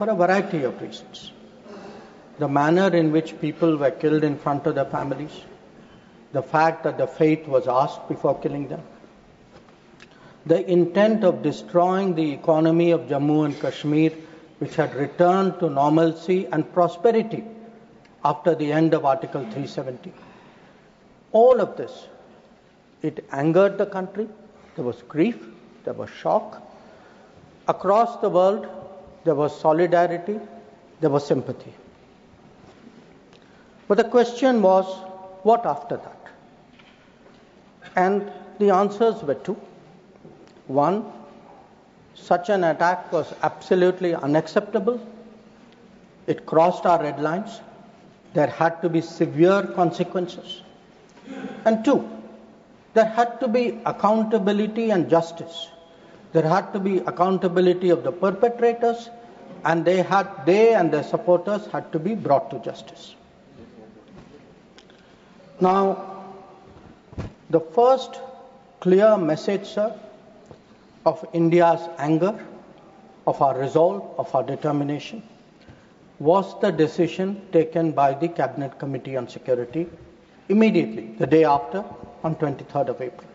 for a variety of reasons. The manner in which people were killed in front of their families, the fact that the faith was asked before killing them, the intent of destroying the economy of Jammu and Kashmir, which had returned to normalcy and prosperity after the end of Article 370. All of this, it angered the country. There was grief, there was shock. Across the world, there was solidarity, there was sympathy. But the question was, what after that? And the answers were two. One, such an attack was absolutely unacceptable. It crossed our red lines. There had to be severe consequences. And two, there had to be accountability and justice. There had to be accountability of the perpetrators, and they and their supporters had to be brought to justice. Now, the first clear message, sir, of India's anger, of our resolve, of our determination, was the decision taken by the Cabinet Committee on Security immediately, the day after, on 23rd of April.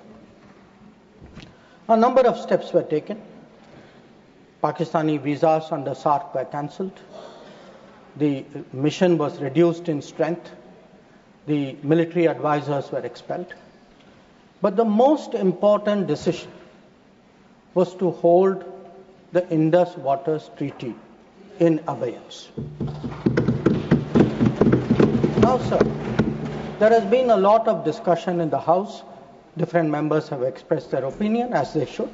A number of steps were taken. Pakistani visas under SARC were cancelled. The mission was reduced in strength. The military advisors were expelled. But the most important decision was to hold the Indus Waters Treaty in abeyance. Now, sir, there has been a lot of discussion in the House. Different members have expressed their opinion, as they should.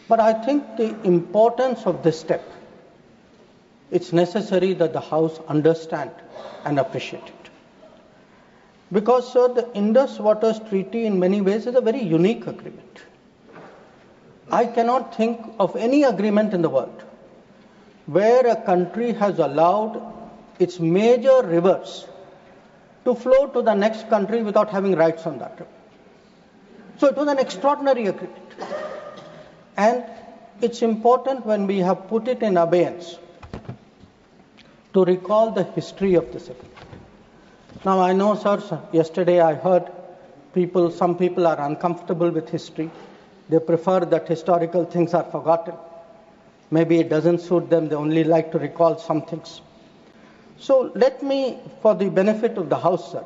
But I think the importance of this step, it's necessary that the House understand and appreciate it. Because, sir, the Indus Waters Treaty in many ways is a very unique agreement. I cannot think of any agreement in the world where a country has allowed its major rivers to flow to the next country without having rights on that river. So it was an extraordinary agreement. And it's important when we have put it in abeyance to recall the history of this agreement. Now I know, sir, yesterday I heard some people are uncomfortable with history. They prefer that historical things are forgotten. Maybe it doesn't suit them, they only like to recall some things. So let me, for the benefit of the House, sir,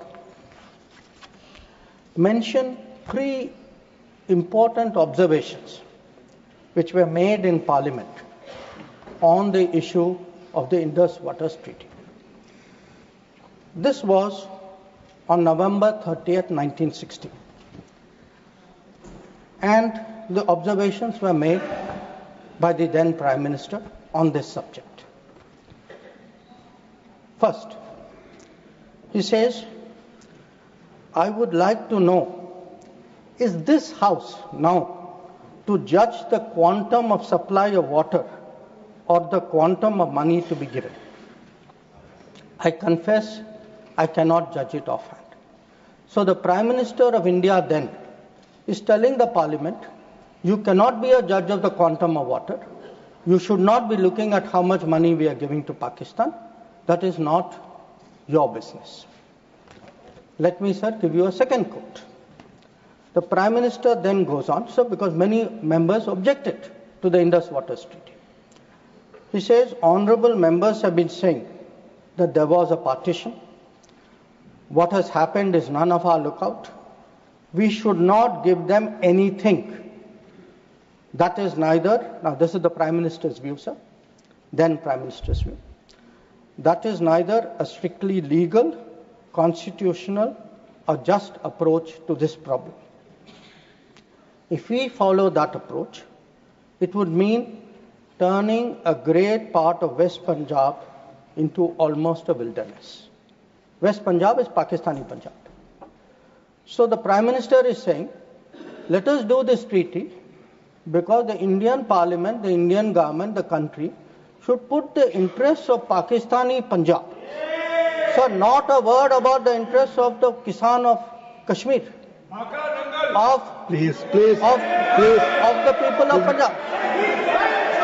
mention three important observations which were made in Parliament on the issue of the Indus Waters Treaty. This was on November 30th, 1960. And the observations were made by the then Prime Minister on this subject. First, he says, I would like to know, is this House now to judge the quantum of supply of water or the quantum of money to be given? I confess I cannot judge it offhand. So the Prime Minister of India then is telling the Parliament, you cannot be a judge of the quantum of water. You should not be looking at how much money we are giving to Pakistan. That is not your business. Let me, sir, give you a second quote. The Prime Minister then goes on, sir, because many members objected to the Indus Waters Treaty. He says, honorable members have been saying that there was a partition. What has happened is none of our lookout. We should not give them anything. That is neither, now this is the Prime Minister's view, sir, then Prime Minister's view. That is neither a strictly legal, constitutional, or just approach to this problem. If we follow that approach, it would mean turning a great part of West Punjab into almost a wilderness. West Punjab is Pakistani Punjab. So the Prime Minister is saying, let us do this treaty because the Indian Parliament, the Indian government, the country should put the interests of Pakistani Punjab. So not a word about the interests of the Kisan of Kashmir, of the people of Punjab.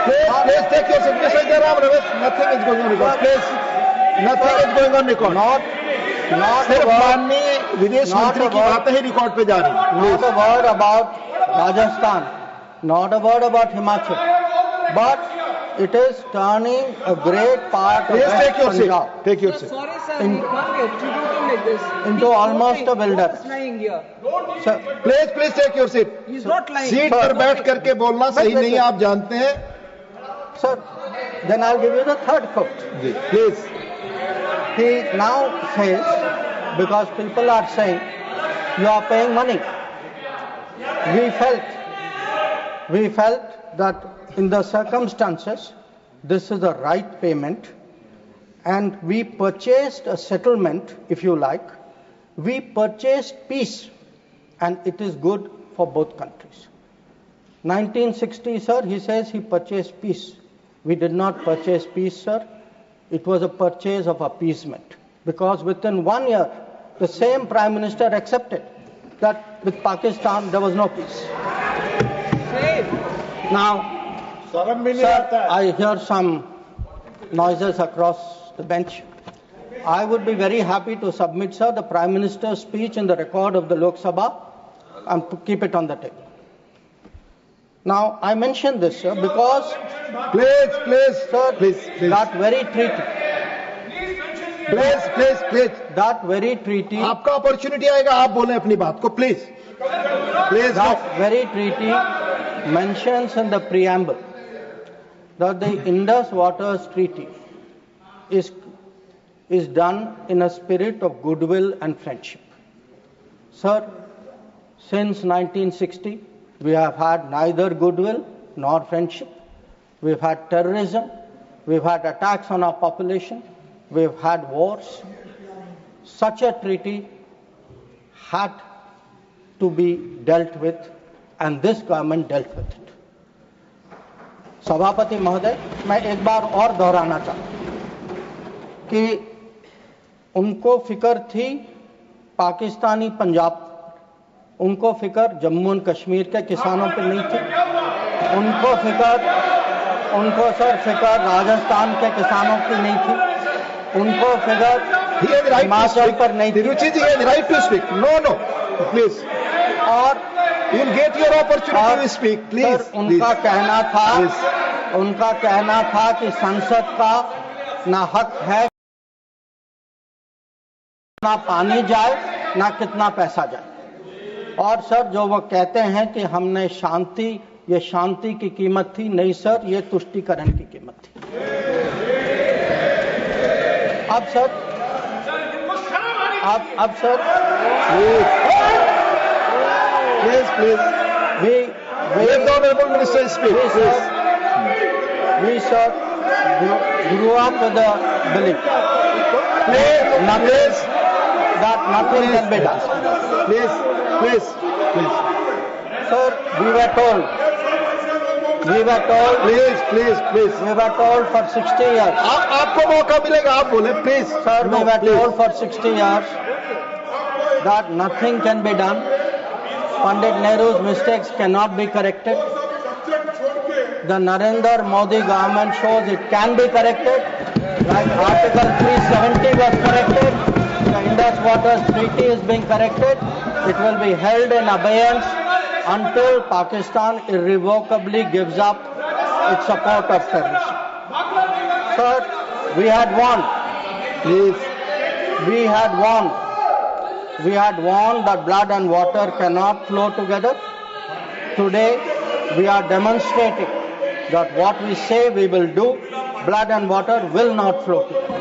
Please take your seat. Mr. Jairam Ramesh, nothing is going on record. Please, nothing is going on record. Not सिर्फ माननीय विदेश मंत्री की बातें ही record पे जा रही हैं. Not a word about Rajasthan, not a word about Himachal, but it is turning a great part of Please take your seat. Punjab Take your seat. Sorry, sir, we can't be executing like this. into almost a wilderness. He's lying here. Sir, Please take your seat. He's not lying. Seat पर बैठ करके बोलना सही नहीं है, आप जानते हैं. sir, then I'll give you the third quote. Please. He now says, because people are saying, you are paying money. We felt that in the circumstances, this is the right payment, and we purchased a settlement, if you like. We purchased peace, and it is good for both countries. 1960, sir, he says he purchased peace. We did not purchase peace, sir. It was a purchase of appeasement, because within 1 year, the same Prime Minister accepted that with Pakistan there was no peace. Now, sir, I hear some noises across the bench. I would be very happy to submit, sir, the Prime Minister's speech in the record of the Lok Sabha and to keep it on the table. Now, I mention this, sir, because Please. that very treaty, Please. that very treaty, आपका opportunity आएगा, आप बोलें अपनी बात को. Please. that very treaty mentions in the preamble that the Indus Waters Treaty is done in a spirit of goodwill and friendship. Sir, since 1960, we have had neither goodwill nor friendship. We've had terrorism, we've had attacks on our population, we've had wars. Such a treaty had to be dealt with, and this government dealt with it. सभापति महोदय, मैं एक बार और दोहराना चाहता हूं कि उनको फिक्र थी पाकिस्तानी पंजाब, उनको फिक्र जम्मू एंड कश्मीर के किसानों पर नहीं थी. उनको सर फिक्र राजस्थान के किसानों की नहीं थी. उनको फिक्र हिमाचल पर नहीं थी. Ruchi ji, right to speak. No, please. और you will get your opportunity to speak. Please. उनका कहना था कि संसद का ना हक है ना पानी जाए ना कितना पैसा जाए. और सर, जो वो कहते हैं कि हमने ये शांति की कीमत थी, नहीं सर, ये तुष्टीकरण की कीमत थी. अब sir Please. Let the honorable minister speak. We sir grew up with the belief that nothing can be done. Please. Sir, we were told. Please. We were told for 60 years. आपको मौका मिलेगा, आप बोले. Please. Sir, we were told for 60 years that nothing can be done. Pandit Nehru's mistakes cannot be corrected. The Narendra Modi government shows it can be corrected. Like Article 370 was corrected. The Indus Waters Treaty is being corrected. It will be held in abeyance until Pakistan irrevocably gives up its support of terrorism. Sir, we had warned. Please. We had warned that blood and water cannot flow together. Today, we are demonstrating that what we say we will do, blood and water will not flow together.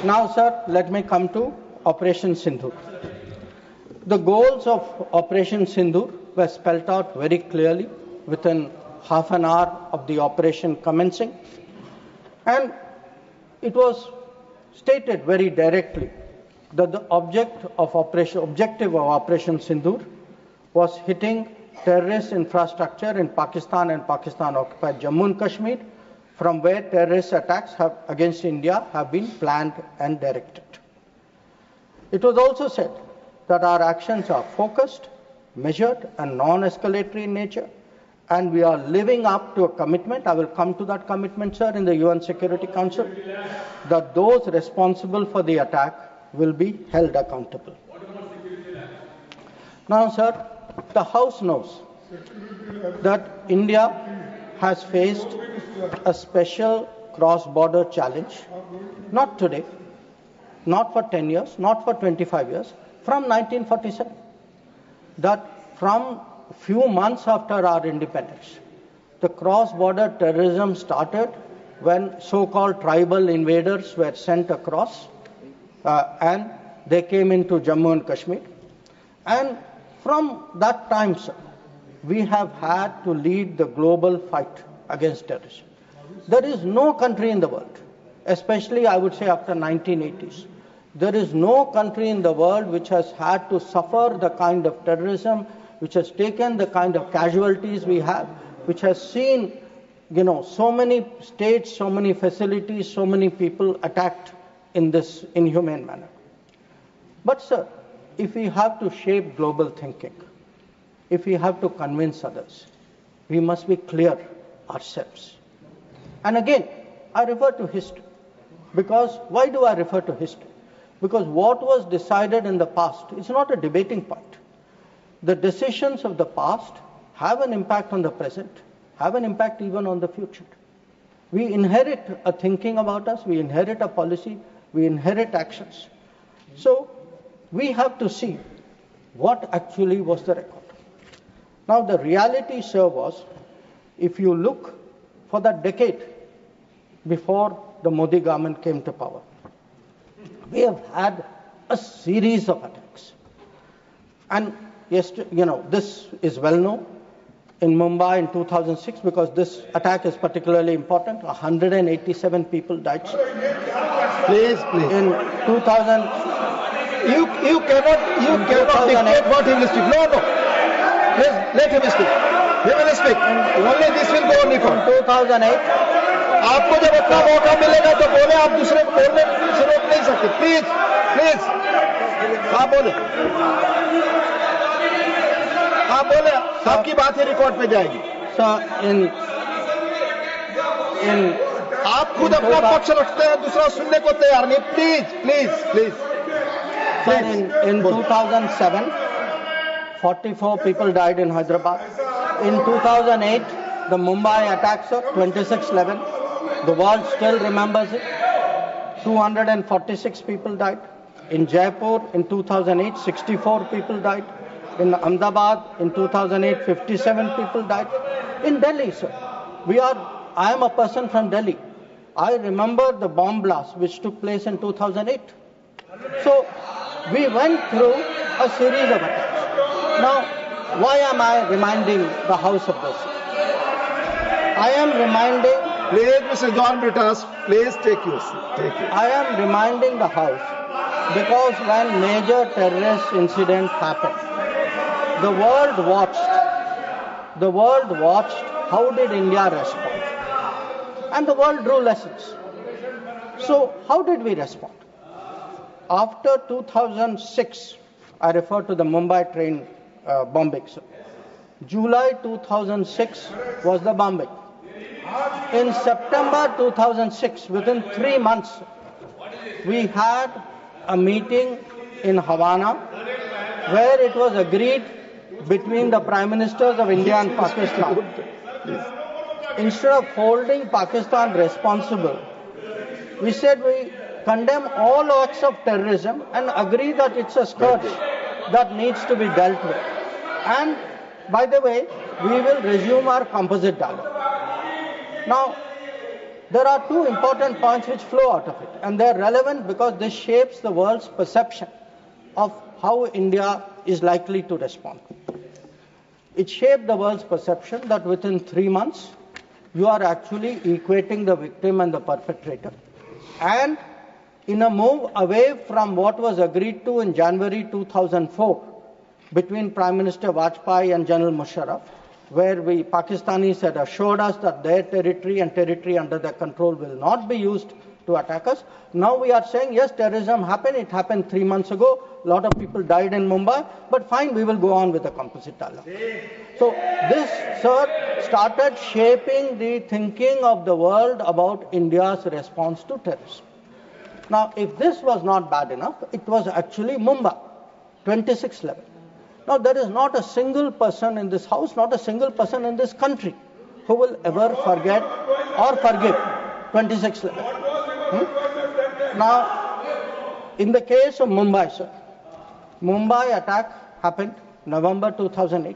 Now, sir, let me come to Operation Sindoor. The goals of Operation Sindoor were spelled out very clearly within half an hour of the operation commencing, and it was stated very directly that the objective of Operation Sindoor was hitting terrorist infrastructure in Pakistan and Pakistan-occupied Jammu and Kashmir, from where terrorist attacks against India have been planned and directed. It was also said that our actions are focused, measured and non-escalatory in nature, and we are living up to a commitment. I will come to that commitment, sir, in the UN Security Council, that those responsible for the attack will be held accountable. Now, sir, the House knows that India has faced a special cross-border challenge, not today, not for 10 years, not for 25 years, from 1947. That from few months after our independence, the cross-border terrorism started when so-called tribal invaders were sent across and they came into Jammu and Kashmir. And from that time, sir, we have had to lead the global fight against terrorism. There is no country in the world, especially I would say after 1980s, there is no country in the world which has had to suffer the kind of terrorism, which has taken the kind of casualties we have, which has seen, so many states, so many facilities, so many people attacked in this inhumane manner. But sir, if we have to shape global thinking, if we have to convince others, we must be clear ourselves. And again, I refer to history. Because why do I refer to history? Because what was decided in the past is not a debating point. The decisions of the past have an impact on the present, have an impact even on the future. We inherit a thinking about us, we inherit a policy, we inherit actions. So we have to see what actually was the record. Now the reality, sir, was, if you look for that decade before the Modi government came to power, we have had a series of attacks. And this is well known. In Mumbai in 2006, because this attack is particularly important, 187 people died. Please. In 2000, You cannot dictate what he will speak. No. Please, let him speak. He will speak. Only this will go on record. in 2008, आपको जब अपना मौका मिलेगा तो बोले, आप दूसरे को बोलने से रोक नहीं सकते. प्लीज. हाँ बोले. आपकी बात ही रिकॉर्ड पे जाएगी. आप खुद अपना पक्ष रखते हैं, दूसरा सुनने को तैयार नहीं. Please. in 2007, 44 people died in Hyderabad. In 2008, the Mumbai attacks of 26/11, the world still remembers it. 246 people died. In Jaipur in 2008, 64 people died. In Ahmedabad in 2008, 57 people died. In Delhi, sir, I am a person from Delhi. I remember the bomb blast which took place in 2008. So we went through a series of attacks. Now, why am I reminding the House of this? I am reminding... Please, Mr. John Brittas, please take your seat. I am reminding the House because when major terrorist incident happened, the world watched how did India respond. And the world drew lessons. So how did we respond? After 2006, I refer to the Mumbai train bombing. July 2006 was the bombing. In September 2006, within 3 months, we had a meeting in Havana where it was agreed between the Prime Ministers of India and Pakistan. Instead of holding Pakistan responsible, we said we condemn all acts of terrorism and agree that it's a scourge that needs to be dealt with. And, by the way, we will resume our composite dialogue. Now, there are two important points which flow out of it, and they are relevant because this shapes the world's perception of how India is likely to respond. It shaped the world's perception that within 3 months, you are actually equating the victim and the perpetrator. And in a move away from what was agreed to in January 2004 between Prime Minister Vajpayee and General Musharraf, where Pakistanis had assured us that their territory and territory under their control will not be used to attack us. Now we are saying, yes, terrorism happened. It happened 3 months ago. A lot of people died in Mumbai. But fine, we will go on with the composite dialogue. So this, sir, started shaping the thinking of the world about India's response to terrorism. Now, if this was not bad enough, it was actually Mumbai, 26th level. Now, there is not a single person in this house, not a single person in this country who will ever forget or forgive 26th level. Now, in the case of Mumbai, sir, Mumbai attack happened November 2008.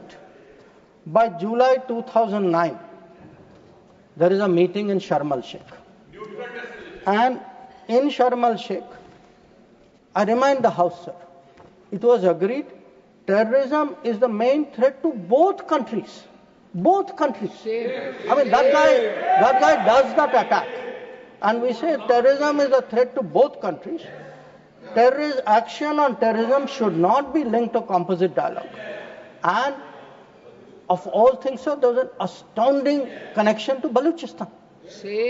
By July 2009, there is a meeting in Sharm el-Sheikh. And in Sharm el-Sheikh, I remind the House, sir, it was agreed terrorism is the main threat to both countries. Both countries. I mean, that guy does that attack. And we say terrorism is a threat to both countries. Action on terrorism should not be linked to composite dialogue. And of all things, sir, there was an astounding connection to Balochistan.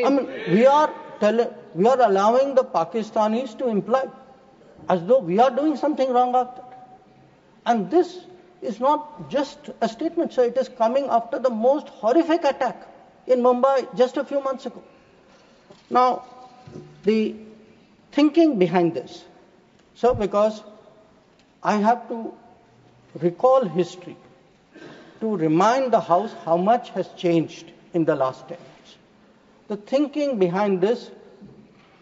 I mean, we are allowing the Pakistanis to imply as though we are doing something wrong after that. And this is not just a statement, sir. It is coming after the most horrific attack in Mumbai just a few months ago. Now, the thinking behind this, sir, because I have to recall history to remind the House how much has changed in the last 10 years. The thinking behind this,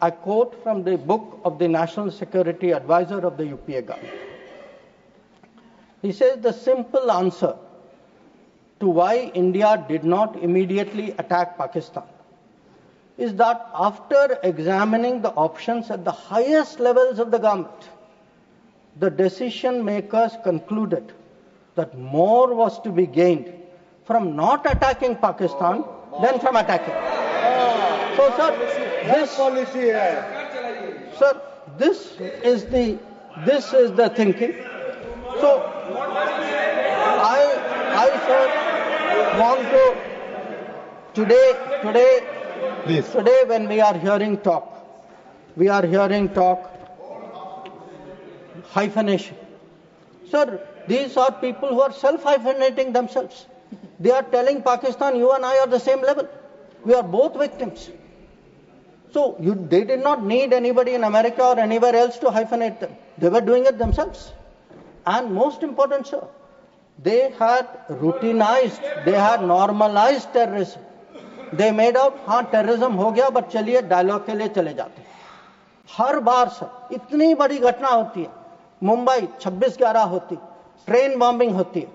I quote from the book of the National Security Advisor of the UPA government. He says the simple answer to why India did not immediately attack Pakistan is that after examining the options at the highest levels of the government, the decision makers concluded that more was to be gained from not attacking Pakistan than from attacking. So, sir, this is the thinking. So, I sir, want to today when we are hearing talk hyphenation. Sir, these are people who are self-hyphenating themselves. They are telling Pakistan, you and I are the same level. We are both victims. So they did not need anybody in America or anywhere else to hyphenate them. They were doing it themselves. And most important, sir, they had routinized, they had normalized terrorism. They made out, हाँ terrorism हो गया, but चलिए dialogue के लिए चले जाते हैं. हर बार sir इतनी बड़ी घटना होती है, मुंबई 26/11 होती, ट्रेन बॉम्बिंग होती है,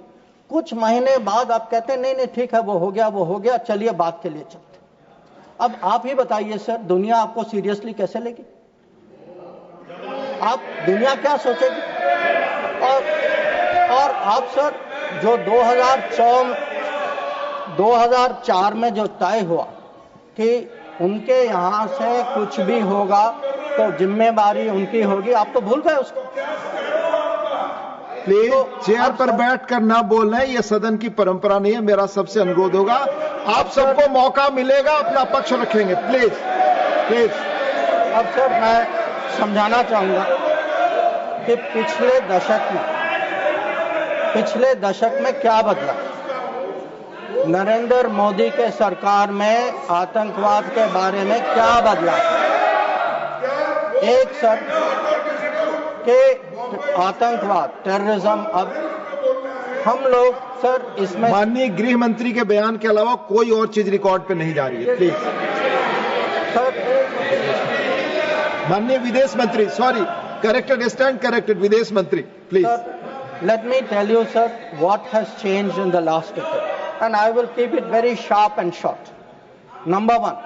कुछ महीने बाद आप कहते हैं नहीं ठीक है वो हो गया, चलिए बात के लिए चलते. अब आप ही बताइए सर, दुनिया आपको सीरियसली कैसे लेगी? आप दुनिया क्या सोचेगी? और आप सर जो 2004 में जो तय हुआ कि उनके यहाँ से कुछ भी होगा तो जिम्मेदारी उनकी होगी, आप तो भूल गए उसको. प्लीज चेयर पर बैठकर ना बोलना, ये सदन की परंपरा नहीं है. मेरा सबसे अनुरोध होगा, आप सबको मौका मिलेगा, अपना पक्ष रखेंगे. प्लीज. अब सर मैं समझाना चाहूंगा कि पिछले दशक में क्या बदला. नरेंद्र मोदी के सरकार में आतंकवाद के बारे में क्या बदला? एक सर के आतंकवाद, टेररिज्म, अब हम लोग सर इसमें माननीय गृह मंत्री के बयान के अलावा कोई और चीज रिकॉर्ड पे नहीं जा रही है. Please sir. माननीय विदेश मंत्री, सॉरी, स्टैंड करेक्टेड, विदेश मंत्री, please. Let me tell you, sir, what has changed in the last decade. And I will keep it very sharp and short. Number one,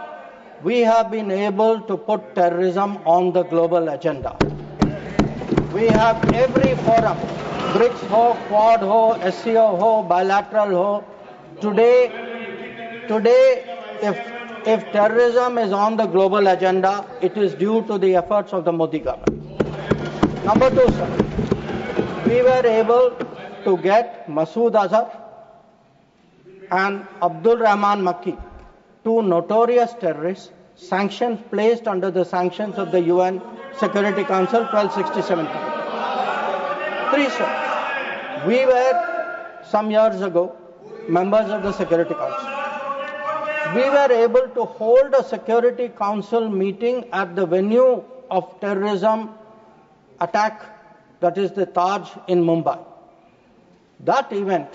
we have been able to put terrorism on the global agenda. We have every forum, BRICS ho, Quad ho, SCO ho, bilateral ho. Today, if terrorism is on the global agenda, it is due to the efforts of the Modi government. Number two, sir, we were able to get Masood Azhar and Abdul Rahman Makki, two notorious terrorists, sanctions placed under the sanctions of the UN Security Council 1267. 3, sir. We were, some years ago, members of the Security Council. We were able to hold a Security Council meeting at the venue of terrorism attack, that is the Taj in Mumbai. That event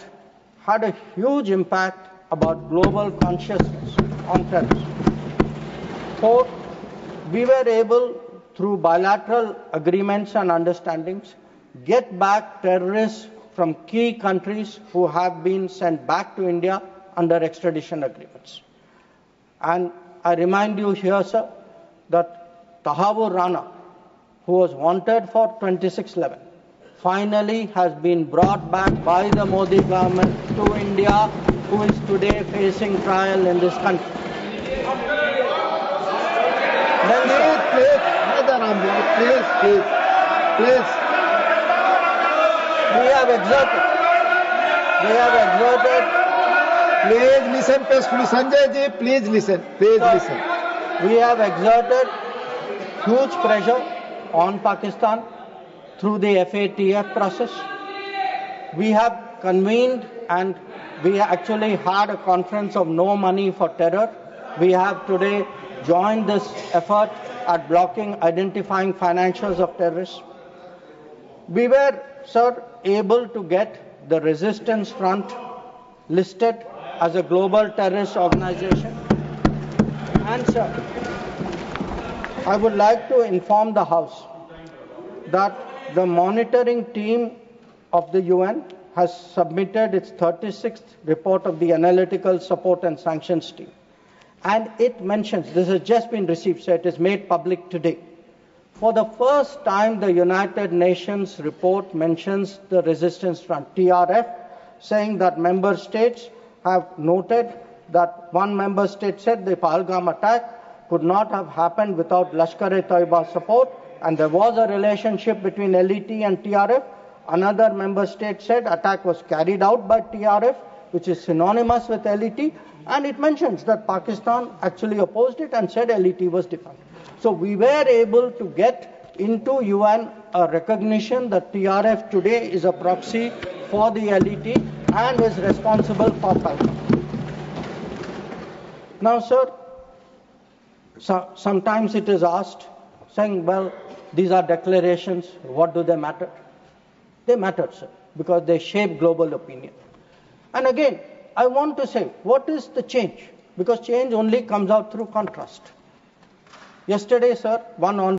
had a huge impact about global consciousness on terrorism. 4, we were able, through bilateral agreements and understandings, get back terrorists from key countries who have been sent back to India under extradition agreements. And I remind you here, sir, that Tahabur Rana, who was wanted for 2611, finally has been brought back by the Modi government to India, who is today facing trial in this country. Then, Please. we have exerted. Please listen, Sanjay ji. Please listen. Please listen. We have exerted huge pressure on Pakistan through the FATF process. We have convened and we actually had a conference of no money for terror. We have today joined this effort at blocking, identifying financials of terrorists. We were, sir, able to get the Resistance Front listed as a global terrorist organization. And, sir, I would like to inform the House that the monitoring team of the UN has submitted its 36th report of the Analytical Support and Sanctions Team. And it mentions, this has just been received, so it is made public today. For the first time, the United Nations report mentions the Resistance Front, TRF, saying that member states have noted that one member state said the Pahalgam attack could not have happened without Lashkar-e-Taiba support, and there was a relationship between LET and TRF. Another member state said attack was carried out by TRF, which is synonymous with LET, and it mentions that Pakistan actually opposed it and said LET was defunct. So we were able to get into UN a recognition that TRF today is a proxy for the LET and is responsible for Pahalgam. Now, sir, sometimes it is asked, saying, well, these are declarations, what do they matter? They matter, sir, because they shape global opinion. And again, I want to say, what is the change? Because change only comes out through contrast. Yesterday, sir, one on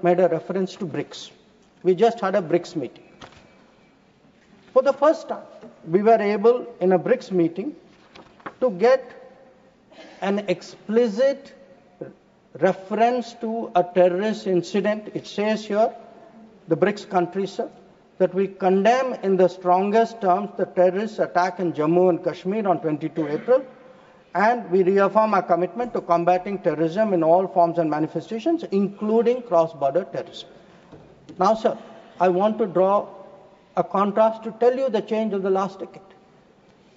made a reference to BRICS. We just had a BRICS meeting. For the first time, we were able, in a BRICS meeting, to get an explicit reference to a terrorist incident. It says here, the BRICS countries, sir, that we condemn in the strongest terms the terrorist attack in Jammu and Kashmir on 22 April, and we reaffirm our commitment to combating terrorism in all forms and manifestations, including cross-border terrorism. Now, sir, I want to draw a contrast to tell you the change of the last decade.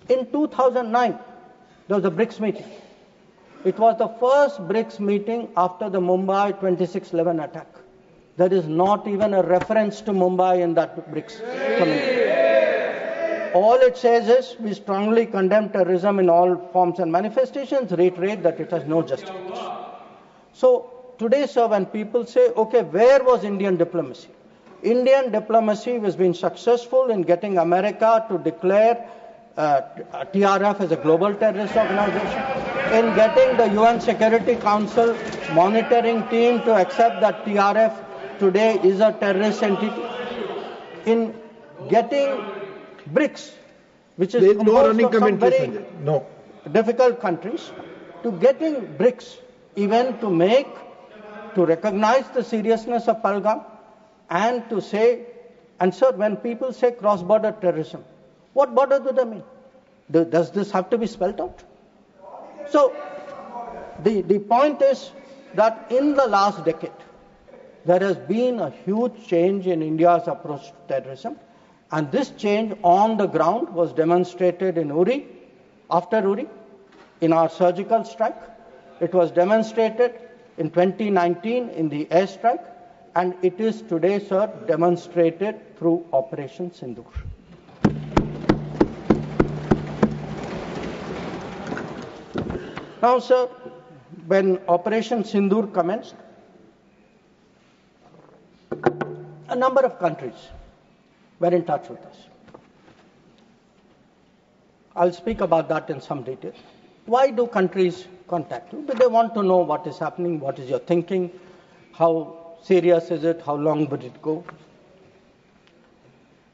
In 2009, there was a BRICS meeting. It was the first BRICS meeting after the Mumbai 2611 attack. There is not even a reference to Mumbai in that BRICS committee. All it says is, we strongly condemn terrorism in all forms and manifestations, reiterate that it has no justification. So today, sir, when people say, okay, where was Indian diplomacy? Indian diplomacy has been successful in getting America to declare TRF as a global terrorist organization, in getting the UN Security Council monitoring team to accept that TRF today is a terrorist entity, in getting BRICS, which is composed of some very difficult countries, to getting BRICS even to recognize the seriousness of Pahalgam and to say, and sir, when people say cross-border terrorism, what border do they mean? Does this have to be spelled out? So the point is that in the last decade, there has been a huge change in India's approach to terrorism. And this change on the ground was demonstrated in Uri, after Uri, in our surgical strike. It was demonstrated in 2019 in the airstrike, and it is today, sir, demonstrated through Operation Sindoor. Now, sir, when Operation Sindoor commenced, a number of countries were in touch with us. I'll speak about that in some detail. Why do countries contact you? But they want to know what is happening, what is your thinking, how serious is it, how long would it go?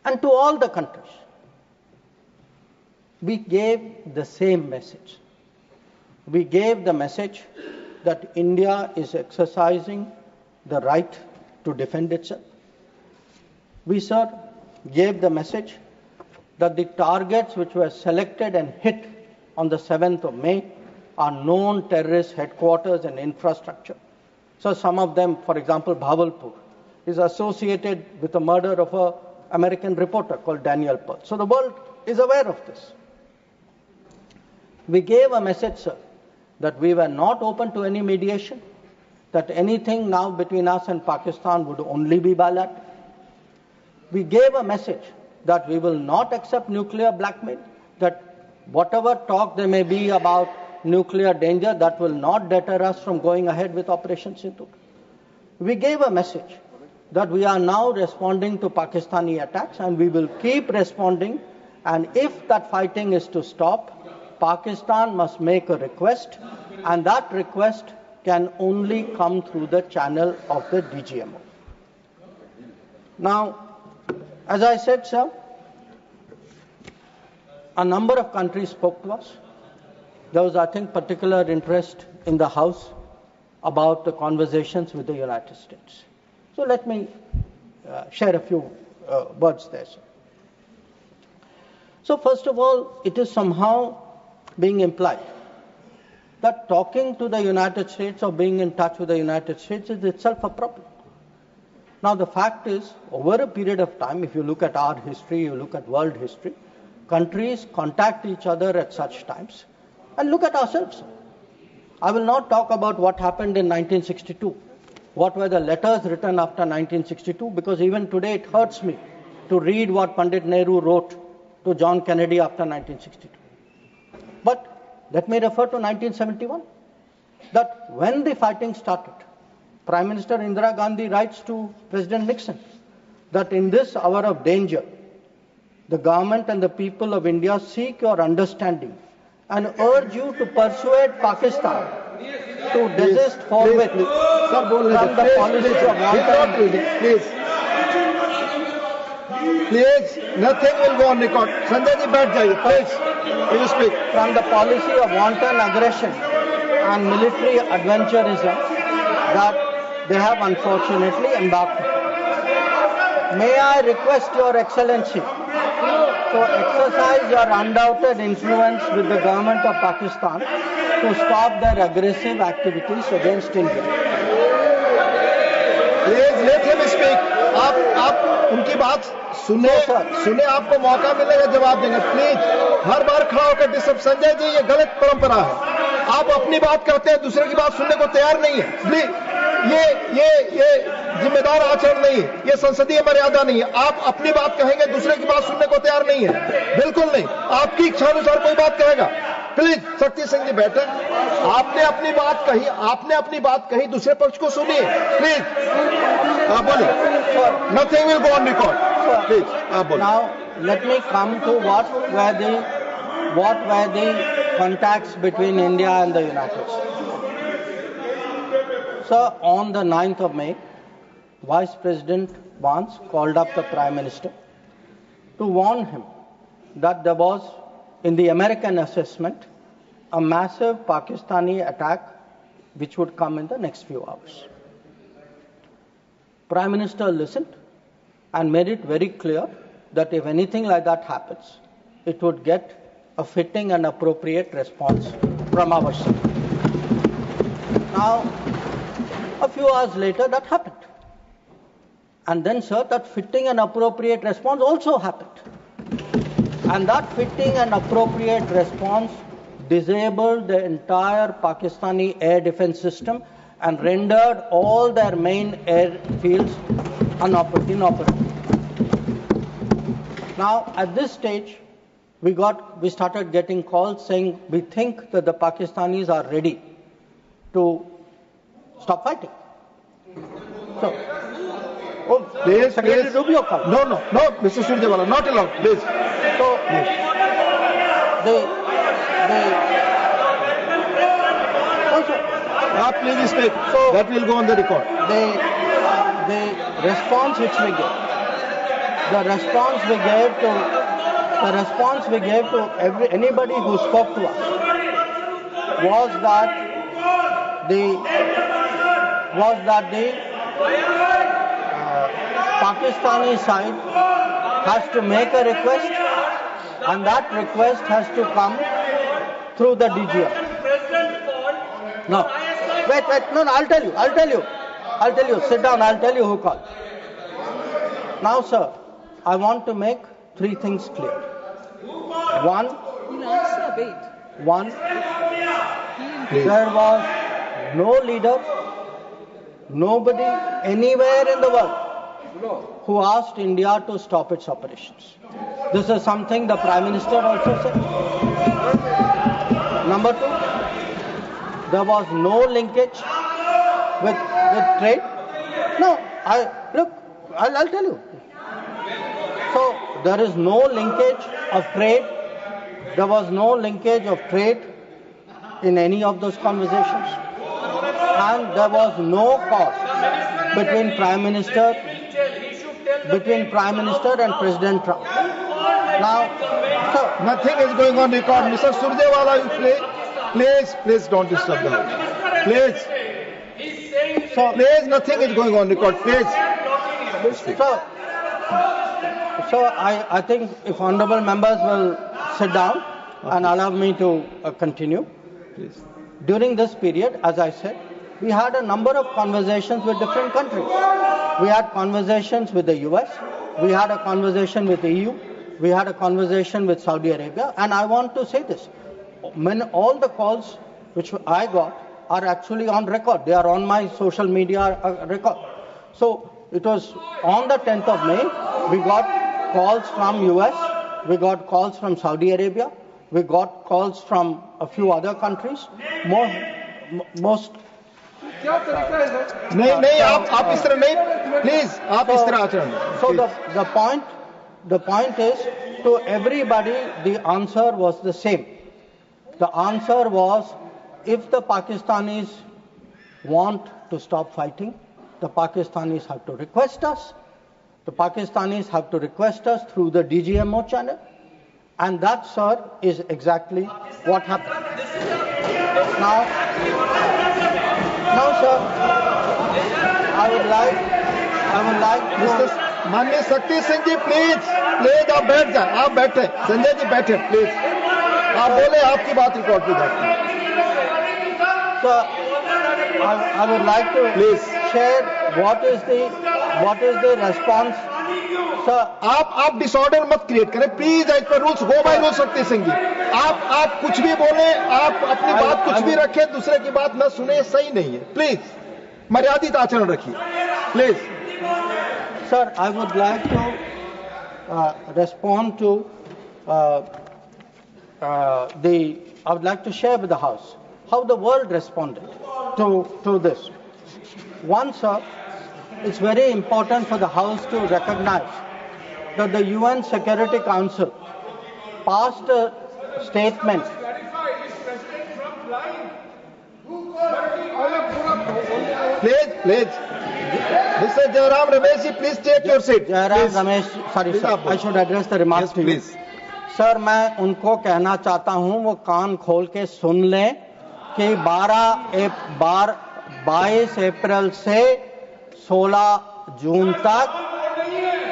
And to all the countries, we gave the same message. We gave the message that India is exercising the right to defend itself. We, sir, gave the message that the targets which were selected and hit on the 7th of May are known terrorist headquarters and infrastructure. So some of them, for example, Bhavalpur, is associated with the murder of an American reporter called Daniel Pearl. So the world is aware of this. We gave a message, sir, that we were not open to any mediation, that anything now between us and Pakistan would only be bilateral. We gave a message that we will not accept nuclear blackmail, that whatever talk there may be about nuclear danger, that will not deter us from going ahead with Operation Sindoor. We gave a message that we are now responding to Pakistani attacks and we will keep responding, and if that fighting is to stop, Pakistan must make a request, and that request can only come through the channel of the DGMO. Now, as I said, sir, a number of countries spoke to us. There was, I think, particular interest in the House about the conversations with the United States. So let me share a few words there, sir. So first of all, it is somehow being implied that talking to the United States or being in touch with the United States is itself a problem. Now the fact is, over a period of time, if you look at our history, you look at world history, countries contact each other at such times. And look at ourselves. I will not talk about what happened in 1962. What were the letters written after 1962? Because even today it hurts me to read what Pandit Nehru wrote to John Kennedy after 1962. But let me refer to 1971. That when the fighting started, Prime Minister Indira Gandhi writes to President Nixon that in this hour of danger, the government and the people of India seek your understanding and urge you to persuade Pakistan to desist forthwith from the policy of wanton. Please, nothing will go on record. Sanjay ji, baith jaiye, please. You speak. From the policy of wanton aggression and military adventurism that they have unfortunately embarked upon. May I request Your Excellency to exercise your undoubted influence with the government of Pakistan to stop their aggressive activities against India. Please let him speak. आप उनकी बात सुने आपको मौका मिलेगा जवाब देंगे. Please हर बार खड़ा होकर डिस्टर्ब. संजय जी, ये गलत परंपरा है. आप अपनी बात करते हैं, दूसरे की बात सुनने को तैयार नहीं है. प्लीज ये जिम्मेदार आचरण नहीं है. ये संसदीय मर्यादा नहीं है. आप अपनी बात कहेंगे, दूसरे की बात सुनने को तैयार नहीं है. बिल्कुल नहीं. आपकी इच्छा अनुसार कोई बात कहेगा. प्लीज शक्ति सिंह जी बैठे. आपने अपनी बात कही, दूसरे पक्ष को सुनिए. प्लीज बोलिए. Nothing will go on record. Please, now let me come to what were the contacts between India and the United States. So on the 9th of May, Vice President Vance called up the Prime Minister to warn him that there was, in the American assessment, a massive Pakistani attack which would come in the next few hours. Prime Minister listened and made it very clear that if anything like that happens, it would get a fitting and appropriate response from our side. Now, a few hours later, that happened. And then, sir, that fitting and appropriate response also happened. And that fitting and appropriate response disabled the entire Pakistani air defense system and rendered all their main airfields inoperable. Now, at this stage, we started getting calls saying we think that the Pakistanis are ready to stop fighting. So, please, Secretary please. Rubio called. No, Mr. Surjewala, not allowed, please. So, Please speak. So that will go on the record. The response which we gave, the response we gave to anybody who spoke to us was that the Pakistani side has to make a request, and that request has to come through the DGM. No, wait, no, I'll tell you. Sit down, I'll tell you who called. Now, sir, I want to make three things clear. One, there was no leader, nobody anywhere in the world who asked India to stop its operations. This is something the Prime Minister also said. Number two, there was no linkage with trade. No, I'll tell you. So there is no linkage of trade. There was no linkage of trade in any of those conversations. And there was no cause between Prime Minister and President Trump. Now, so nothing is going on record. Mr. Surjewala, you please don't disturb the house. Please. Please, nothing is going on record. Please. So I think if honorable members will sit down and allow me to continue. Please. During this period, as I said, we had a number of conversations with different countries. We had conversations with the US, we had a conversation with the EU, we had a conversation with Saudi Arabia, and I want to say this. All the calls which I got are actually on record. They are on my social media record. So it was on the 10th of May, we got calls from US, we got calls from Saudi Arabia, we got calls from a few other countries. Most नहीं आप इस तरह नहीं please आप इस तरह आचरण So the point is, to everybody the answer was the same. The answer was, if the Pakistanis want to stop fighting, the Pakistanis have to request us. The Pakistanis have to request us through the DGMO channel. And that, sir, is exactly what happened. Now, sir, I would like Mr. माननीय शक्ति सिंह जी please आप बैठ जाए आप बैठे संजय जी बैठे please आप बोले आपकी बात रिकॉर्ड की जाती है So, I would like to share what is the response. Sir, आप डिसऑर्डर मत क्रिएट करें please as per rules go by rule Shakti Singh जी आप कुछ भी बोले आप अपनी बात कुछ भी रखें दूसरे की बात न सुने सही नहीं है प्लीज मर्यादित आचरण रखिए please Sir, I would like to respond to I would like to share with the House how the world responded to this. One, sir, it's very important for the House to recognize that the UN Security Council passed a statement. Please. Mr. Jairam Ramesh, please take your seat. Jairam Ramesh, sorry sir, I should address the remarks to you. Sir मैं उनको कहना चाहता हूं वो कान खोल के सुन लें कि 22 अप्रैल से 16 जून तक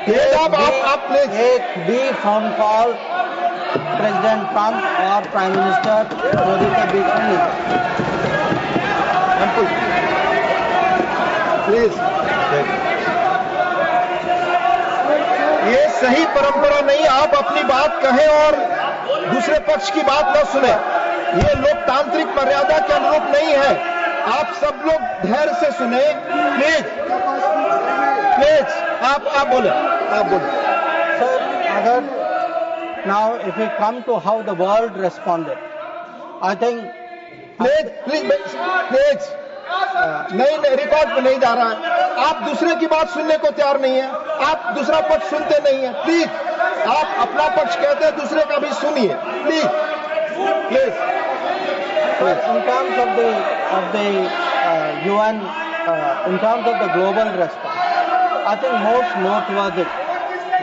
एक भी फोन कॉल प्रेसिडेंट ट्रंप और प्राइम मिनिस्टर मोदी के बीच में नहीं। प्लीज ये सही परंपरा नहीं आप अपनी बात कहें और दूसरे पक्ष की बात न सुने ये लोकतांत्रिक मर्यादा के अनुरूप नहीं है। आप सब लोग धैर्य से सुने, प्लीज प्लीज। आप बोले। सर, अगर now if we come to how the world responded, I think please नहीं, रिकॉर्ड पे नहीं जा रहा है। आप दूसरे की बात सुनने को तैयार नहीं है, आप दूसरा पक्ष सुनते नहीं है। प्लीज, आप अपना पक्ष कहते हैं, दूसरे का भी सुनिए, please. In terms of the UN, in terms of the global response, I think most noteworthy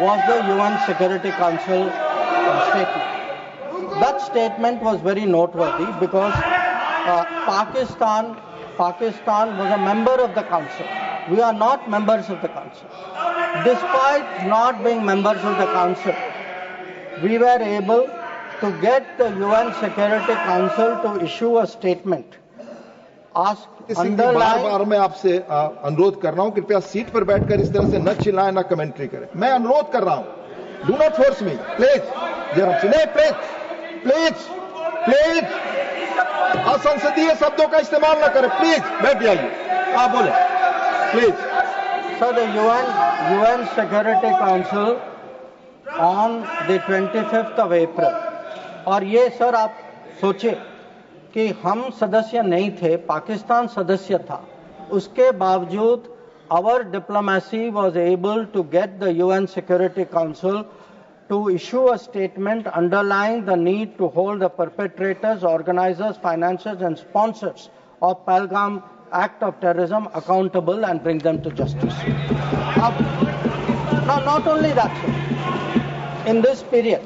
was the UN Security Council statement. That statement was very noteworthy because Pakistan was a member of the council. We are not members of the council. Despite not being members of the council, we were able to get the UN Security Council to issue a statement. बार मैं आपसे अनुरोध कर रहा हूं, कृपया seat पर बैठकर इस तरह से न चिल्लाएं, न कमेंट्री करें। मैं अनुरोध कर रहा हूं, do not force me, please. नहीं, प्लीज असंसदीय शब्दों का इस्तेमाल न करें, प्लीज। बैठ जाइए, आप बोले, please. So the UN Security Council on the 25th of April, और ये सर आप सोचिए कि हम सदस्य नहीं थे, पाकिस्तान सदस्य था, उसके बावजूद our diplomacy was able to get the UN Security Council to issue a statement underlying the need to hold the perpetrators, organizers, financiers and sponsors of Pahalgam act of terrorism accountable and bring them to justice. Now, not only that, sir, in this period,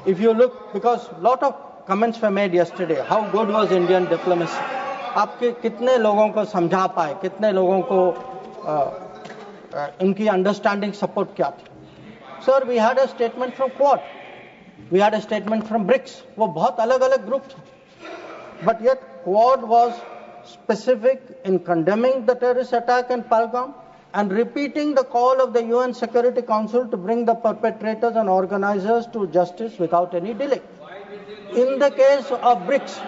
if you look, because a lot of comments were made yesterday, how good was Indian diplomacy? आपके कितने लोगों को समझा पाए, कितने लोगों को इनकी अंडरस्टैंडिंग सपोर्ट क्या थी? Sir, we had a statement from Quad, we had a statement from BRICS. वो बहुत अलग-अलग ग्रुप थे, but yet Quad was specific in condemning the terrorist attack in Pahalgam and repeating the call of the UN Security Council to bring the perpetrators and organizers to justice without any delay. In the case of BRICS,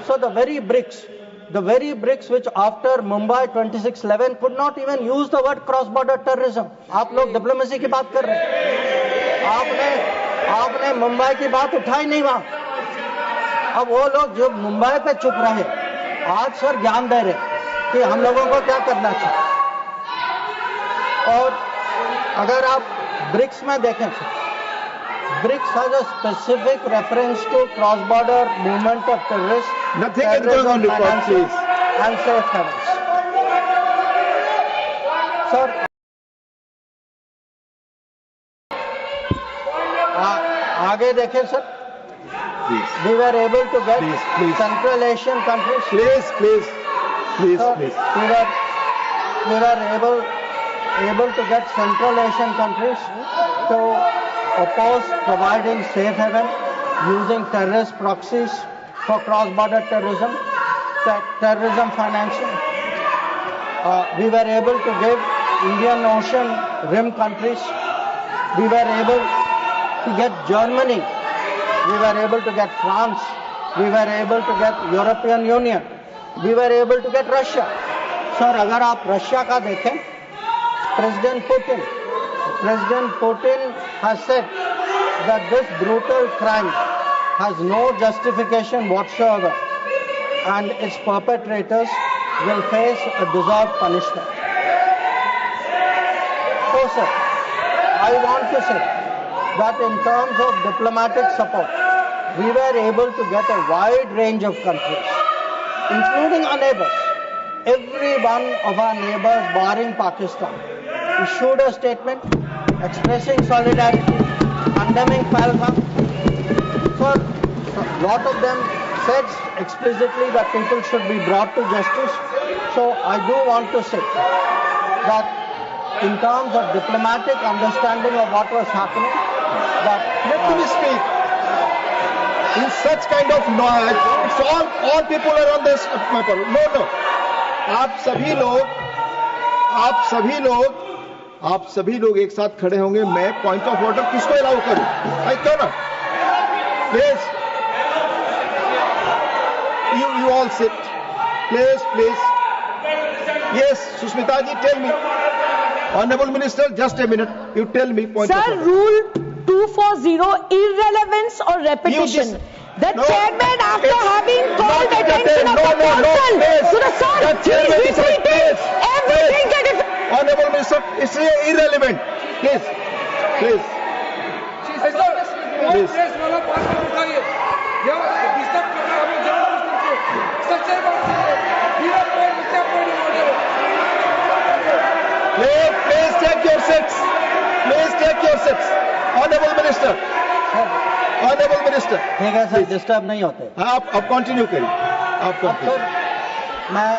so the very BRICS which after Mumbai 26/11 could not even use the word cross-border terrorism. आप लोग diplomacy की बात कर रहे हैं, आपने मुंबई की बात उठाई नहीं वहां। अब वो लोग जो मुंबई पे चुप रहे, आज सर ज्ञान दे रहे कि हम लोगों को क्या करना चाहिए। और अगर आप ब्रिक्स में देखें, BRICS has a specific reference to cross-border movement of terrorists, terrorism, finances, and safe havens. Sir, आगे देखें sir, we were able to get Central Asian countries. Please. Sir, we were able to get Central Asian countries to oppose providing safe haven using terrorist proxies for cross-border terrorism, terrorism financing. We were able to give Indian Ocean rim countries. We were able to get Germany. We were able to get France. We were able to get European Union. We were able to get Russia. Sir, अगर आप Russia का देखें, President Putin has said that this brutal crime has no justification whatsoever and its perpetrators will face a deserved punishment. So, sir, I want to say that in terms of diplomatic support, we were able to get a wide range of countries, including our neighbors. Every one of our neighbors, barring Pakistan, issued a statement expressing solidarity, condemning Pahalgam. So, a lot of them said explicitly that people should be brought to justice. So, I do want to say that in terms of diplomatic understanding of what was happening, that let me speak. In such kind of noise, it's all people are on this paper. No. आप सभी लोग एक साथ खड़े होंगे, मैं point of order किसको allow करूं? क्यों ना? Please you all sit. Please, please. Yes, Sushmita ji, tell me. Honorable Minister, just a minute. You tell me. Point Sir, Rule 240, irrelevance or repetition. The chairman, after having called attention of the council to the sir, he is repeating everything that is... Honorable Minister, it's irrelevant. Please. Please. Please. Please take your seats. Please take your seats. Honorable Minister. Honorable Minister. ठीक है sir, disturb नहीं होते। हाँ, आप continue करिए। आप continue. मैं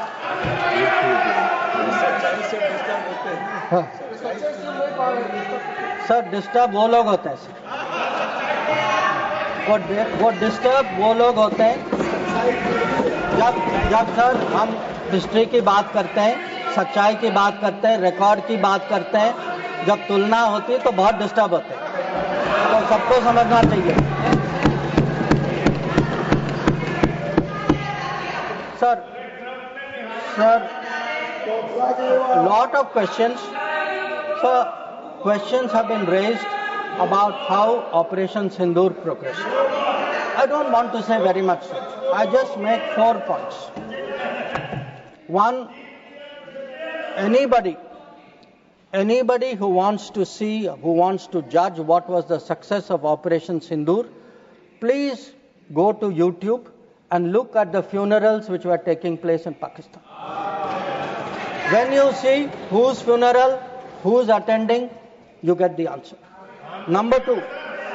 sir disturb वो लोग होते हैं सर, वो डिस्टर्ब वो लोग होते हैं जब सर हम हिस्ट्री की बात करते हैं, सच्चाई की बात करते हैं, रिकॉर्ड की बात करते हैं, जब तुलना होती है तो बहुत डिस्टर्ब होते हैं, तो सबको समझना चाहिए। Sir lot of questions. So questions have been raised about how Operation Sindoor progressed. I don't want to say very much, sir. I just make 4 points. One, anybody who wants to see, who wants to judge what was the success of Operation Sindoor, please go to YouTube and look at the funerals which were taking place in Pakistan. When you see whose funeral, who's attending, you get the answer. Number 2,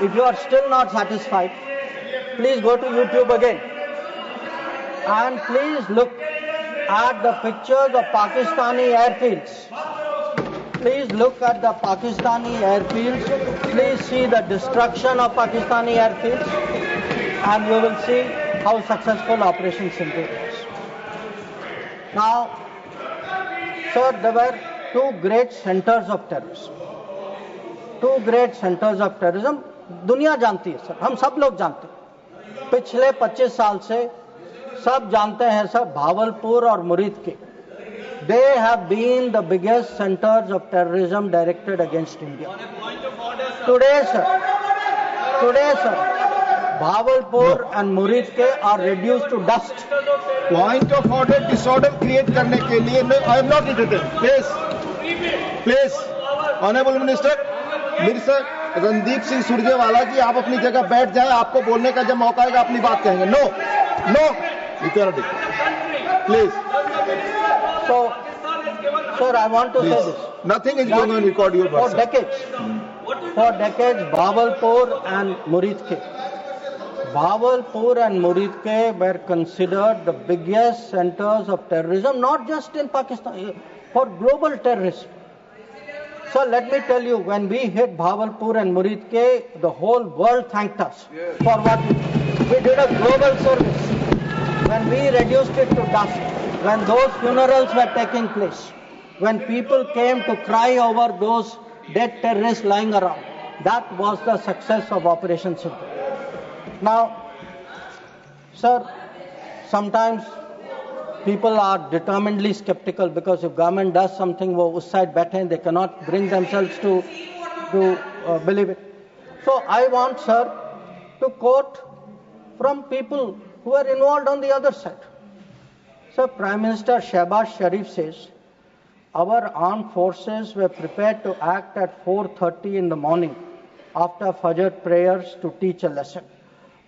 if you are still not satisfied, please go to YouTube again and please look at the pictures of Pakistani airfields. Please look at the Pakistani airfields. Please see the destruction of Pakistani airfields and you will see how successful Operation Sindoor was. Now, sir, there were 2 great centers of terrorism. 2 great centers of terrorism. दुनिया जानती है sir, हम सब लोग जानते हैं। पिछले 25 साल से सब जानते हैं सर, भावलपुर और मुरीद के. They have been the biggest centers of terrorism directed against India. Today, sir, Bhavalpur and Murid are reduced to dust. Point of order, disorder create करने के लिए I am not entertained. Please, Honorable Minister, Minister Randeep Singh Surjewala जी, आप अपनी जगह बैठ जाएं. आपको बोलने का जब मौका आएगा अपनी बात कहेंगे. No, please. So, sir, I want to say this. Nothing is going on record your For decades, Bhavalpur and Murid were considered the biggest centers of terrorism, not just in Pakistan, for global terrorism. So let me tell you, when we hit Bhavalpur and Murid, the whole world thanked us for what we did. We did a global service. When we reduced it to dust, when those funerals were taking place, when people came to cry over those dead terrorists lying around, that was the success of Operation Sindoor. Now, sir, sometimes people are determinedly skeptical because if government does something, wo us side baithe, they cannot bring themselves to believe it. So I want, sir, to quote from people who are involved on the other side. So Prime Minister Shehbaz Sharif says, our armed forces were prepared to act at 4:30 in the morning after Fajr prayers to teach a lesson.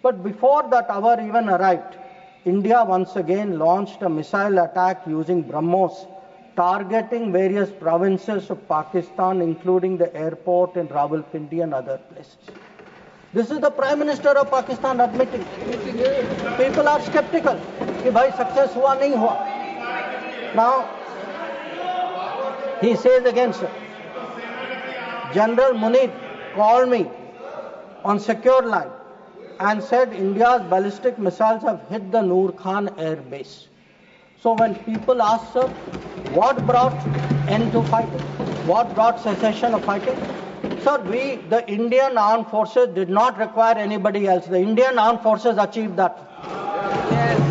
But before that hour even arrived, India once again launched a missile attack using BrahMos, targeting various provinces of Pakistan, including the airport in Rawalpindi and other places. This is the Prime Minister of Pakistan admitting. People are skeptical. Ki bhai success hua nahi hua. Now, he says again, sir, General Munir called me on secure line and said India's ballistic missiles have hit the Noor Khan air base. So when people ask, sir, what brought end to fighting? What brought cessation of fighting? Sir, the Indian armed forces did not require anybody else. The Indian armed forces achieved that.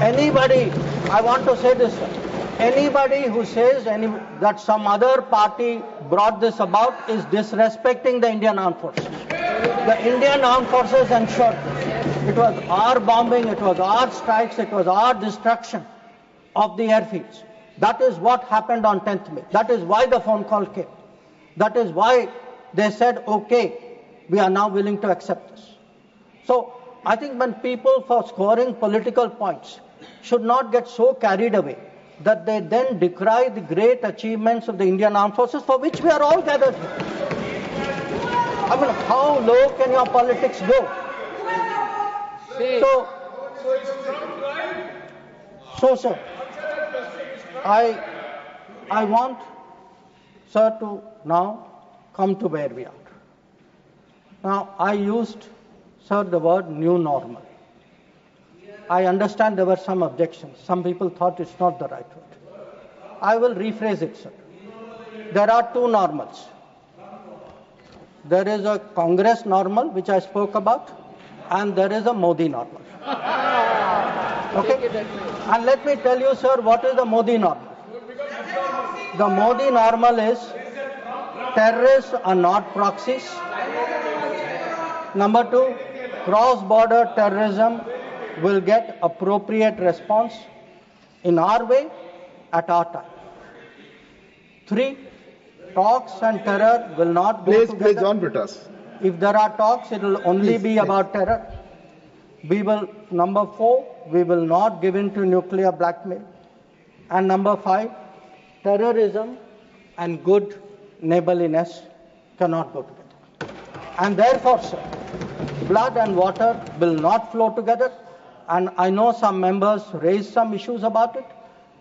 Anybody, I want to say this, sir. Anybody who says that some other party brought this about is disrespecting the Indian Armed Forces. The Indian Armed Forces ensured this. It was our bombing, it was our strikes, it was our destruction of the airfields. That is what happened on 10th May. That is why the phone call came. That is why they said, okay, we are now willing to accept this. So I think when people, for scoring political points, should not get so carried away that they then decry the great achievements of the Indian Armed Forces, for which we are all gathered here. I mean, how low can your politics go? So, sir, I want, sir, to now come to where we are. Now, I used, sir, the word new normal. I understand there were some objections. Some people thought it's not the right word. I will rephrase it, sir. There are two normals. There is a Congress normal, which I spoke about, and there is a Modi normal. Okay? And let me tell you, sir, what is the Modi normal? The Modi normal is terrorists are not proxies. Number two, cross-border terrorism will get appropriate response in our way at our time. Three, talks and terror will not go together. Please, John Britas. If there are talks, it will only be about terror. Number four, we will not give in to nuclear blackmail. And number five, terrorism and good neighborliness cannot go together. And therefore, sir, blood and water will not flow together. And I know some members raised some issues about it,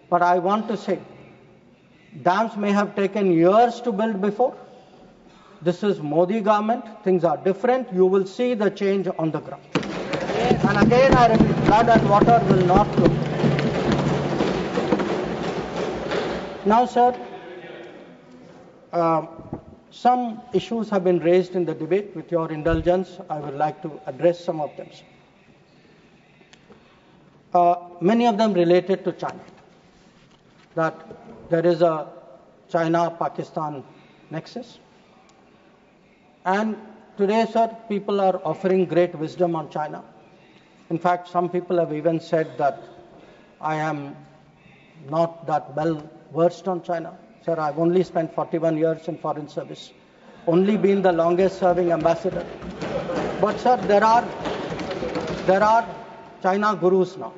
but I want to say, dams may have taken years to build before. This is Modi government. Things are different. You will see the change on the ground. And again, I repeat, blood and water will not flow. Now, sir, some issues have been raised in the debate. With your indulgence, I would like to address some of them. Many of them related to China. That there is a China-Pakistan nexus. And today, sir, people are offering great wisdom on China. In fact, some people have even said that I am not that well versed on China. Sir, I've only spent 41 years in foreign service, only been the longest serving ambassador. But sir, there are China gurus now.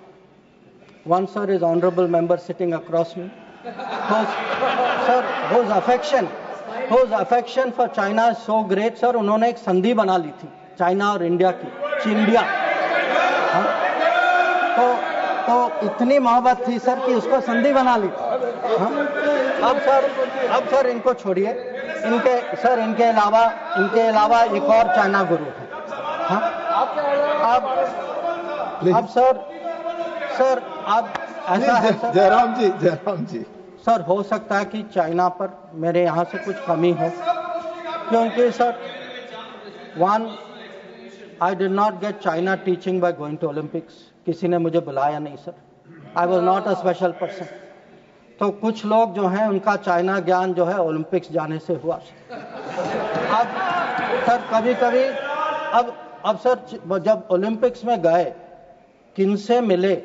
One, sir, is honorable member sitting across me, whose affection for China is so great, sir. उन्होंने एक संधि बना ली थी China और India की, चिंडिया. तो इतनी मोहब्बत थी सर कि उसको संधि बना ली थी. अब सर इनको छोड़िए. इनके अलावा एक और चाइना गुरु है. अब सर अब ऐसा है सर. जयराम जी सर, हो सकता है कि चाइना पर मेरे यहाँ से कुछ कमी हो, क्योंकि sir, one, I did not get China teaching by going to Olympics. किसी ने मुझे बुलाया नहीं sir. I was not a special person. तो कुछ लोग जो हैं उनका चाइना ज्ञान जो है ओलंपिक्स जाने से हुआ. अब सर कभी अब सर जब ओलंपिक्स में गए, किनसे मिले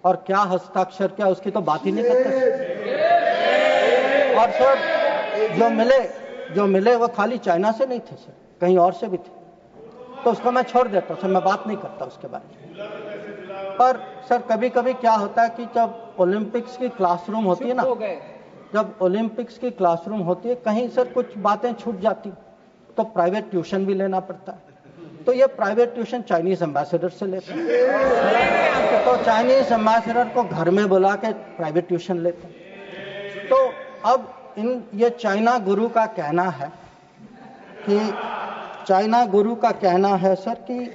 और क्या हस्ताक्षर किया, उसकी तो बात ही नहीं करते. और सर जो मिले वो खाली चाइना से नहीं थे सर, कहीं और से भी थे. तो उसको मैं छोड़ देता हूं सर, मैं बात नहीं करता उसके बारे में. पर सर कभी क्या होता है कि जब ओलंपिक्स की क्लासरूम होती है ना, कहीं सर कुछ बातें छूट जाती तो प्राइवेट ट्यूशन भी लेना पड़ता है. तो ये प्राइवेट ट्यूशन चाइनीज एम्बेसडर से लेते हैं. तो चाइनीज एम्बेसडर को घर में बुला के प्राइवेट ट्यूशन लेते हैं. तो अब ये चाइना गुरु का कहना है सर कि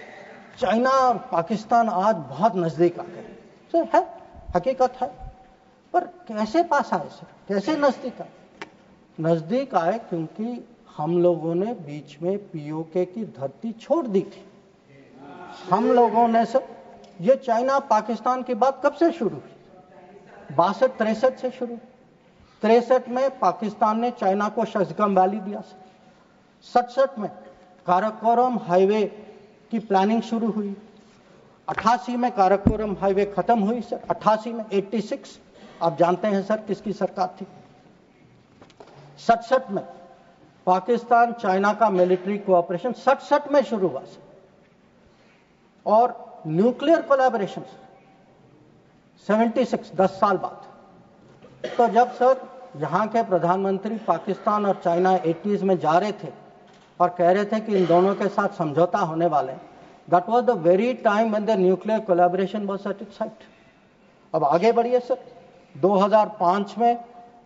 चाइना और पाकिस्तान आज बहुत नजदीक आ गए. सर है, हकीकत है, पर कैसे पास आए सर, कैसे नजदीक आए? क्योंकि हम लोगों ने बीच में पीओके की धरती छोड़ दी थी. हम लोगों ने सर ये चाइना पाकिस्तान की बात कब से शुरू हुई? 62-63 से शुरू। 63 में पाकिस्तान ने चाइना को शशगम वैली दिया। 67 में काराकोरम हाईवे की प्लानिंग शुरू हुई। 88 में काराकोरम हाईवे खत्म हुई सर। 88 में 86 आप जानते हैं सर किसकी सरकार थी। 67 में पाकिस्तान चाइना का मिलिट्री कोऑपरेशन 67 में शुरू हुआ सर। और न्यूक्लियर कोलैबोरेशन 76 10 साल बाद। तो जब सर यहाँ के प्रधानमंत्री पाकिस्तान और चाइना 80s में जा रहे थे और कह रहे थे कि इन दोनों के साथ समझौता होने वाले, that was the very time when the nuclear collaboration was at its height. अब आगे बढ़िए सर। 2005 में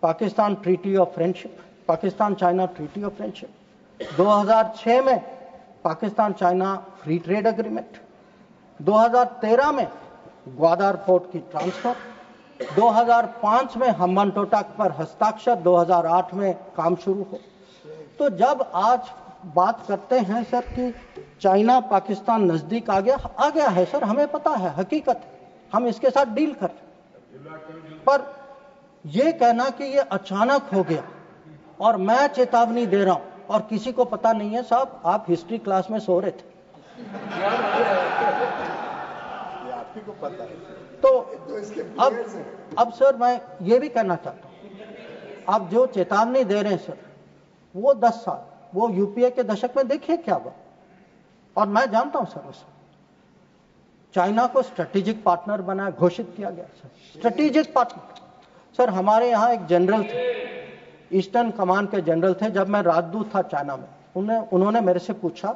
Pakistan treaty of friendship, Pakistan China treaty of friendship. 2006 में Pakistan China free trade agreement. 2013 में ग्वादर पोर्ट की ट्रांसफर। 2005 में हम्बनटोटा पर हस्ताक्षर। 2008 में काम शुरू हो। तो जब आज बात करते हैं सर कि चाइना पाकिस्तान नजदीक आ गया है सर, हमें पता है, हकीकत है, हम इसके साथ डील कर रहे हैं। पर यह कहना कि ये अचानक हो गया और मैं चेतावनी दे रहा हूं और किसी को पता नहीं है, साहब आप हिस्ट्री क्लास में सो रहे थे, आपको पता है। तो अब सर मैं ये भी कहना चाहता हूं, आप जो चेतावनी दे रहे हैं सर, वो 10 साल वो यूपीए के दशक में देखिए क्या हुआ। और मैं जानता हूं सर, उस चाइना को स्ट्रेटेजिक पार्टनर बनाया, घोषित किया गया सर, स्ट्रेटेजिक पार्टनर। सर हमारे यहाँ एक जनरल थे, ईस्टर्न कमांड के जनरल थे, जब मैं राजदूत था चाइना में, उन्होंने मेरे से पूछा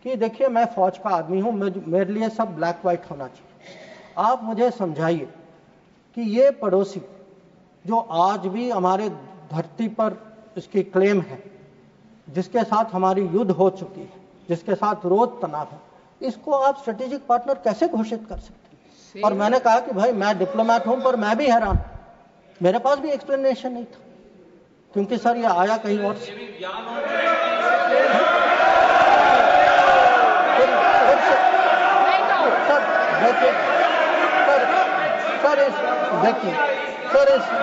कि देखिए मैं फौज का आदमी हूं, मेरे लिए सब ब्लैक व्हाइट होना चाहिए, आप मुझे समझाइए कि ये पड़ोसी जो आज भी हमारे धरती पर इसकी क्लेम है, जिसके साथ हमारी युद्ध हो चुकी है, जिसके साथ रोज तनाव है, इसको आप स्ट्रेटेजिक पार्टनर कैसे घोषित कर सकते हैं? और मैंने कहा कि भाई मैं डिप्लोमैट हूं, पर मैं भी हैरान, मेरे पास भी एक्सप्लेनेशन नहीं था, क्योंकि सर ये आया कहीं और से।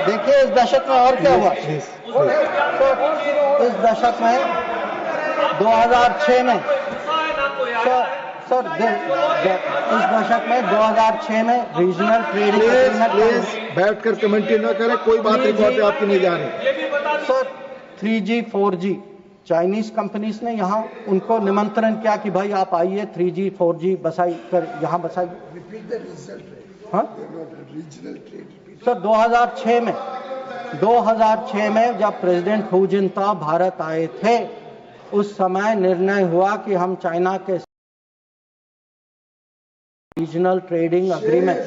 देखिए इस दशक में और क्या हुआ। इस दशक में 2006 में इस दशक में 2006 में रीजनल ट्रेडिंग एग्रीमेंट। बैठकर कमेंट्री न करें, कोई बात नहीं आपकी नहीं जा रही sir. 3G 4G Chinese companies ने यहाँ उनको निमंत्रण किया कि भाई आप आइए, 3G 4G बसाई कर यहाँ बसाइए। हाँ सर 2006 में जब प्रेसिडेंट हू जिनताओ भारत आए थे, उस समय निर्णय हुआ कि हम चाइना के रीजनल ट्रेडिंग एग्रीमेंट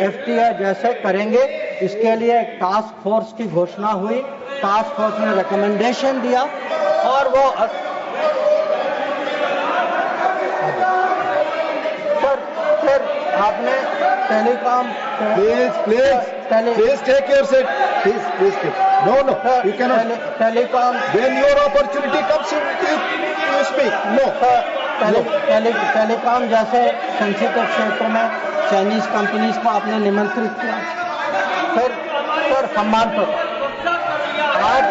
FTA जैसे करेंगे। इसके लिए एक टास्क फोर्स की घोषणा हुई, टास्क फोर्स ने रिकमेंडेशन दिया और वो सर फिर आपने telecom please take your seat, please no you can not telecom when your opportunity comes you speak no. Telecom जैसे सेंसिटिव क्षेत्र में चाइनीज कंपनीज को आपने निमंत्रित किया। फिर सर सम्मान पर आज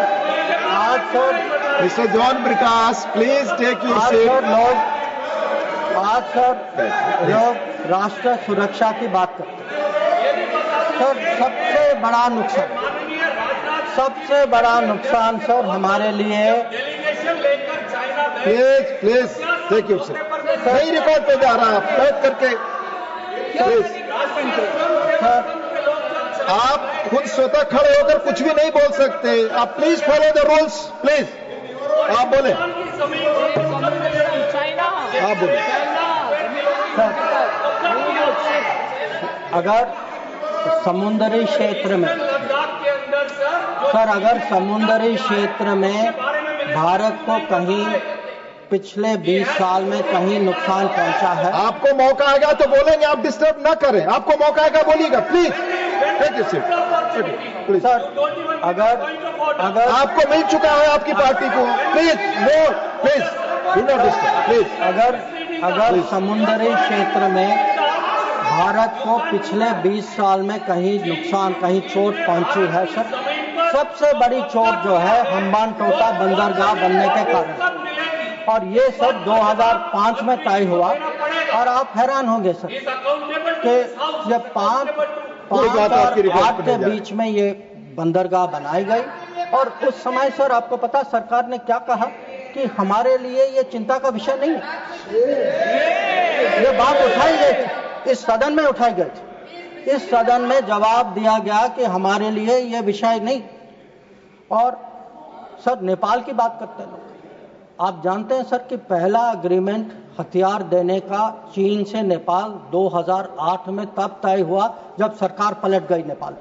sir mister John Brittas please take your seat. आज सर लोग राष्ट्र सुरक्षा की बात करते हैं सर। सबसे बड़ा नुकसान सर हमारे लिए। Please take your seat. सही रिकॉर्ड पे जा रहा है, आप बैठ करके प्लीज। आप खुद स्वतः खड़े होकर कुछ भी नहीं बोल सकते, आप please follow the rules please. आप बोले, आप बोले। अगर समुद्री क्षेत्र में सर, अगर समुद्री क्षेत्र में भारत को कहीं पिछले 20 साल में कहीं नुकसान पहुंचा है, आपको मौका आएगा तो बोलेंगे, आप डिस्टर्ब ना करें। आपको मौका आएगा बोलिएगा, please take your seat please. Sir अगर आपको मिल चुका है आपकी पार्टी को, please no please do not disturb please. अगर समुद्री क्षेत्र में भारत को पिछले 20 साल में कहीं नुकसान, कहीं चोट पहुंची है सर। सबसे बड़ी चोट जो है हम्बान टोटा बंदरगाह बनने के कारण, और ये सब 2005 में तय हुआ। और आप हैरान होंगे सर कि जब 5 और 8 के बीच में ये बंदरगाह बनाई गई, और उस समय सर आपको पता सरकार ने क्या कहा कि हमारे लिए ये चिंता का विषय नहीं है। ये बात उठाई गई थी, इस सदन में उठाई गई थी, इस सदन में जवाब दिया गया कि हमारे लिए ये विषय नहीं। और सर नेपाल की बात करते हैं लोग, आप जानते हैं सर कि पहला एग्रीमेंट हथियार देने का चीन से नेपाल 2008 में तब तय हुआ जब सरकार पलट गई नेपाल।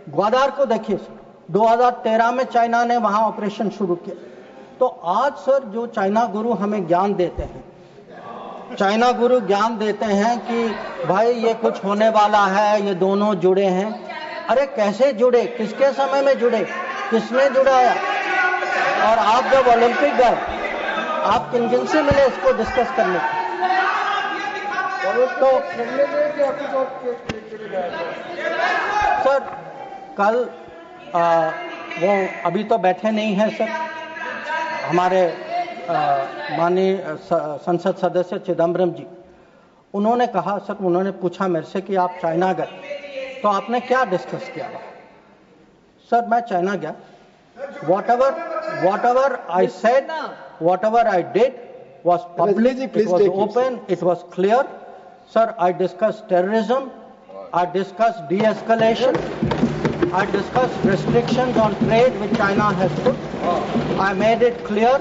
ग्वादार को देखिए सर, 2013 में चाइना ने वहां ऑपरेशन शुरू किया। तो आज सर जो चाइना गुरु हमें ज्ञान देते हैं, चाइना गुरु ज्ञान देते हैं कि भाई ये कुछ होने वाला है, ये दोनों जुड़े हैं। अरे कैसे जुड़े, किसके समय में जुड़े, किसने जुड़ाया? और आप जब ओलंपिक गए, आप किन किन से मिले इसको डिस्कस करने तो सर कल वो अभी तो बैठे नहीं हैं सर, हमारे माननीय संसद सदस्य चिदम्बरम जी, उन्होंने कहा सर, उन्होंने पूछा मेरे से कि आप चाइना गए तो आपने क्या डिस्कस किया? सर मैं चाइना गया, whatever I said, whatever I did was public, it was open, it was clear. Sir, I discussed terrorism, I discussed de-escalation, I discussed restrictions on trade which China has put. I made it clear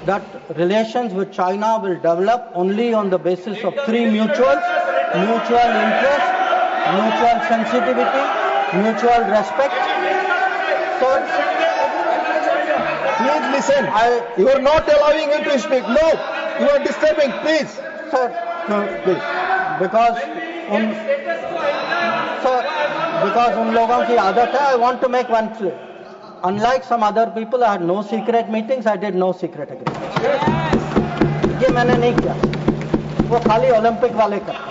that relations with China will develop only on the basis of 3 mutuals: mutual interest, mutual sensitivity, mutual respect. Sir, please listen. You are not allowing him to speak. No, you are disturbing. Please, sir. Please, because उन लोगों की आदत है. I want to make one clear. Unlike some other people, I had no secret meetings. I did no secret agreements. ये मैंने नहीं किया. वो खाली ओलंपिक वाले करते,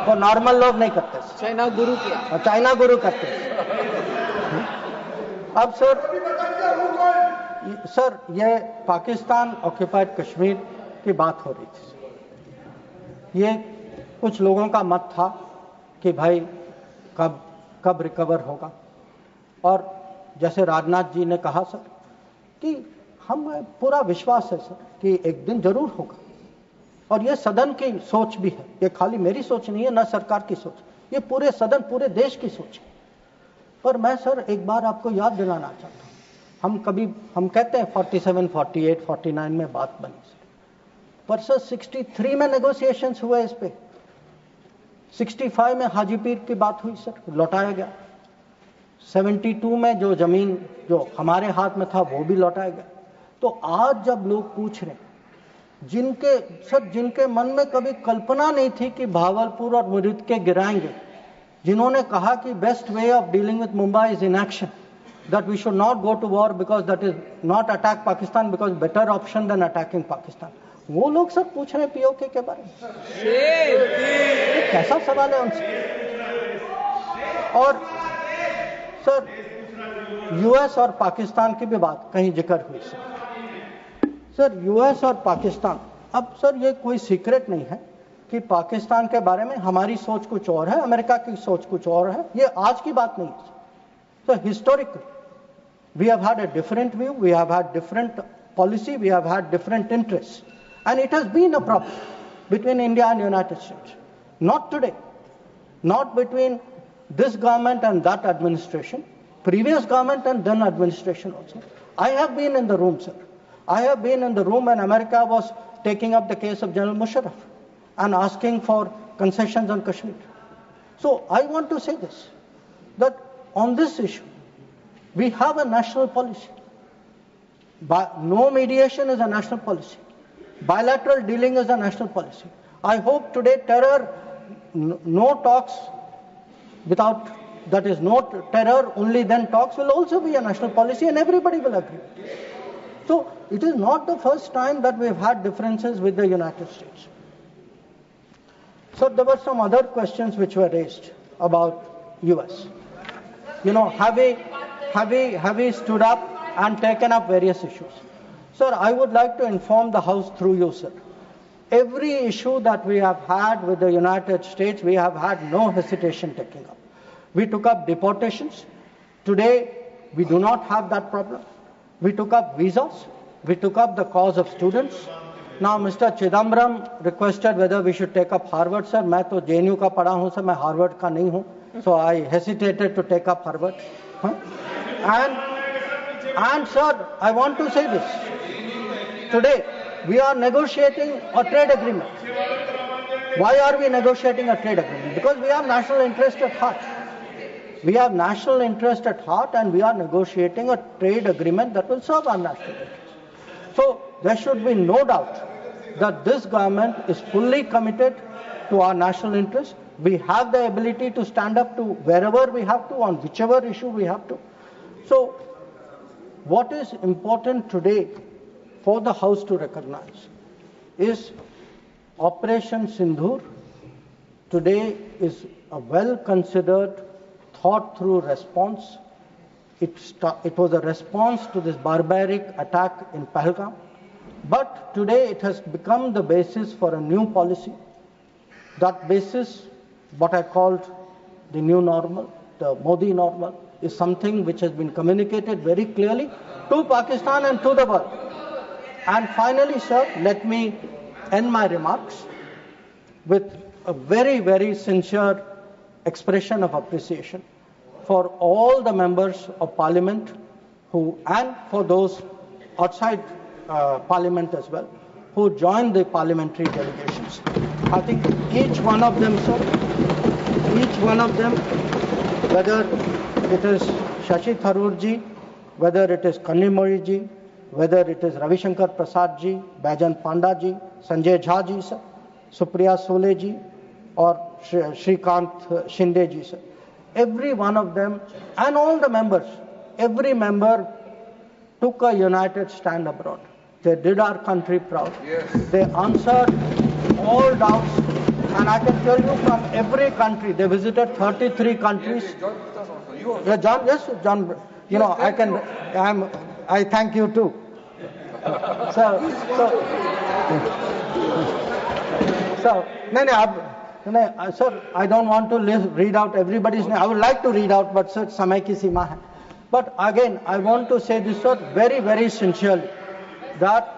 वो नॉर्मल लोग नहीं करते. चाइना गुरु किया, चाइना गुरु करते. अब सर ये पाकिस्तान ऑक्यूपाइड कश्मीर की बात हो रही थी. ये कुछ लोगों का मत था कि भाई कब रिकवर होगा, और जैसे राजनाथ जी ने कहा सर कि हम पूरा विश्वास है सर कि एक दिन जरूर होगा, और ये सदन की सोच भी है. ये खाली मेरी सोच नहीं है, ना सरकार की सोच, ये पूरे सदन, पूरे देश की सोच है. पर मैं सर एक बार आपको याद दिलाना चाहता हूं, हम कहते हैं 47, 48, 49 में बात बनी सर, पर सर 63 में नेगोशिएशंस हुए इस पे. 65 में हाजीपीर की बात हुई सर, लौटाया गया. 72 में जो जमीन जो हमारे हाथ में था वो भी लौटाया गया. तो आज जब लोग पूछ रहे, जिनके मन में कभी कल्पना नहीं थी कि भागलपुर और मुरीद के गिराएंगे, जिन्होंने कहा कि best way of dealing with Mumbai is inaction, that we should not go to war because that is not attack Pakistan because better option than attacking Pakistan, वो लोग सब पूछ रहे हैं पीओके के बारे में. ये कैसा सवाल है उनसे? और सर यूएस और पाकिस्तान की भी बात कहीं जिक्र हुई सर. यूएस और पाकिस्तान, अब सर ये कोई सीक्रेट नहीं है कि पाकिस्तान के बारे में हमारी सोच कुछ और है, अमेरिका की सोच कुछ और है. ये आज की बात नहीं है. So historically, we have had a different view, we have had different policy, we have had different interests. And it has been a problem between India and United States. Not today, not between this government and that administration, previous government and then administration also. I have been in the room, sir. I have been in the room when America was taking up the case of General Musharraf and asking for concessions on Kashmir. So I want to say this, that on this issue, we have a national policy. No mediation is a national policy. Bilateral dealing is a national policy. I hope today terror, no talks without, that is no terror, only then talks will also be a national policy and everybody will agree. So it is not the first time that we have had differences with the United States. So there were some other questions which were raised about US. You know, have we stood up and taken up various issues? Sir, I would like to inform the House through you, sir. Every issue that we have had with the United States, we have had no hesitation taking up. We took up deportations. Today, we do not have that problem. We took up visas. We took up the cause of students. Now, Mr. Chidambaram requested whether we should take up Harvard, sir. मैं तो JNU का पढ़ा हूँ, sir. मैं Harvard का नहीं हूँ. So I hesitated to take up Harvard. And sir, I want to say this. Today, we are negotiating a trade agreement. Why are we negotiating a trade agreement? Because we have national interest at heart. We have national interest at heart, and we are negotiating a trade agreement that will serve our national interest. So there should be no doubt that this government is fully committed to our national interest. We have the ability to stand up to wherever we have to, on whichever issue we have to. So what is important today for the House to recognize is Operation Sindoor today is a well-considered, thought-through response. It was a response to this barbaric attack in Pahalgam. But today it has become the basis for a new policy. That basis, what I called the new normal, the Modi normal, is something which has been communicated very clearly to Pakistan and to the world. And finally, sir, let me end my remarks with a very, very sincere expression of appreciation for all the members of Parliament and for those outside Parliament as well, who joined the parliamentary delegations. I think each one of them, sir, whether it is Shashi Tharoor ji, whether it is Kanimori ji, whether it is Ravi Shankar Prasad ji, Baijan Panda ji, Sanjay Jha ji, sir, Supriya Sole ji, or Shrikant Shinde ji, sir. Every one of them and all the members, every member took a united stand abroad. They did our country proud. Yes. They answered all doubts, and I can tell you from every country, they visited 33 countries. Yeah, John, yes, John, you know, I thank you too. Sir, I don't want to read out everybody's name. I would like to read out, but sir, samay ki seema hai. But again, I want to say this, sir, very, very sincerely, that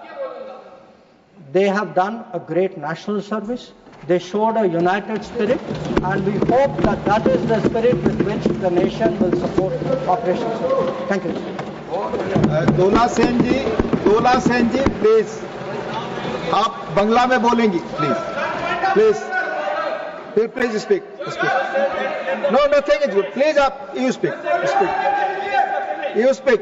they have done a great national service. They showed a united spirit, and we hope that that is the spirit with which the nation will support Operation Sindoor. Thank you. Dola Sen ji, please आप बंगला में बोलेंगी, please speak. No, nothing is good. Please, you speak.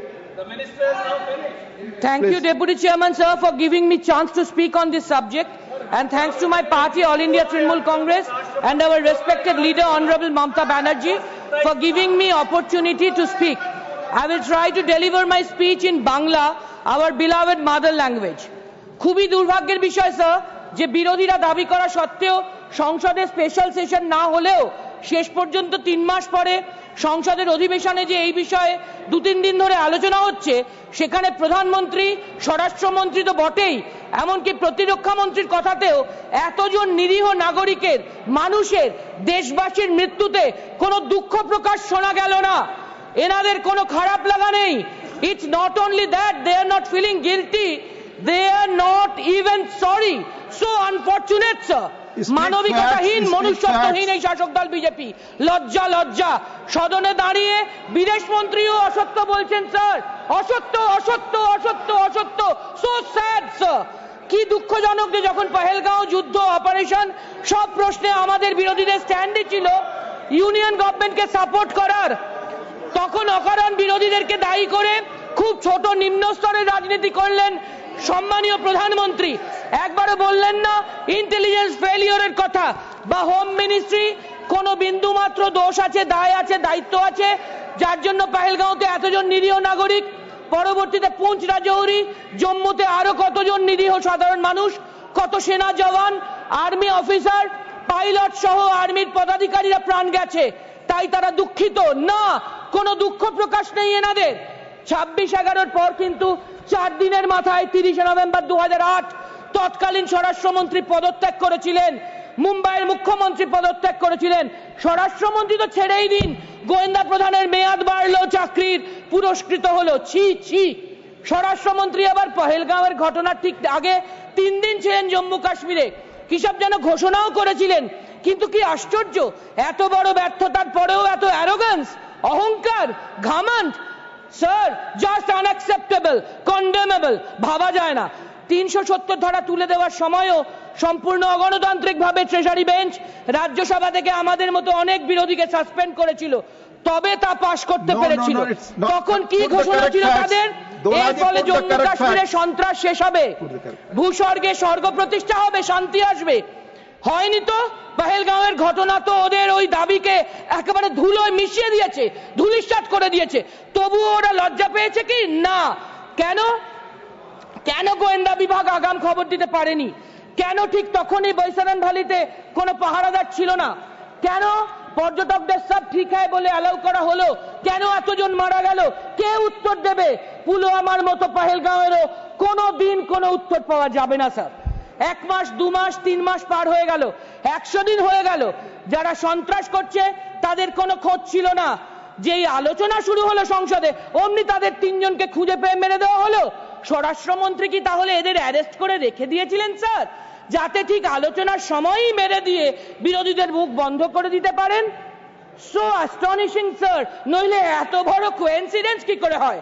Thank you, Deputy Chairman, sir, for giving me chance to speak on this subject. And thanks to my party, All India Trinamool Congress, and our respected leader, Honorable Mamata Banerjee, for giving me opportunity to speak. I will try to deliver my speech in Bangla, our beloved mother language. খুবই দুর্ভাগ্যের বিষয় sir যে বিরোধীরা দাবি করা সত্ত্বেও সংসদে special session না হলেও শেষ পর্যন্ত 3 মাস পরে সংসদের অধিবেশনে যে এই বিষয়ে 2-3 দিন ধরে আলোচনা হচ্ছে, সেখানে প্রধানমন্ত্রী, স্বরাষ্ট্রমন্ত্রী তো বটেই, এমনকি প্রতিরক্ষা মন্ত্রীর কথাতেও এতজন নিরীহ নাগরিকের, মানুষের, দেশবাসীর মৃত্যুতে কোনো দুঃখ প্রকাশ শোনা গেল না। এনাদের কোনো খারাপ লাগা নেই। It's not only that they are not feeling guilty, they are not even sorry. So unfortunate, sir. মানবিকতাহীন, মনুষ্যত্বহীন এই শাসক দল বিজেপি। লজ্জা। সদনে দাঁড়িয়ে বিদেশ মন্ত্রীও অসত্য বলছেন স্যার। অসত্য। So sad, sir. কি দুঃখজনক যে যখন পহেলগাঁও যুদ্ধ, অপারেশন, সব প্রশ্নে আমাদের বিরোধীদের স্ট্যান্ডই ছিল ইউনিয়ন গভর্নমেন্টকে সাপোর্ট করার, তখন অকারণ বিরোধীদেরকে দায়ী করে খুব ছোট নিম্ন স্তরের রাজনীতি করলেন সম্মানীয় প্রধানমন্ত্রী। একবারও বললেন না ইন্টেলিজেন্স ফেলিওরের কথা, বা হোম মিনিস্ট্রি কোনো বিন্দু মাত্র দোষ আছে, দায় আছে, দায়িত্ব আছে, যার জন্য পহেলগাঁওতে এতজন নিরীহ নাগরিক, পরবর্তীতে পুঞ্চ রাজৌরি, জম্মুতে আরো কতজন নিরীহ সাধারণ মানুষ, কত সেনা জওয়ান, আর্মি অফিসার, পাইলট সহ আর্মির পদাধিকারীরা প্রাণ গেছে তাই তারা দুঃখিত না, কোনো দুঃখ প্রকাশ নেই এনাদের। 26/11-র পর কিন্তু 4 দিনের মাথায় 30শে নভেম্বর 2008 তৎকালীন স্বরাষ্ট্রমন্ত্রী পদত্যাগ করেছিলেন, মুম্বাইয়ের মুখ্যমন্ত্রী পদত্যাগ করেছিলেন। স্বরাষ্ট্রমন্ত্রী তো ছেড়েই দিন, গোয়েন্দা প্রধানের মেয়াদ বাড়লো, চাকরির পুরস্কৃত হলো। ছি ছি। স্বরাষ্ট্রমন্ত্রী আবার পহেলগাঁওয়ের ঘটনার ঠিক আগে 3 দিন ছিলেন জম্মু কাশ্মীরে, কি সব যেন ঘোষণাও করেছিলেন। কিন্তু কি আশ্চর্য, এত বড় ব্যর্থতার পরেও এত অ্যারোগ্যান্স, অহংকার, ঘামান্ড। স্যার, জাস্ট আনঅ্যাকসেপ্টেবল, কন্ডেমেবল, ভাবা যায় না। 370 ধারা তুলে দেওয়ার সময়ও সম্পূর্ণ অগণতান্ত্রিকভাবে ট্রেজারি বেঞ্চ রাজ্যসভা থেকে আমাদের মতো অনেক বিরোধীকে সাসপেন্ড করেছিল, তবে তা পাশ করতে পেরেছিল। তখন কি ঘোষণা ছিল তাদের? এর ফলে জম্মু কাশ্মীরে সন্ত্রাস শেষ হবে, ভূস্বর্গে স্বর্গ প্রতিষ্ঠা হবে, শান্তি আসবে। হয়নি তো। পহেলগাঁওয়ের ঘটনা তো ওদের ওই দাবিকে একেবারে ধুলোয় মিশিয়ে দিয়েছে, ধুলিসাৎ করে দিয়েছে। তবুও ওরা লজ্জা পেয়েছে কি না? কেন কেন গোয়েন্দা বিভাগ আগাম খবর দিতে পারেনি? কেন ঠিক তখনই বৈশারণ ভ্যালিতে কোনো পাহারাদার ছিল না? কেন পর্যটকদের সব ঠিক হয় বলে অ্যালাউ করা হলো? কেন এতজন মারা গেল? কে উত্তর দেবে? পুলওয়ামার মতো পহেলগাঁওয়েরও কোনো দিন কোনো উত্তর পাওয়া যাবে না স্যার। 1 মাস, 2 মাস, 3 মাস পার হয়ে গেল, 100 দিন হয়ে গেল, যারা সন্ত্রাস করছে তাদের কোনো খোঁজ ছিল না। যেই আলোচনা শুরু হলো সংসদে, অমনি তাদের 3 জনকে খুঁজে পেয়ে মেরে দেওয়া হলো। স্বরাষ্ট্রমন্ত্রী কি তাহলে এদের অ্যারেস্ট করে রেখে দিয়েছিলেন স্যার, যাতে ঠিক আলোচনার সময়ই মেরে দিয়ে বিরোধীদের মুখ বন্ধ করে দিতে পারেন? সো অ্যাস্টনিশিং স্যার, নইলে এত বড় কোইন্সিডেন্স কি করে হয়?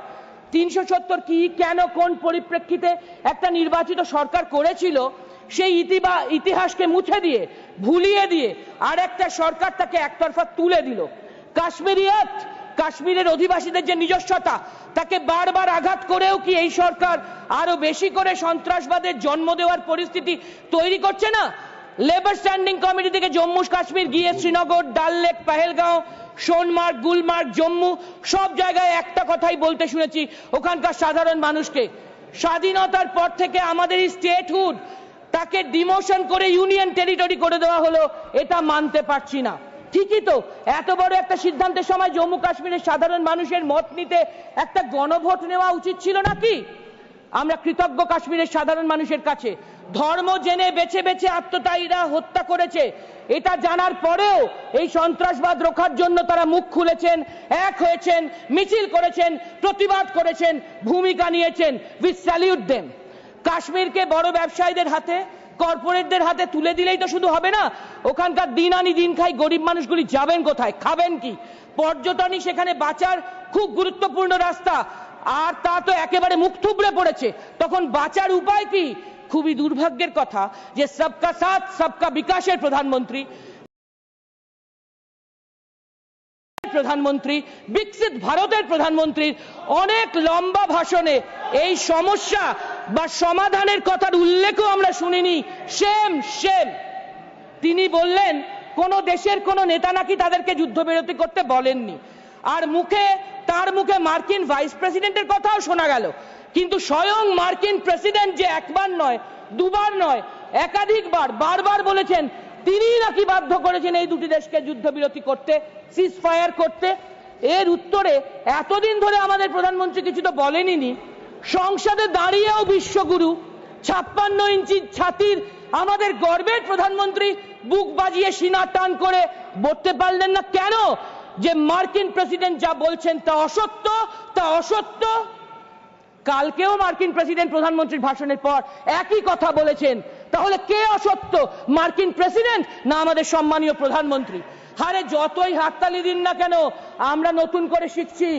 370 কি, কেন, কোন পরিপ্রেক্ষিতে একটা নির্বাচিত সরকার করেছিল, সেই ইতিহাসকে মুছে দিয়ে, ভুলিয়ে দিয়ে আর একটা সরকার তাকে একতরফা তুলে দিল। কাশ্মীরিয়াত, কাশ্মীরের অধিবাসীদের যে নিজস্বতা, তাকে বারবার আঘাত করেও কি এই সরকার আরো বেশি করে সন্ত্রাসবাদের জন্ম দেওয়ার পরিস্থিতি তৈরি করছে না? লেবার স্ট্যান্ডিং কমিটি থেকে জম্মু কাশ্মীর গিয়ে শ্রীনগর, ডাল লেক, পহেলগাঁও, সোনমার্গ, গুলমার্গ, জম্মু সব জায়গায় একটা কথাই বলতে শুনেছি ওখানকার সাধারণ মানুষকে, স্বাধীনতার পর থেকে আমাদের এই স্টেটহুড তাকে ডিমোশন করে ইউনিয়ন টেরিটরি করে দেওয়া হলো, এটা মানতে পারছি না। ঠিকই তো, এত বড় একটা সিদ্ধান্তের সময় জম্মু কাশ্মীরের সাধারণ মানুষের মত নিতে একটা গণভোট নেওয়া উচিত ছিল নাকি? আমরা কৃতজ্ঞ কাশ্মীরের সাধারণ মানুষের কাছে। ধর্ম জেনে বেছে বেছে আত্মতায়ীরা হত্যা করেছে, এটা জানার পরেও এই সন্ত্রাসবাদ রোখার জন্য তারা মুখ খুলেছেন, এক হয়েছেন, মিছিল করেছেন, প্রতিবাদ করেছেন, ভূমিকা নিয়েছেন। We salute them. কাশ্মীরকে বড় ব্যবসায়ীদের হাতে, কর্পোরেটদের হাতে তুলে দিলেই তো শুধু হবে না, ওখানকার দিন আনি দিন খাই গরিব মানুষগুলি যাবেন কোথায়, খাবেন কি? পর্যটনই সেখানে বাঁচার খুব গুরুত্বপূর্ণ রাস্তা, আর তা তো একেবারে মুখ থুবড়ে পড়েছে। তখন বাঁচার উপায় কি? খুবই দুর্ভাগ্যের কথা যে সবকা সাথ সবকা বিকাশের প্রধানমন্ত্রী, বিকশিত ভারতের প্রধানমন্ত্রীর অনেক লম্বা ভাষণে এই সমস্যা বা সমাধানের কথার উল্লেখও আমরা শুনিনি। Shame shame. তিনি বললেন কোন দেশের কোন নেতা নাকি তাদেরকে যুদ্ধবিরতি করতে বলেননি, আর তার মুখে মার্কিন ভাইস প্রেসিডেন্টের কথাও শোনা গেল। কিন্তু স্বয়ং মার্কিন প্রেসিডেন্ট যে একবার নয়, দুবার নয়, একাধিকবার বারবার বলেছেন তিনি নাকি বাধ্য করেছেন এই দুটি দেশকে যুদ্ধবিরতি করতে, সিজ ফায়ার করতে। এর উত্তরে এতদিন ধরে আমাদের প্রধানমন্ত্রী কিছু তো বলেনই। সংসদে দাঁড়িয়েও বিশ্বগুরু 56 ইঞ্চি ছাতির আমাদের গর্বের প্রধানমন্ত্রী বুক বাজিয়ে সিনা টান করে বলতে পারলেন না কেন যে মার্কিন প্রেসিডেন্ট যা বলছেন তা অসত্য, তা অসত্য। কালকেও মার্কিন প্রেসিডেন্ট প্রধানমন্ত্রীর ভাষণের পর একই কথা বলেছেন। তাহলে কে অসত্য, মার্কিন প্রেসিডেন্ট না আমাদের সম্মানীয় প্রধানমন্ত্রী? হারে যতই হাততালি দিন না কেন, আমরা নতুন করে শিখছি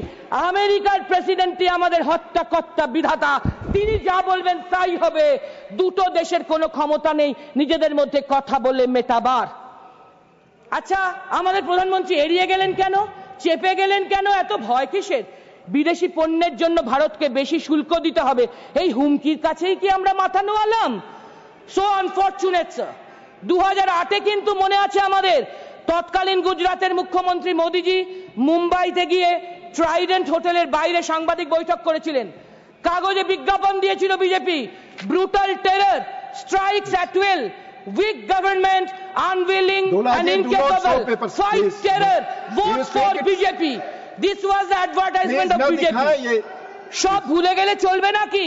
আমেরিকার প্রেসিডেন্টই আমাদের হত্যাকর্তা, বিধাতা। তিনি যা বলবেন তাই হবে। দুটো দেশের কোনো ক্ষমতা নেই নিজেদের মধ্যে কথা বলে মেটাবার। আচ্ছা, আমাদের প্রধানমন্ত্রী এড়িয়ে গেলেন কেন, চেপে গেলেন কেন? এত ভয় কিসের? বিদেশি পণ্যের জন্য ভারতকে বেশি শুল্ক দিতে হবে, এই হুমকির কাছেই কি আমরা মাথা নোয়ালাম? So unfortunate sir. 2008-এ কিন্তু মনে আছে আমাদের, তৎকালীন গুজরাটের মুখ্যমন্ত্রী মোদিজি মুম্বাইতে গিয়ে ট্রাইডেন্ট হোটেলের বাইরে সাংবাদিক বৈঠক করেছিলেন। কাগজে বিজ্ঞাপন দিয়েছিল BJP, brutal terror, strikes at will, weak government, unwilling Dolaji, and do not show incapable. papers, Fight please. terror. Vote You for speak it. BJP. This was the advertisement of Please, na BJP. दिखाए ये সব ভুলে গেলে চলবে নাকি?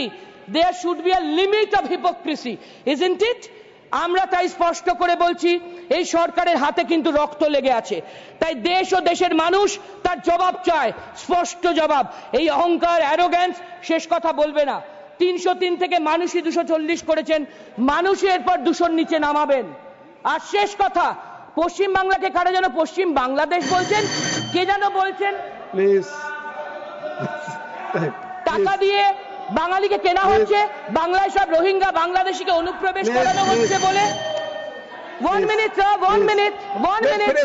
There should be a limit of hypocrisy, isn't it? আমরা তাই স্পষ্ট করে বলছি, এই সরকারের হাতে কিন্তু রক্ত লেগে আছে। তাই দেশ ও দেশের মানুষ তার জবাব চায়, স্পষ্ট জবাব। এই অহংকার, অ্যারোগ্যান্স শেষ কথা বলবে না। 303 থেকে মানুষই 240 করেছেন, মানুষই এরপর 200 নিচে নামাবেন। আর শেষ কথা, পশ্চিম বাংলাকে কারা যেন পশ্চিম বাংলাদেশ বলছেন, কে যেন বলছেন প্লিজ টাকা দিয়ে বাঙালিকে কেনা হচ্ছে, বাংলায় সব রোহিঙ্গা বাংলাদেশিকে অনুপ্রবেশ করানো হচ্ছে বলে। 1 minute, sir, 1 minute, 1 minute.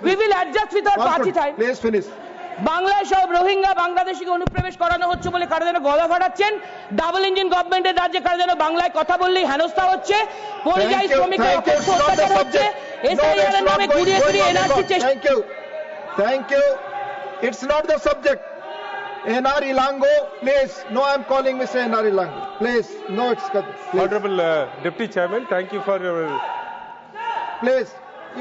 We will adjust with our party time. Please finish. বাংলায় সব রোহিঙ্গা বাংলাদেশিকে অনুপ্রবেশ করানো হচ্ছে বলে কারা যেন গলা ফাটাচ্ছেন। ডাবল ইঞ্জিন গভর্নমেন্টের রাজ্যে কারা যেন বাংলায় কথা বললেই হেনস্থা হচ্ছে, পরিযায়ী শ্রমিকের অকথ্য অত্যাচার হচ্ছে, এসআইআর এর নামে ঘুরিয়ে ঘুরিয়ে এনআরসি চেষ্টা। Thank you. It's not the subject. NR Ilango, please. No, I'm calling Mr. NR Ilango. Please. No, please. Honorable Deputy Chairman, thank you for your... Please.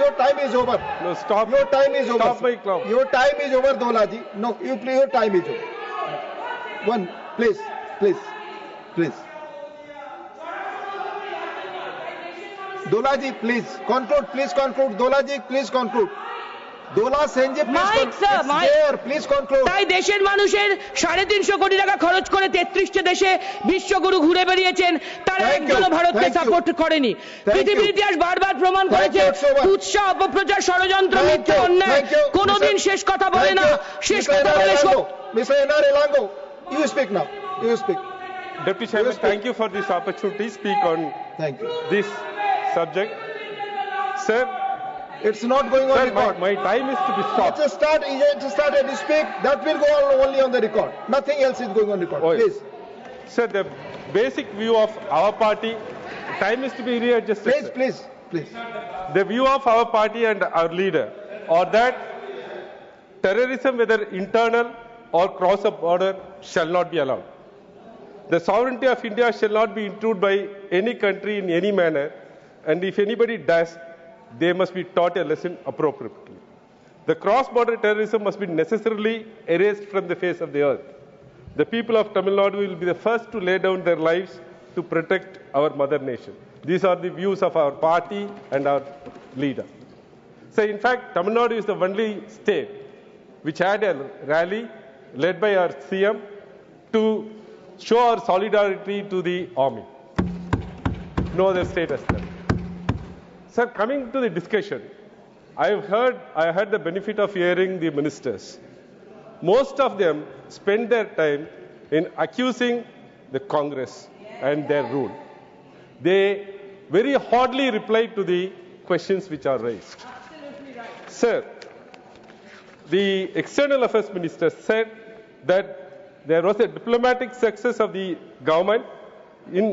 Your time is over. No, stop. Your time is over. Stop my clock. Your time is over, Dolaji. No, your time is over. One, please. Dolaji, please conclude. Dolaji, please conclude. Dola Senji, please Mike, sir, Mike. Please conclude. তাই দেশের মানুষের 350 কোটি টাকা খরচ করে 33টে দেশে বিশ্বগুরু ঘুরে বেরিয়েছেন, তারা একজনও ভারতকে সাপোর্ট করেনি। পৃথিবীর ইতিহাস বারবার প্রমাণ করেছে উৎসাহ, অপপ্রচার, ষড়যন্ত্র, মিথ্যা, অন্যায় কোনোদিন শেষ কথা বলে না। শেষ কথা বলে Mr. NR Ilango, you speak now. You speak. Deputy Chairman, thank you for this opportunity to speak on this subject. Sir, it's not going on record. My time is to be stopped. It's started to speak. That will go only on the record. Nothing else is going on record. Oh, please. Sir, the basic view of our party, time is to be readjusted. Please. The view of our party and our leader are that terrorism, whether internal or cross a border, shall not be allowed. The sovereignty of India shall not be intruded by any country in any manner, and if anybody does, they must be taught a lesson appropriately. The cross-border terrorism must be necessarily erased from the face of the earth. The people of Tamil Nadu will be the first to lay down their lives to protect our mother nation. These are the views of our party and our leader. So in fact, Tamil Nadu is the only state which had a rally led by our CM to show our solidarity to the army. No other state has done. Sir, coming to the discussion, I had the benefit of hearing the ministers. Most of them spend their time in accusing the Congress and their rule. They very hardly reply to the questions which are raised. Absolutely right. Sir, the External Affairs Minister said that there was a diplomatic success of the government in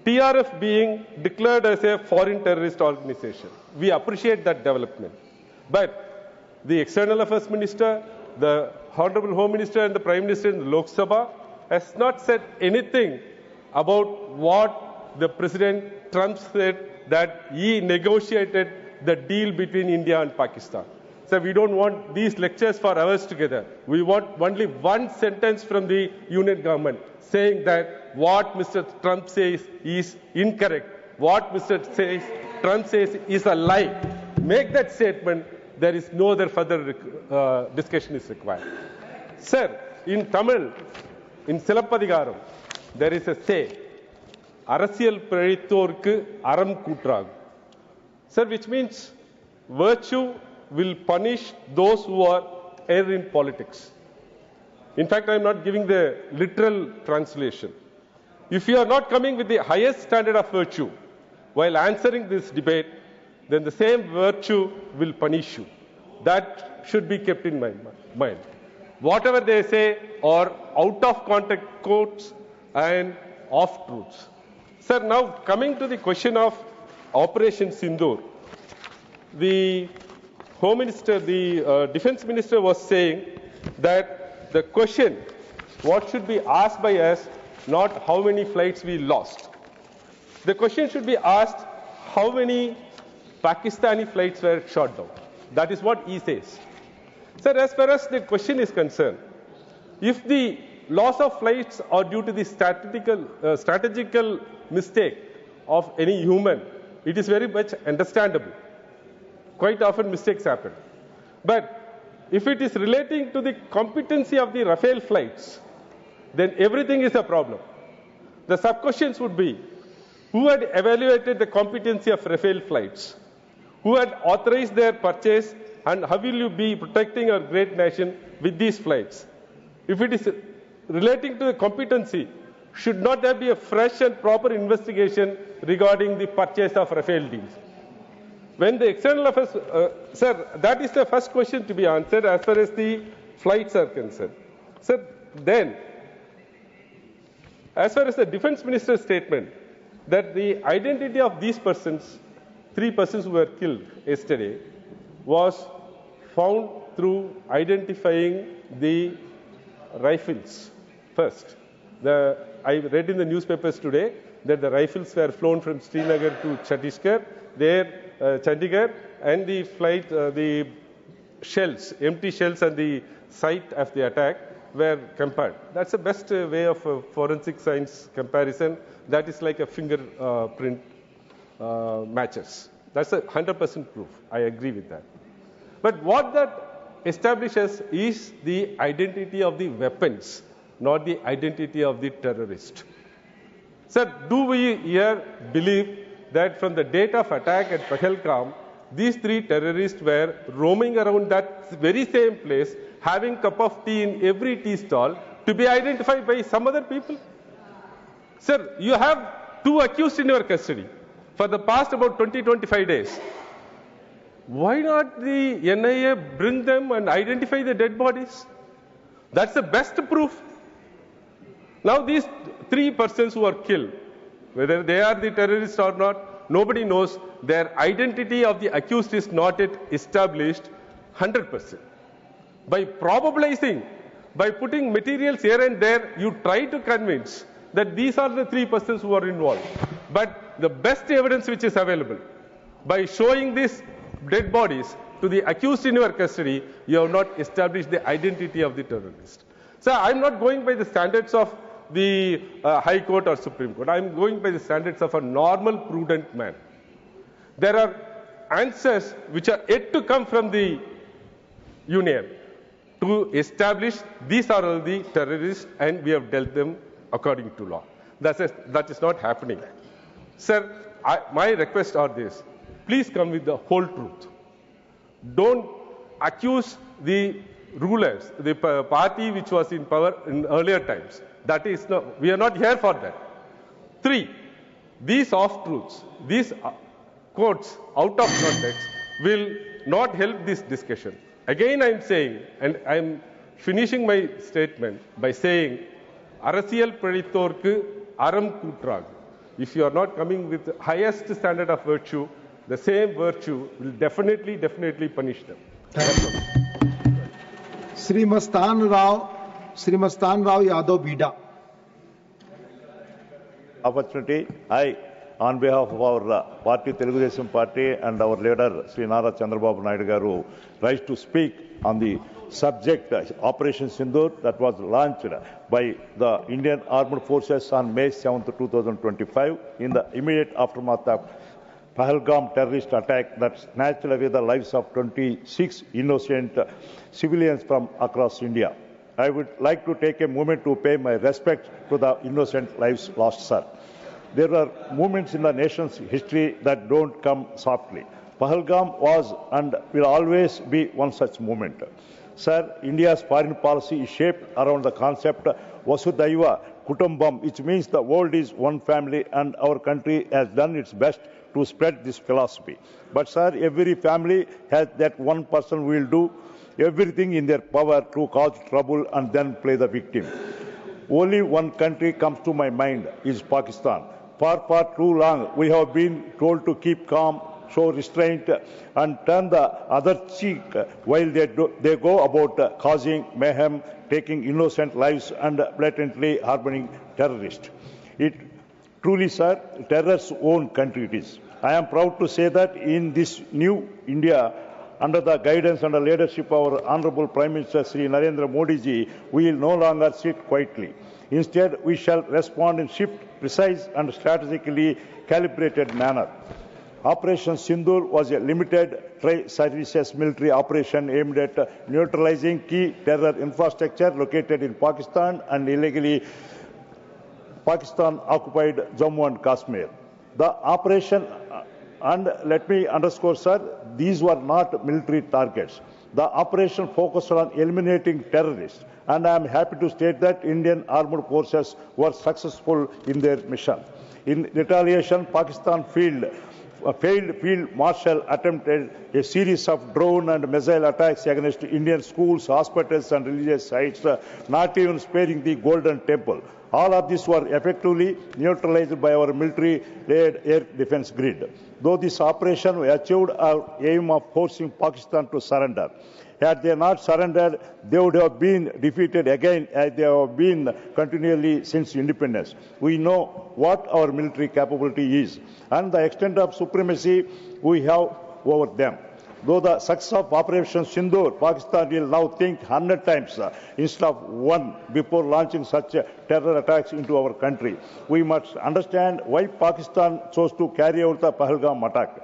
TRF being declared as a foreign terrorist organization. We appreciate that development. But the External Affairs Minister, the Honorable Home Minister and the Prime Minister in the Lok Sabha has not said anything about what the President Trump said, that he negotiated the deal between India and Pakistan. So we don't want these lectures for hours together. We want only one sentence from the Union government saying that what Mr. Trump says is incorrect. What Mr. Trump says is a lie. Make that statement. There is no other further discussion is required. Sir, in Tamil, in Silappadigaram, there is a say, Arasiyal Pradittorku Aram Kutrag. Sir, which means virtue will punish those who are err in politics. In fact, I am not giving the literal translation. If you are not coming with the highest standard of virtue while answering this debate, then the same virtue will punish you. That should be kept in mind. Whatever they say are out of context quotes and off truths. Sir, now coming to the question of Operation Sindoor, the Home Minister, the Defense Minister was saying that the question, what should be asked by us, not how many flights we lost. The question should be asked, how many Pakistani flights were shot down. That is what he says. Sir, as far as the question is concerned, if the loss of flights are due to the strategical mistake of any human, it is very much understandable. Quite often mistakes happen. But if it is relating to the competency of the Rafale flights, then everything is a problem. The sub-questions would be, who had evaluated the competency of Rafale flights? Who had authorized their purchase? And how will you be protecting our great nation with these flights? If it is relating to the competency, should not there be a fresh and proper investigation regarding the purchase of Rafale deals? When the external affairs, sir, that is the first question to be answered as far as the flights are concerned. Sir, then, as far as the defense minister's statement that the identity of these persons, 3 persons who were killed yesterday, was found through identifying the rifles first. I read in the newspapers today that the rifles were flown from Srinagar to Chhattisgarh, Chandigarh, and the flight, the shells, empty shells and the site of the attack were compared. That's the best way of forensic science comparison. That is like a fingerprint matches. That's 100% proof. I agree with that. But what that establishes is the identity of the weapons, not the identity of the terrorist. Sir, do we here believe that from the date of attack at Pahalgam, these 3 terrorists were roaming around that very same place, having a cup of tea in every tea stall, to be identified by some other people? Sir, you have 2 accused in your custody for the past about 20-25 days. Why not the NIA bring them and identify the dead bodies? That's the best proof. Now these 3 persons who are killed, whether they are the terrorists or not, nobody knows. Their identity of the accused is not yet established 100%. By probabilizing, by putting materials here and there, you try to convince that these are the 3 persons who are involved. But the best evidence which is available, by showing these dead bodies to the accused in your custody, you have not established the identity of the terrorist. So I'm not going by the standards of the High Court or Supreme Court. I'm going by the standards of a normal, prudent man. There are answers which are yet to come from the Union to establish these are all the terrorists and we have dealt them according to law. That is not happening. Sir, my request are this. Please come with the whole truth. Don't accuse the rulers, the party which was in power in earlier times. That is not, we are not here for that. 3, these off-truths, these quotes out of context will not help this discussion. Again, I'm saying, and I'm finishing my statement by saying, Arasiyal Pradithorku Aram Kutrag. If you are not coming with the highest standard of virtue, the same virtue will definitely punish them. Srimastan Rao Yadav Bida. Opportunity. I, on behalf of our party, Telugu Desam Party, and our leader, Sri Nara Chandrababu Naidu Garu, rise to speak on the subject Operation Sindoor that was launched by the Indian Armed Forces on May 7, 2025, in the immediate aftermath of Pahalgam terrorist attack that snatched away the lives of 26 innocent civilians from across India. I would like to take a moment to pay my respect to the innocent lives lost, sir. There are moments in the nation's history that don't come softly. Pahalgam was and will always be one such moment. Sir, India's foreign policy is shaped around the concept Vasudhaiva Kutumbam, which means the world is one family, and our country has done its best to spread this philosophy. But sir, every family has that one person who will do everything in their power to cause trouble and then play the victim. Only one country comes to my mind, is Pakistan. For too long, we have been told to keep calm, show restraint, and turn the other cheek while they go about causing mayhem, taking innocent lives, and blatantly harboring terrorists. It truly, sir, terror's own country it is. I am proud to say that in this new India, under the guidance and the leadership of our Honorable Prime Minister Sri Narendra Modi ji, we will no longer sit quietly. Instead, we shall respond in swift, precise and strategically calibrated manner. Operation Sindoor was a limited tri-services military operation aimed at neutralizing key terror infrastructure located in Pakistan and illegally Pakistan-occupied Jammu and Kashmir. The operation, and let me underscore, sir, these were not military targets. The operation focused on eliminating terrorists, and I am happy to state that Indian armed forces were successful in their mission. In retaliation, Pakistan failed field marshal attempted a series of drone and missile attacks against Indian schools, hospitals and religious sites, not even sparing the Golden Temple. All of these were effectively neutralized by our military-led air defense grid. Though this operation achieved our aim of forcing Pakistan to surrender, had they not surrendered, they would have been defeated again as they have been continually since independence. We know what our military capability is and the extent of supremacy we have over them. Though the success of Operation Sindoor, Pakistan will now think 100 times instead of one before launching such terror attacks into our country. We must understand why Pakistan chose to carry out the Pahalgam attack.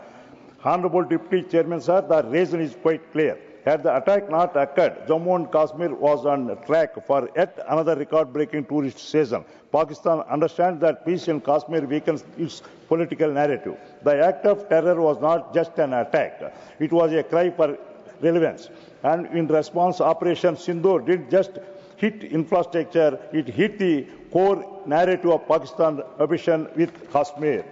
Honorable Deputy Chairman, sir, the reason is quite clear. Had the attack not occurred, Jammu and Kashmir was on track for yet another record-breaking tourist season. Pakistan understands that peace in Kashmir weakens its political narrative. The act of terror was not just an attack. It was a cry for relevance. And in response, Operation Sindoor didn't just hit infrastructure, it hit the core narrative of Pakistan's obsession with Kashmir.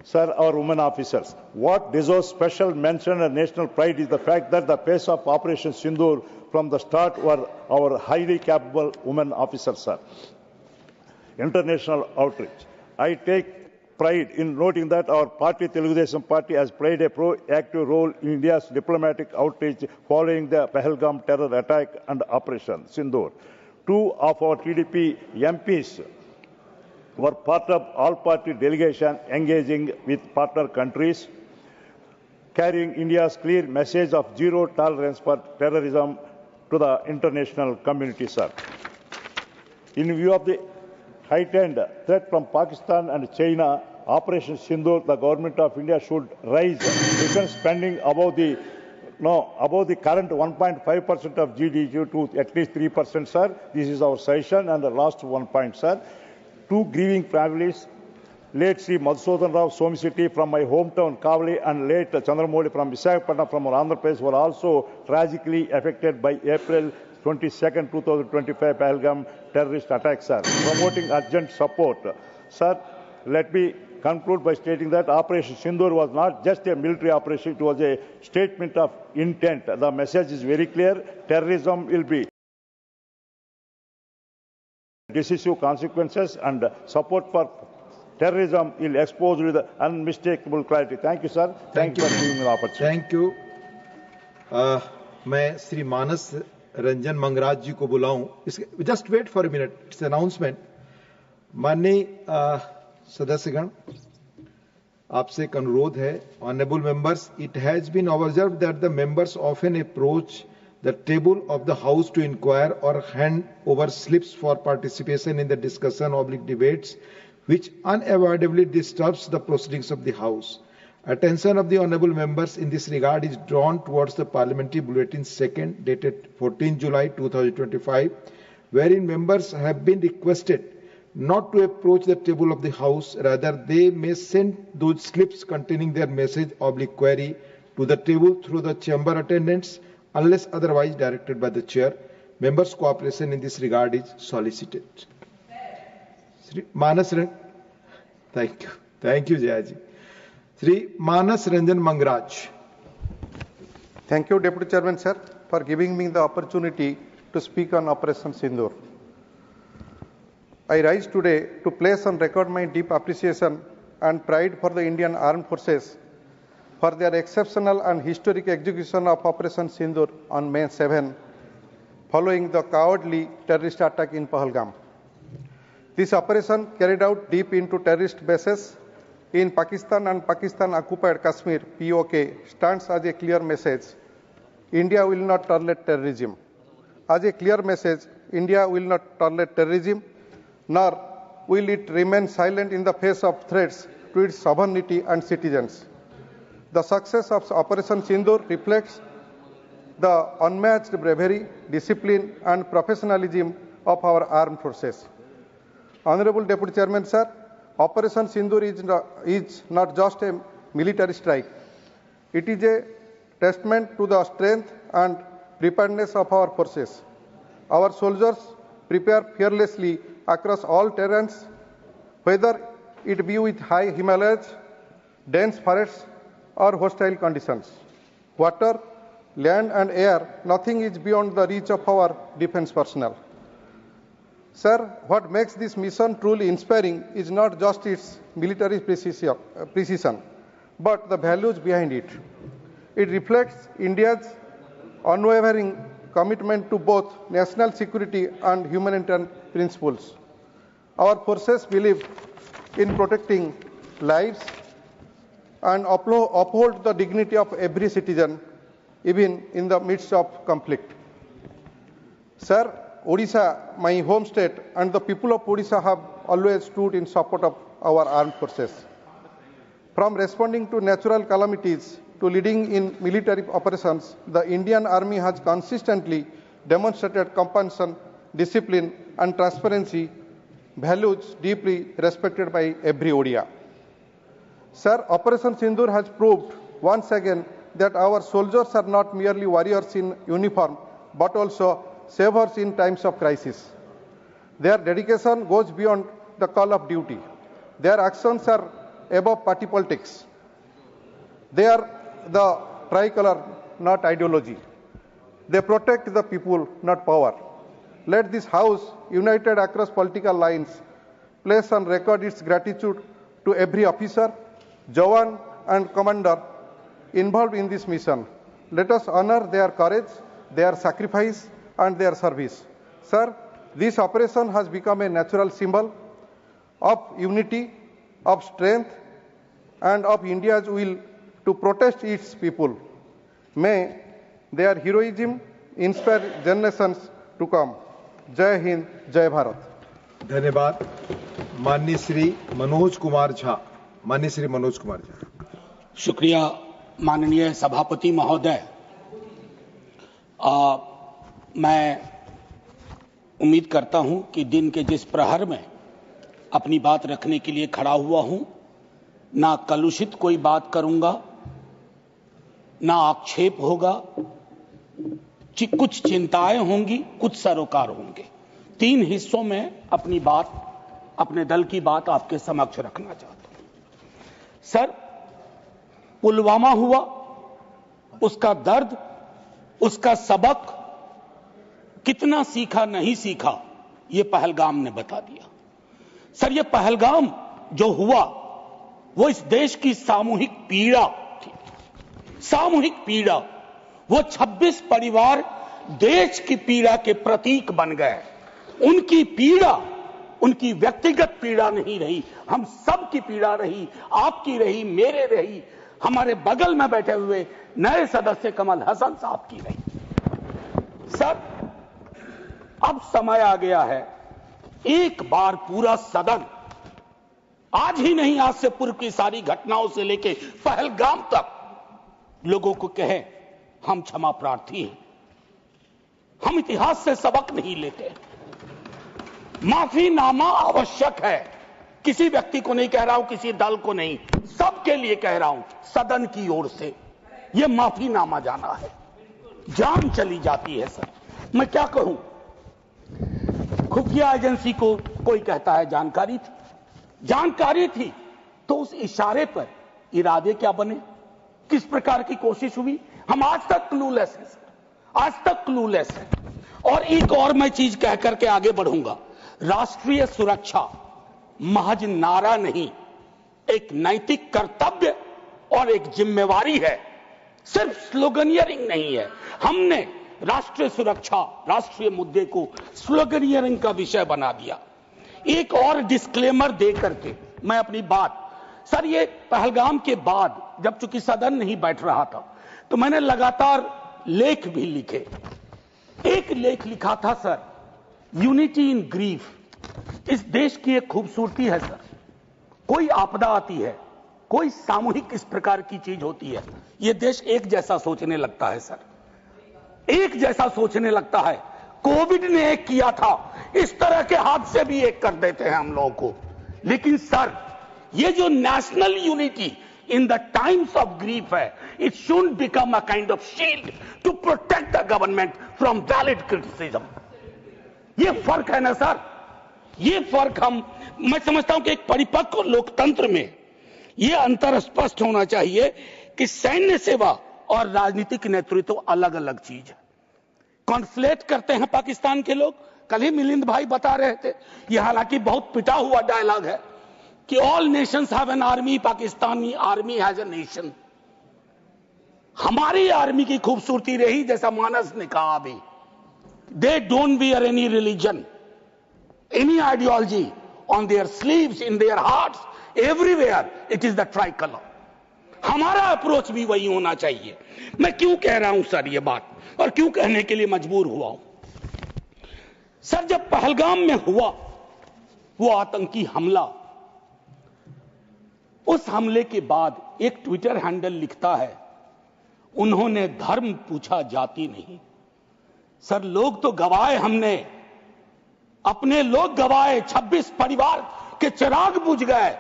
Sir, our women officers, what deserves special mention and national pride is the fact that the pace of Operation Sindoor from the start were our highly capable women officers, sir. International outreach. I take pride in noting that our party, Telugu Desam Party, has played a proactive role in India's diplomatic outreach following the Pahalgam terror attack and Operation Sindoor. Two of our TDP MPs were part of all-party delegation engaging with partner countries, carrying India's clear message of zero tolerance for terrorism to the international community, sir. In view of the heightened threat from Pakistan and China, Operation Sindoor, the government of India should raise defense spending above the current 1.5% of GDP to at least 3%, sir. This is our suggestion. And the last one point, sir. Two grieving families, late Sri Madhusudan Rao Somicity from my hometown Kavali and late Chandramouli from Visakhapatnam from our Andhra Pradesh were also tragically affected by April 22nd, 2025 Pahalgam terrorist attacks, sir. Promoting urgent support. Sir, let me conclude by stating that Operation Sindoor was not just a military operation, it was a statement of intent. The message is very clear. Terrorism will be decisive consequences and support for terrorism will expose with unmistakable clarity. Thank you, sir. Thank you for giving me the opportunity. Thank you. मैं श्री मानस रंजन मंगराज जी को बुलाऊं. Just wait for a minute. It's an announcement. माननीय सदस्यगण, आपसे एक अनुरोध है. Honorable members, it has been observed that the members often approach the table of the House to inquire or hand over slips for participation in the discussion or debates, which unavoidably disturbs the proceedings of the House. Attention of the honourable members in this regard is drawn towards the Parliamentary Bulletin 2nd, dated 14 July 2025, wherein members have been requested not to approach the table of the House. Rather, they may send those slips containing their message or query to the table through the chamber attendants, unless otherwise directed by the chair. Members' cooperation in this regard is solicited. Sri Manas thank you. Thank you, Jayaji. Sri Manas Ranjan Mangraj. Thank you, Deputy Chairman, sir, for giving me the opportunity to speak on Operation Sindoor. I rise today to place on record my deep appreciation and pride for the Indian Armed Forces for their exceptional and historic execution of Operation Sindoor on May 7, following the cowardly terrorist attack in Pahalgam. This operation carried out deep into terrorist bases in Pakistan and Pakistan-occupied Kashmir, POK, stands as a clear message. India will not tolerate terrorism. As a clear message, India will not tolerate terrorism, nor will it remain silent in the face of threats to its sovereignty and citizens. The success of Operation Sindoor reflects the unmatched bravery, discipline, and professionalism of our armed forces. Honorable Deputy Chairman, sir, Operation Sindoor is not just a military strike. It is a testament to the strength and preparedness of our forces. Our soldiers prepare fearlessly across all terrains, whether it be with high Himalayas, dense forests, or hostile conditions. Water, land and air, nothing is beyond the reach of our defense personnel. Sir, what makes this mission truly inspiring is not just its military precision, but the values behind it. It reflects India's unwavering commitment to both national security and humanitarian principles. Our forces believe in protecting lives and uphold the dignity of every citizen, even in the midst of conflict. Sir, Odisha, my home state, and the people of Odisha have always stood in support of our armed forces. From responding to natural calamities to leading in military operations, the Indian Army has consistently demonstrated compassion, discipline, and transparency, values deeply respected by every Odia. Sir, Operation Sindoor has proved once again that our soldiers are not merely warriors in uniform, but also savers in times of crisis. Their dedication goes beyond the call of duty. Their actions are above party politics. They are the tricolor, not ideology. They protect the people, not power. Let this House, united across political lines, place on record its gratitude to every officer, Jawan and commander involved in this mission. Let us honor their courage, their sacrifice, and their service. Sir, this operation has become a natural symbol of unity, of strength, and of India's will to protect its people. May their heroism inspire generations to come. Jai Hind, Jai Bharat. धन्यवाद. माननीय श्री मनोज कुमार झा. माननीय श्री मनोज कुमार झा. शुक्रिया माननीय सभापति महोदय. मैं उम्मीद करता हूं कि दिन के जिस प्रहर में अपनी बात रखने के लिए खड़ा हुआ हूं, ना कलुषित कोई बात करूंगा, ना आक्षेप होगा, कुछ चिंताएं होंगी, कुछ सरोकार होंगे. 3 हिस्सों में अपनी बात, अपने दल की बात आपके समक्ष रखना चाहता हूं. सर, पुलवामा हुआ, उसका दर्द, उसका सबक, कितना सीखा नहीं सीखा, ये पहलगाम ने बता दिया. सर, ये पहलगाम जो हुआ वो इस देश की सामूहिक पीड़ा थी. सामूहिक पीड़ा. वो 26 परिवार देश की पीड़ा के प्रतीक बन गए. उनकी पीड़ा उनकी व्यक्तिगत पीड़ा नहीं रही, हम सब की पीड़ा रही. आपकी रही, मेरे रही, हमारे बगल में बैठे हुए नए सदस्य कमल हसन साहब की रही. सर, अब समय आ गया है एक बार पूरा सदन, आज ही नहीं, आज से पूर्व की सारी घटनाओं से लेके पहलगाम तक लोगों को कहे हम क्षमा प्रार्थी हैं. हम इतिहास से सबक नहीं लेते. माफीनामा आवश्यक है. किसी व्यक्ति को नहीं कह रहा हूं, किसी दल को नहीं, सबके लिए कह रहा हूं. सदन की ओर से यह माफीनामा जाना है. जान चली जाती है. सर, मैं क्या कहूं, खुफिया एजेंसी को कोई कहता है जानकारी थी. जानकारी थी तो उस इशारे पर इरादे क्या बने, किस प्रकार की कोशिश हुई, हम आज तक क्लूलेस हैं. आज तक क्लूलेस है. और एक और मैं चीज कह करके आगे बढ़ूंगा. राष्ट्रीय सुरक्षा महज नारा नहीं, एक नैतिक कर्तव्य और एक जिम्मेवारी है. सिर्फ स्लोगनियरिंग नहीं है. हमने राष्ट्रीय सुरक्षा, राष्ट्रीय मुद्दे को स्लोगनियरिंग का विषय बना दिया. एक और डिस्क्लेमर दे करके मैं अपनी बात, सर ये पहलगाम के बाद जब चूंकि सदन नहीं बैठ रहा था तो मैंने लगातार लेख भी लिखे। एक लेख लिखा था सर, यूनिटी इन ग्रीफ। इस देश की एक खूबसूरती है सर, कोई आपदा आती है, कोई सामूहिक इस प्रकार की चीज होती है, यह देश एक जैसा सोचने लगता है सर, एक जैसा सोचने लगता है। कोविड ने एक किया था, इस तरह के हादसे भी एक कर देते हैं हम लोगों को। लेकिन सर ये जो national unity in the times of grief है, it should become a kind of shield to protect the government from valid criticism. ये फर्क है ना सर, ये फर्क मैं समझता हूं कि एक परिपक्व लोकतंत्र में यह अंतर स्पष्ट होना चाहिए कि सैन्य सेवा और राजनीतिक नेतृत्व अलग अलग चीज है। कॉन्फ्लेट करते हैं पाकिस्तान के लोग। कल ही मिलिंद भाई बता रहे थे, यह हालांकि बहुत पिटा हुआ डायलॉग है कि all Nations have an army, Pakistani army has a nation. हमारी आर्मी की खूबसूरती रही, जैसा मानस ने कहा अभी, they don't wear any religion, any ideology on their sleeves, in their hearts, everywhere it is the tricolour. हमारा अप्रोच भी वही होना चाहिए। मैं क्यों कह रहा हूं सर ये बात, और क्यों कहने के लिए मजबूर हुआ हूं सर? जब पहलगाम में हुआ वो आतंकी हमला, उस हमले के बाद एक ट्विटर हैंडल लिखता है, उन्होंने धर्म पूछा, जाति नहीं। सर लोग तो गवाए, हमने अपने लोग गवाए, 26 परिवार के चिराग बुझ गए,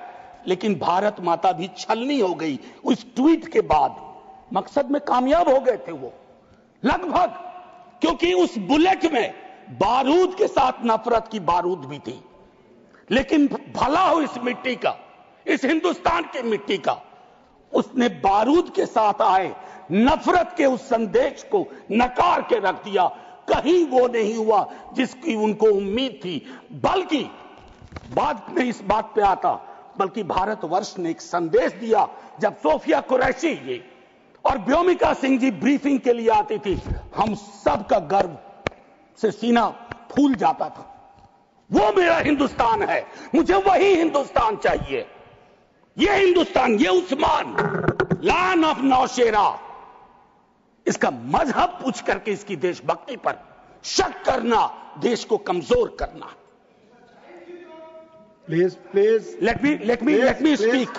लेकिन भारत माता भी छलनी हो गई उस ट्वीट के बाद। मकसद में कामयाब हो गए थे वो लगभग, क्योंकि उस बुलेट में बारूद के साथ नफरत की बारूद भी थी। लेकिन भला हो इस मिट्टी का, इस हिंदुस्तान की मिट्टी का, उसने बारूद के साथ आए नफरत के उस संदेश को नकार के रख दिया। कहीं वो नहीं हुआ जिसकी उनको उम्मीद थी, बल्कि बाद में इस बात पे आता, बल्कि भारतवर्ष ने एक संदेश दिया। जब सोफिया कुरैशी जी और व्योमिका सिंह जी ब्रीफिंग के लिए आती थी, हम सब का गर्व से सीना फूल जाता था। वो मेरा हिंदुस्तान है, मुझे वही हिंदुस्तान चाहिए। ये हिंदुस्तान, ये उस्मान, लैंड ऑफ नौशेरा, इसका मजहब पूछ करके इसकी देशभक्ति पर शक करना, देश को कमजोर करना। Please, let me speak.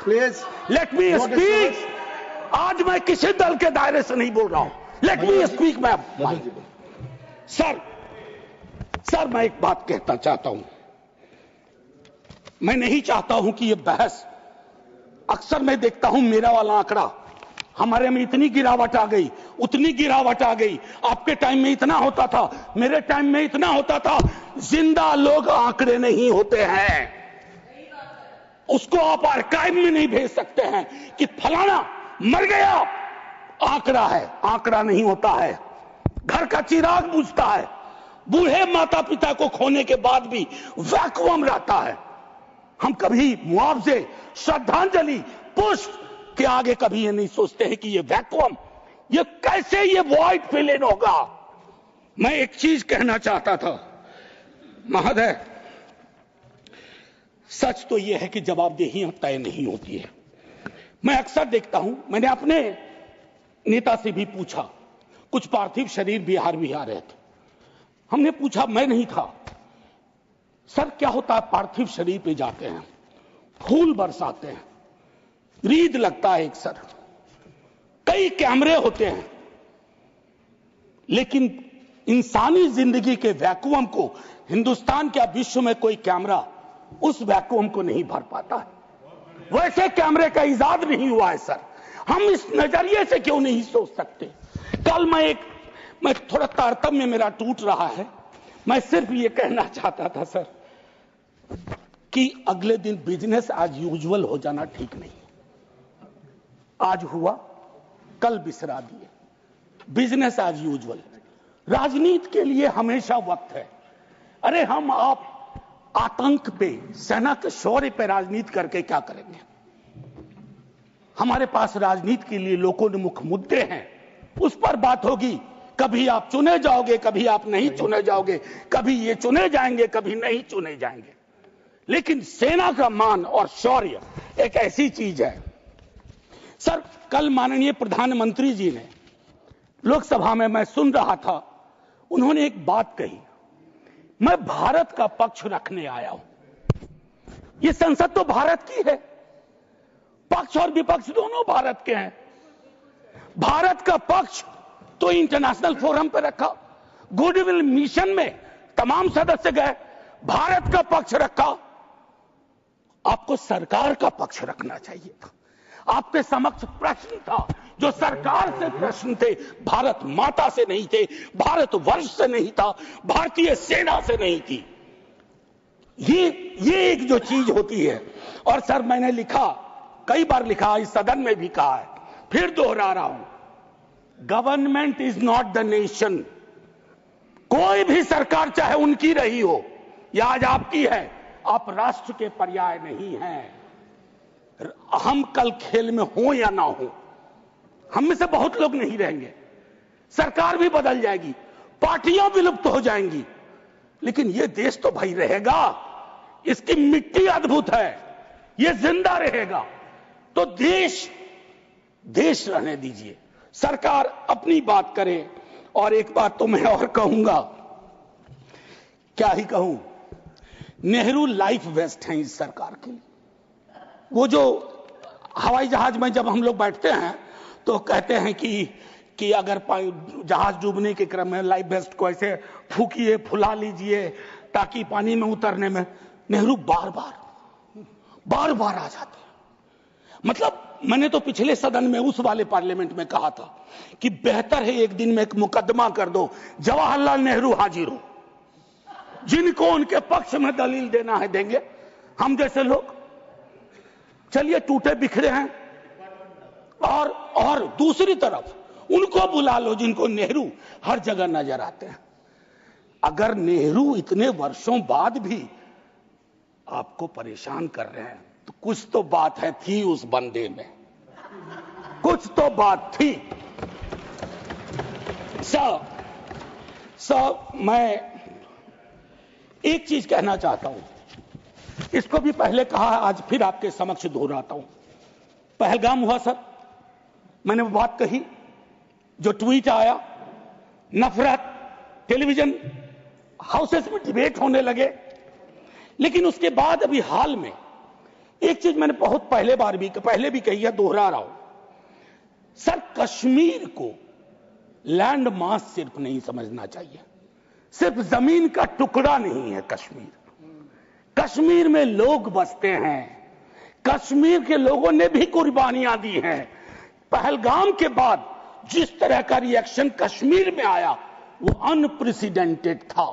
आज मैं किसी दल के दायरे से नहीं बोल रहा हूं। Let me speak, मैं सर मैं एक बात कहना चाहता हूं। मैं नहीं चाहता हूं कि यह बहस, अक्सर मैं देखता हूं मेरा वाला आंकड़ा, हमारे में इतनी गिरावट आ गई, उतनी गिरावट आ गई, आपके टाइम में इतना होता था, मेरे टाइम में इतना होता था। जिंदा लोग आंकड़े नहीं होते हैं, उसको आप आर्काइव में नहीं भेज सकते हैं कि फलाना मर गया, आंकड़ा है, आंकड़ा नहीं होता है। घर का चिराग बुझता है, बूढ़े माता पिता को खोने के बाद भी वैक्यूम रहता है। हम कभी मुआवजे, श्रद्धांजलि, पुष्प के आगे कभी ये नहीं सोचते हैं कि ये वैक्यूम, ये कैसे ये वॉइड फिल इन होगा। मैं एक चीज कहना चाहता था महोदय, सच तो यह है कि जवाबदेही तय नहीं होती है। मैं अक्सर देखता हूं, मैंने अपने नेता से भी पूछा, कुछ पार्थिव शरीर बिहार भी आ रहे थे, हमने पूछा, मैं नहीं था, सर क्या होता है, पार्थिव शरीर पे जाते हैं, फूल बरसाते हैं, रीद लगता है एक सर, कई कैमरे होते हैं, लेकिन इंसानी जिंदगी के वैक्यूम को हिंदुस्तान क्या विश्व में कोई कैमरा उस वैक्यूम को नहीं भर पाता है। वैसे कैमरे का इजाद नहीं हुआ है सर। हम इस नजरिए से क्यों नहीं सोच सकते? कल मैं थोड़ा तारतम्य मेरा टूट रहा है, मैं सिर्फ ये कहना चाहता था सर कि अगले दिन बिजनेस एज यूजुअल हो जाना ठीक नहीं। आज हुआ, कल बिसरा दिए, बिजनेस एज यूजुअल। राजनीति के लिए हमेशा वक्त है। अरे हम आप आतंक पे, सेना के शौर्य पे राजनीति करके क्या करेंगे? हमारे पास राजनीति के लिए लोकोन्मुख मुद्दे हैं, उस पर बात होगी। कभी आप चुने जाओगे, कभी आप नहीं चुने जाओगे, कभी ये चुने जाएंगे, कभी नहीं चुने जाएंगे। लेकिन सेना का मान और शौर्य एक ऐसी चीज है। सर, कल माननीय प्रधानमंत्री जी ने लोकसभा में, मैं सुन रहा था, उन्होंने एक बात कही, मैं भारत का पक्ष रखने आया हूं। ये संसद तो भारत की है, पक्ष और विपक्ष दोनों भारत के हैं। भारत का पक्ष तो इंटरनेशनल फोरम पे रखा, गुडविल मिशन में तमाम सदस्य गए, भारत का पक्ष रखा। आपको सरकार का पक्ष रखना चाहिए था। आपके समक्ष प्रश्न था, जो सरकार से प्रश्न थे, भारत माता से नहीं थे, भारत वर्ष से नहीं था, भारतीय सेना से नहीं थी। ये एक जो चीज होती है। और सर, मैंने लिखा, कई बार लिखा, इस सदन में भी कहा है, फिर दोहरा रहा हूं, government is not the nation. कोई भी सरकार चाहे उनकी रही हो या आज आपकी है, आप राष्ट्र के पर्याय नहीं हैं। हम कल खेल में हो या ना हो, हम में से बहुत लोग नहीं रहेंगे, सरकार भी बदल जाएगी, पार्टियां विलुप्त हो जाएंगी, लेकिन यह देश तो भाई रहेगा। इसकी मिट्टी अद्भुत है, यह जिंदा रहेगा। तो देश रहने दीजिए, सरकार अपनी बात करे। और एक बात तो मैं और कहूंगा, क्या ही कहूं, नेहरू लाइफ वेस्ट हैं इस सरकार के लिए। वो जो हवाई जहाज में जब हम लोग बैठते हैं तो कहते हैं कि अगर जहाज डूबने के क्रम में लाइफ वेस्ट को ऐसे फूकिए, फुला लीजिए ताकि पानी में उतरने में, नेहरू बार बार आ जाते हैं। मतलब मैंने तो पिछले सदन में, उस वाले पार्लियामेंट में कहा था कि बेहतर है एक दिन में एक मुकदमा कर दो, जवाहरलाल नेहरू हाजिर हो, जिनको उनके पक्ष में दलील देना है देंगे, हम जैसे लोग चलिए टूटे बिखरे हैं। और दूसरी तरफ उनको बुला लो जिनको नेहरू हर जगह नजर आते हैं। अगर नेहरू इतने वर्षों बाद भी आपको परेशान कर रहे हैं तो कुछ तो बात है, थी उस बंदे में, कुछ तो बात थी। मैं एक चीज कहना चाहता हूं, इसको भी पहले कहा, आज फिर आपके समक्ष दोहराता हूं। पहलगाम हुआ सर, मैंने वो बात कही, जो ट्वीट आया, नफरत, टेलीविजन हाउसेस में डिबेट होने लगे। लेकिन उसके बाद अभी हाल में एक चीज मैंने बहुत पहले भी कही है, दोहरा रहा हूं। सर, कश्मीर को लैंड मास सिर्फ नहीं समझना चाहिए, सिर्फ जमीन का टुकड़ा नहीं है कश्मीर। कश्मीर में लोग बसते हैं, कश्मीर के लोगों ने भी कुर्बानियां दी हैं। पहलगाम के बाद जिस तरह का रिएक्शन कश्मीर में आया वो अनप्रेसिडेंटेड था,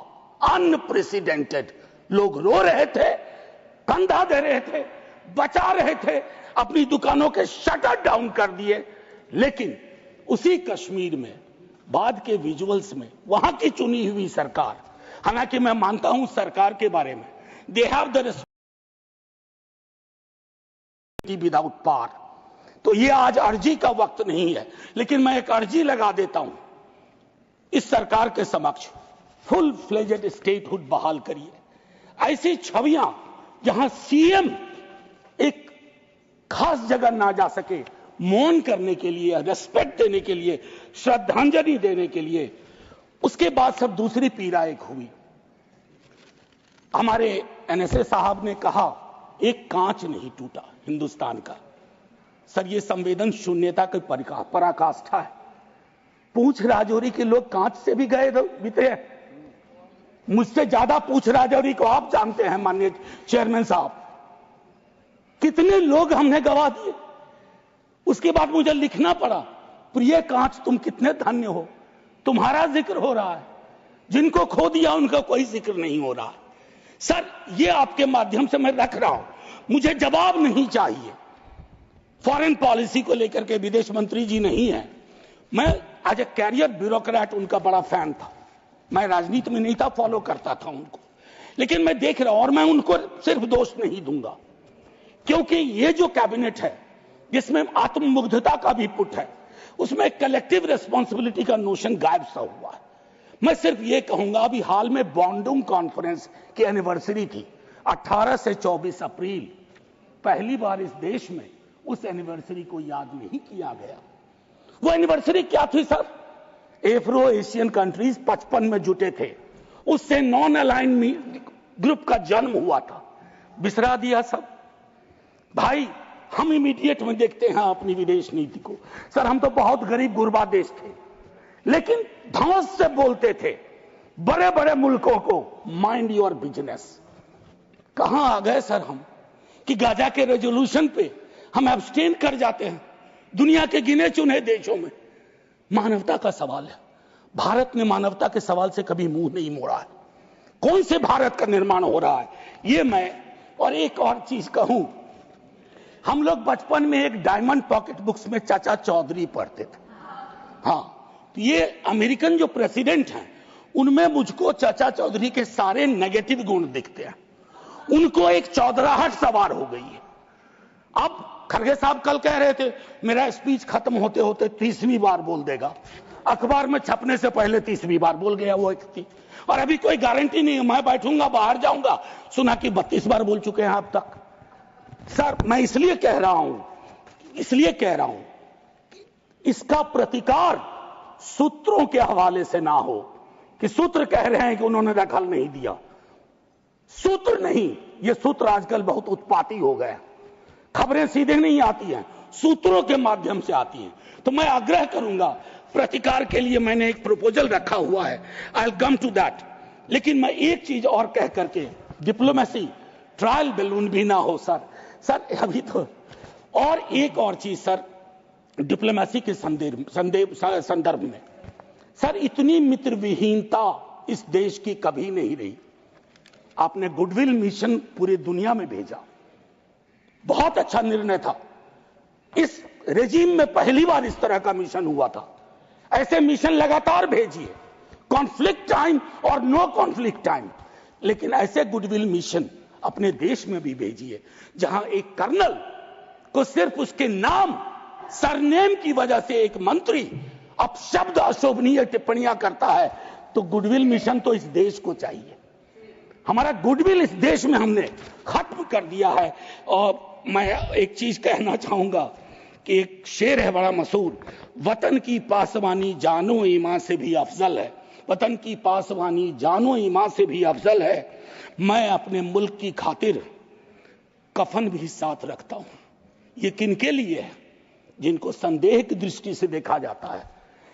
अनप्रेसिडेंटेड। लोग रो रहे थे, कंधा दे रहे थे, बचा रहे थे, अपनी दुकानों के शटर डाउन कर दिए। लेकिन उसी कश्मीर में बाद के विजुअल्स में वहां की चुनी हुई सरकार, हालांकि मैं मानता हूं सरकार के बारे में, they have the responsibility without power. तो ये आज अर्जी का वक्त नहीं है, लेकिन मैं एक अर्जी लगा देता हूं इस सरकार के समक्ष, फुल फ्लेजेड स्टेटहुड बहाल करिए। ऐसी छवियां जहां सीएम एक खास जगह ना जा सके, मौन करने के लिए, रेस्पेक्ट देने के लिए, श्रद्धांजलि देने के लिए। उसके बाद सब दूसरी पीड़ा एक हुई। हमारे एनएसए साहब ने कहा एक कांच नहीं टूटा हिंदुस्तान का। सर, ये संवेदन शून्यता की पराकाष्ठा है। पूंछ राजौरी के लोग कांच से भी गए बीते हैं। मुझसे ज्यादा पूंछ राजौरी को आप जानते हैं माननीय चेयरमैन साहब, कितने लोग हमने गवा दिए। उसके बाद मुझे लिखना पड़ा, प्रिय कांच तुम कितने धन्य हो, तुम्हारा जिक्र हो रहा है, जिनको खो दिया उनका कोई जिक्र नहीं हो रहा। सर, ये आपके माध्यम से मैं रख रहा हूं, मुझे जवाब नहीं चाहिए। फॉरेन पॉलिसी को लेकर के विदेश मंत्री जी नहीं है। मैं एज ए कैरियर ब्यूरोक्रेट उनका बड़ा फैन था। मैं राजनीति में नहीं था, फॉलो करता था उनको, लेकिन मैं देख रहा हूं, और मैं उनको सिर्फ दोष नहीं दूंगा, क्योंकि ये जो कैबिनेट है जिसमें आत्ममुग्धता का भी पुट है, उसमें कलेक्टिव रिस्पॉन्सिबिलिटी का नोशन गायब सा हुआ है। मैं सिर्फ ये कहूंगा, अभी हाल में बॉन्डुंग कॉन्फ्रेंस की एनिवर्सरी थी, 18 से 24 अप्रैल पहली बार इस देश में उस एनिवर्सरी को याद नहीं किया गया। वो एनिवर्सरी क्या थी सर? एफ्रो एशियन कंट्रीज 55 में जुटे थे, उससे नॉन अलाइन ग्रुप का जन्म हुआ था। बिसरा दिया सब भाई। हम इमीडिएट में देखते हैं अपनी विदेश नीति को। सर हम तो बहुत गरीब गुरबा देश थे, लेकिन धौंस से बोलते थे बड़े बड़े मुल्कों को माइंड योर बिजनेस। कहां आ गए सर हम कि गाजा के रेजोल्यूशन पे हम एब्सटेन कर जाते हैं दुनिया के गिने चुने देशों में। मानवता का सवाल है, भारत ने मानवता के सवाल से कभी मुंह नहीं मोड़ा है। कौन से भारत का निर्माण हो रहा है ये मैं और एक और चीज कहूं, हम लोग बचपन में एक डायमंड पॉकेट बुक्स में चाचा चौधरी पढ़ते थे। हाँ, तो ये अमेरिकन जो प्रेसिडेंट हैं उनमें मुझको चाचा चौधरी के सारे नेगेटिव गुण दिखते हैं। उनको एक चौधराहट सवार हो गई है। अब खड़गे साहब कल कह रहे थे मेरा स्पीच खत्म होते होते 30वीं बार बोल देगा। अखबार में छपने से पहले 30वीं बार बोल गया वो व्यक्ति, और अभी कोई गारंटी नहीं है। मैं बैठूंगा बाहर जाऊंगा, सुना कि 32 बार बोल चुके हैं अब तक। सर मैं इसलिए कह रहा हूं इसका प्रतिकार सूत्रों के हवाले से ना हो कि सूत्र कह रहे हैं कि उन्होंने दखल नहीं दिया। सूत्र नहीं, ये सूत्र आजकल बहुत उत्पाती हो गए। खबरें सीधे नहीं आती हैं, सूत्रों के माध्यम से आती हैं। तो मैं आग्रह करूंगा, प्रतिकार के लिए मैंने एक प्रपोजल रखा हुआ है, I will come to that. लेकिन मैं एक चीज और कह करके, डिप्लोमेसी ट्रायल बैलून भी ना हो सर अभी तो। और एक और चीज सर, डिप्लोमेसी के संदर्भ में सर, इतनी मित्र विहीनता इस देश की कभी नहीं रही। आपने गुडविल मिशन पूरी दुनिया में भेजा, बहुत अच्छा निर्णय था। इस रेजिम में पहली बार इस तरह का मिशन हुआ था। ऐसे मिशन लगातार भेजिए, कॉन्फ्लिक्ट टाइम और नो कॉन्फ्लिक्ट टाइम, लेकिन ऐसे गुडविल मिशन अपने देश में भी भेजिए जहां एक कर्नल को सिर्फ उसके नाम सरनेम की वजह से एक मंत्री अपशब्द अशोभनीय टिप्पणियां करता है। तो गुडविल मिशन तो इस देश को चाहिए। हमारा गुडविल इस देश में हमने खत्म कर दिया है। और मैं एक चीज कहना चाहूंगा कि एक शेर है बड़ा मशहूर, वतन की पासवानी जानो ईमान से भी अफजल है। वतन की पासवानी जानो ईमान से भी अफजल है। मैं अपने मुल्क की खातिर कफन भी साथ रखता हूं। ये किनके लिए है? जिनको संदेह की दृष्टि से देखा जाता है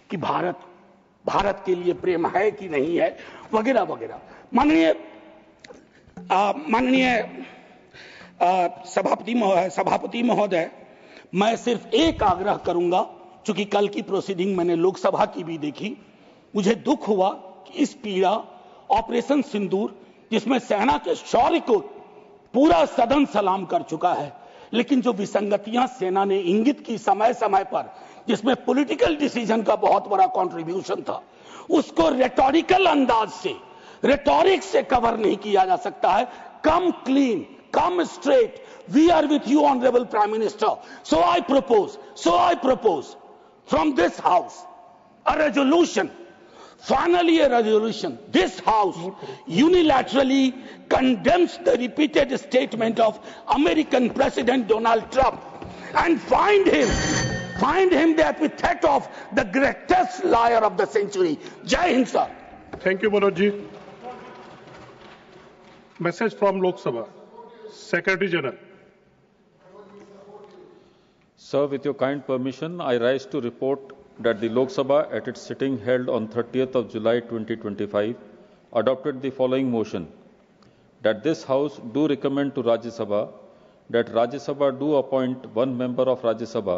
कि भारत के लिए प्रेम है कि नहीं है, वगैरह वगैरह। माननीय सभापति महोदय, मैं सिर्फ एक आग्रह करूंगा, चूंकि कल की प्रोसीडिंग मैंने लोकसभा की भी देखी, मुझे दुख हुआ कि इस पीड़ा ऑपरेशन सिंदूर, जिसमें सेना के शौर्य को पूरा सदन सलाम कर चुका है, लेकिन जो विसंगतियां सेना ने इंगित की समय समय पर, जिसमें पॉलिटिकल डिसीजन का बहुत बड़ा कंट्रीब्यूशन था, उसको रेटोरिकल अंदाज से, रेटोरिक से कवर नहीं किया जा सकता है। Come clean, come straight, we are with you honourable prime minister. So I propose from this house a resolution, finally a resolution. This house unilaterally condemns the repeated statement of American President Donald Trump and find him the epithet of the greatest liar of the century. Jai Hind, sir. Thank you, Manoj ji. Message from Lok Sabha. Secretary General. Sir, with your kind permission, I rise to report that the Lok Sabha at its sitting held on 30th of July 2025 adopted the following motion: that this House do recommend to Rajya Sabha that Rajya Sabha do appoint one member of Rajya Sabha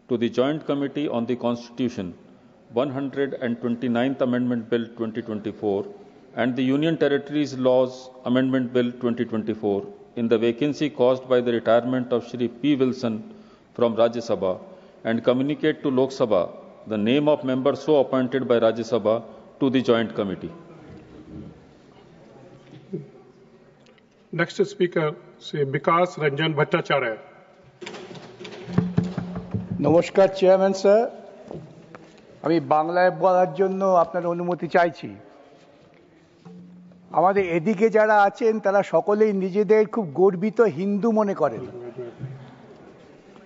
to the Joint Committee on the Constitution, 129th Amendment Bill 2024 and the Union Territories Laws Amendment Bill 2024 in the vacancy caused by the retirement of Shri P. Wilson from Rajya Sabha, and communicate to Lok Sabha the name of member so appointed by Rajya Sabha to the Joint Committee. Next speaker, Sri Vikas Ranjan Bhattacharya. নমস্কার chairman sir, আমি বাংলায় বলার জন্য আপনার অনুমতি চাইছি। আমাদের এদিকে যারা আছেন তারা সকলেই নিজেদের খুব গর্বিত হিন্দু মনে করেন।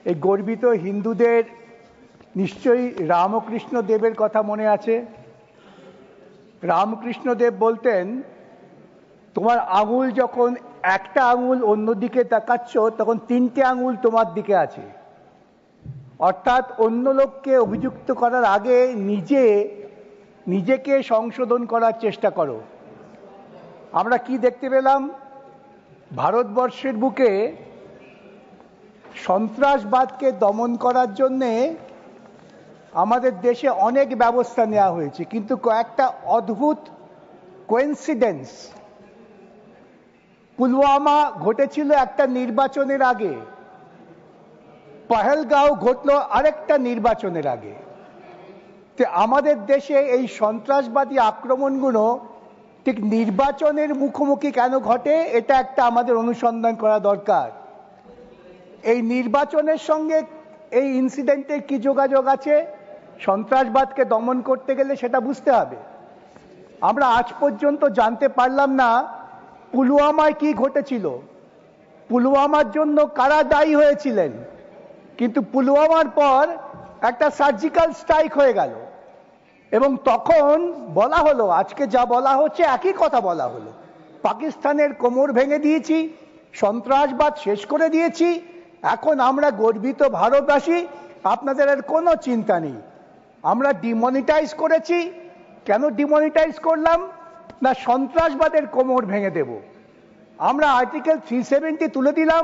এই গর্বিত হিন্দুদের নিশ্চয়ই রামকৃষ্ণ দেবের কথা মনে আছে। রামকৃষ্ণ দেব বলতেন, তোমার আঙুল যখন একটা আঙুল অন্যদিকে তাকাচ্ছ তখন তিনটে আঙুল তোমার দিকে আছে। অর্থাৎ অন্য লোককে অভিযুক্ত করার আগে নিজেকে সংশোধন করার চেষ্টা করো। আমরা কি দেখতে পেলাম? ভারতবর্ষের বুকে সন্ত্রাসবাদকে দমন করার জন্যে আমাদের দেশে অনেক ব্যবস্থা নেওয়া হয়েছে, কিন্তু কয়েকটা অদ্ভুত কোইন্সিডেন্স। পুলওয়ামা ঘটেছিল একটা নির্বাচনের আগে, পহেলগাঁও ঘটলো আরেকটা নির্বাচনের আগে। তো আমাদের দেশে এই সন্ত্রাসবাদী আক্রমণগুলো ঠিক নির্বাচনের মুখোমুখি কেন ঘটে, এটা একটা আমাদের অনুসন্ধান করা দরকার। এই নির্বাচনের সঙ্গে এই ইনসিডেন্টের কি যোগাযোগ আছে? সন্ত্রাসবাদকে দমন করতে গেলে সেটা বুঝতে হবে। আমরা আজ পর্যন্ত জানতে পারলাম না পুলওয়ামায় কি ঘটেছিল, পুলওয়ামার জন্য কারা দায়ী হয়েছিলেন। কিন্তু পুলওয়ামার পর একটা সার্জিক্যাল স্ট্রাইক হয়ে গেল এবং তখন বলা হলো, আজকে যা বলা হচ্ছে একই কথা বলা হলো, পাকিস্তানের কোমর ভেঙে দিয়েছি, সন্ত্রাসবাদ শেষ করে দিয়েছি, এখন আমরা গর্বিত ভারতবাসী, আপনাদের আর কোনো চিন্তা নেই। আমরা ডিমনিটাইজ করেছি। কেন ডিমনিটাইজ করলাম? না সন্ত্রাসবাদের কোমর ভেঙে দেব। আমরা আর্টিকেল 370 তুলে দিলাম,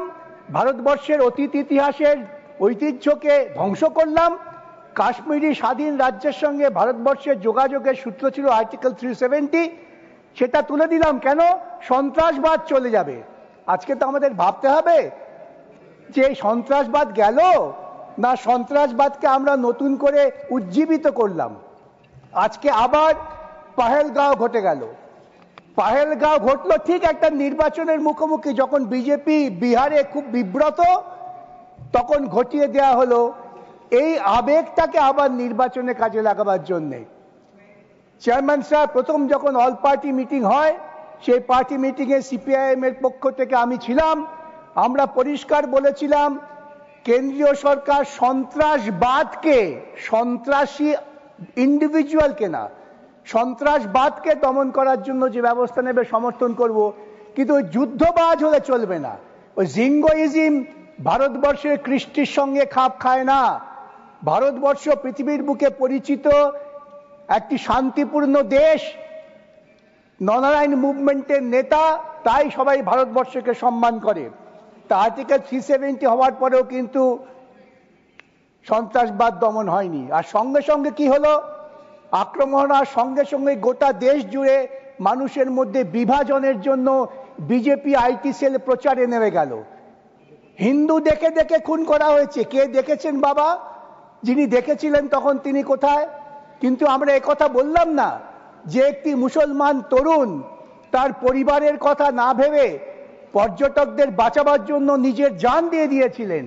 ভারতবর্ষের অতীত ইতিহাসের ঐতিহ্যকে ধ্বংস করলাম। কাশ্মীরি স্বাধীন রাজ্যের সঙ্গে ভারতবর্ষের যোগাযোগের সূত্র ছিল আর্টিকেল 370, সেটা তুলে দিলাম। কেন? সন্ত্রাসবাদ চলে যাবে। আজকে তো আমাদের ভাবতে হবে যে সন্ত্রাসবাদ গেল না সন্ত্রাসবাদকে আমরা নতুন করে উজ্জীবিত করলাম। আজকে আবার পাহেলগাঁও ঘটে গেল। পাহেলগাঁও ঘটলো ঠিক একটা নির্বাচনের মুখোমুখি, যখন বিজেপি বিহারে খুব বিব্রত, তখন ঘটিয়ে দেয়া হলো এই আবেগটাকে আবার নির্বাচনে কাজে লাগাবার জন্যে। চেয়ারম্যান সাহেব, প্রথম যখন অল পার্টি মিটিং হয়, সেই পার্টি মিটিংয়ে সিপিআইএম এর পক্ষ থেকে আমি ছিলাম। আমরা পরিষ্কার বলেছিলাম কেন্দ্রীয় সরকার সন্ত্রাসবাদকে, সন্ত্রাসী ইন্ডিভিজুয়ালকে না, সন্ত্রাসবাদকে দমন করার জন্য যে ব্যবস্থা নেবে সমর্থন করব, কিন্তু ওই যুদ্ধবাজ হলে চলবে না। ওই জিঙ্গোইজম ভারতবর্ষের কৃষ্টির সঙ্গে খাপ খায় না। ভারতবর্ষ পৃথিবীর বুকে পরিচিত একটি শান্তিপূর্ণ দেশ, ননারায়ণ মুভমেন্টের নেতা, তাই সবাই ভারতবর্ষকে সম্মান করে। তা আর্টিকেল 370 হওয়ার পরেও কিন্তু সন্ত্রাসবাদ দমন হয়নি। আর সঙ্গে সঙ্গে কি হলো? আক্রমণ আর সঙ্গে সঙ্গে গোটা দেশ জুড়ে মানুষের মধ্যে বিভাজনের জন্য বিজেপি আইটি সেল প্রচারে নেমে গেল। হিন্দু দেখে দেখে খুন করা হয়েছে। কে দেখেছেন বাবা? যিনি দেখেছিলেন তখন তিনি কোথায়? কিন্তু আমরা একথা বললাম না যে একটি মুসলমান তরুণ তার পরিবারের কথা না ভেবে পর্যটকদের বাঁচাবার জন্য নিজের জান দিয়ে দিয়েছিলেন।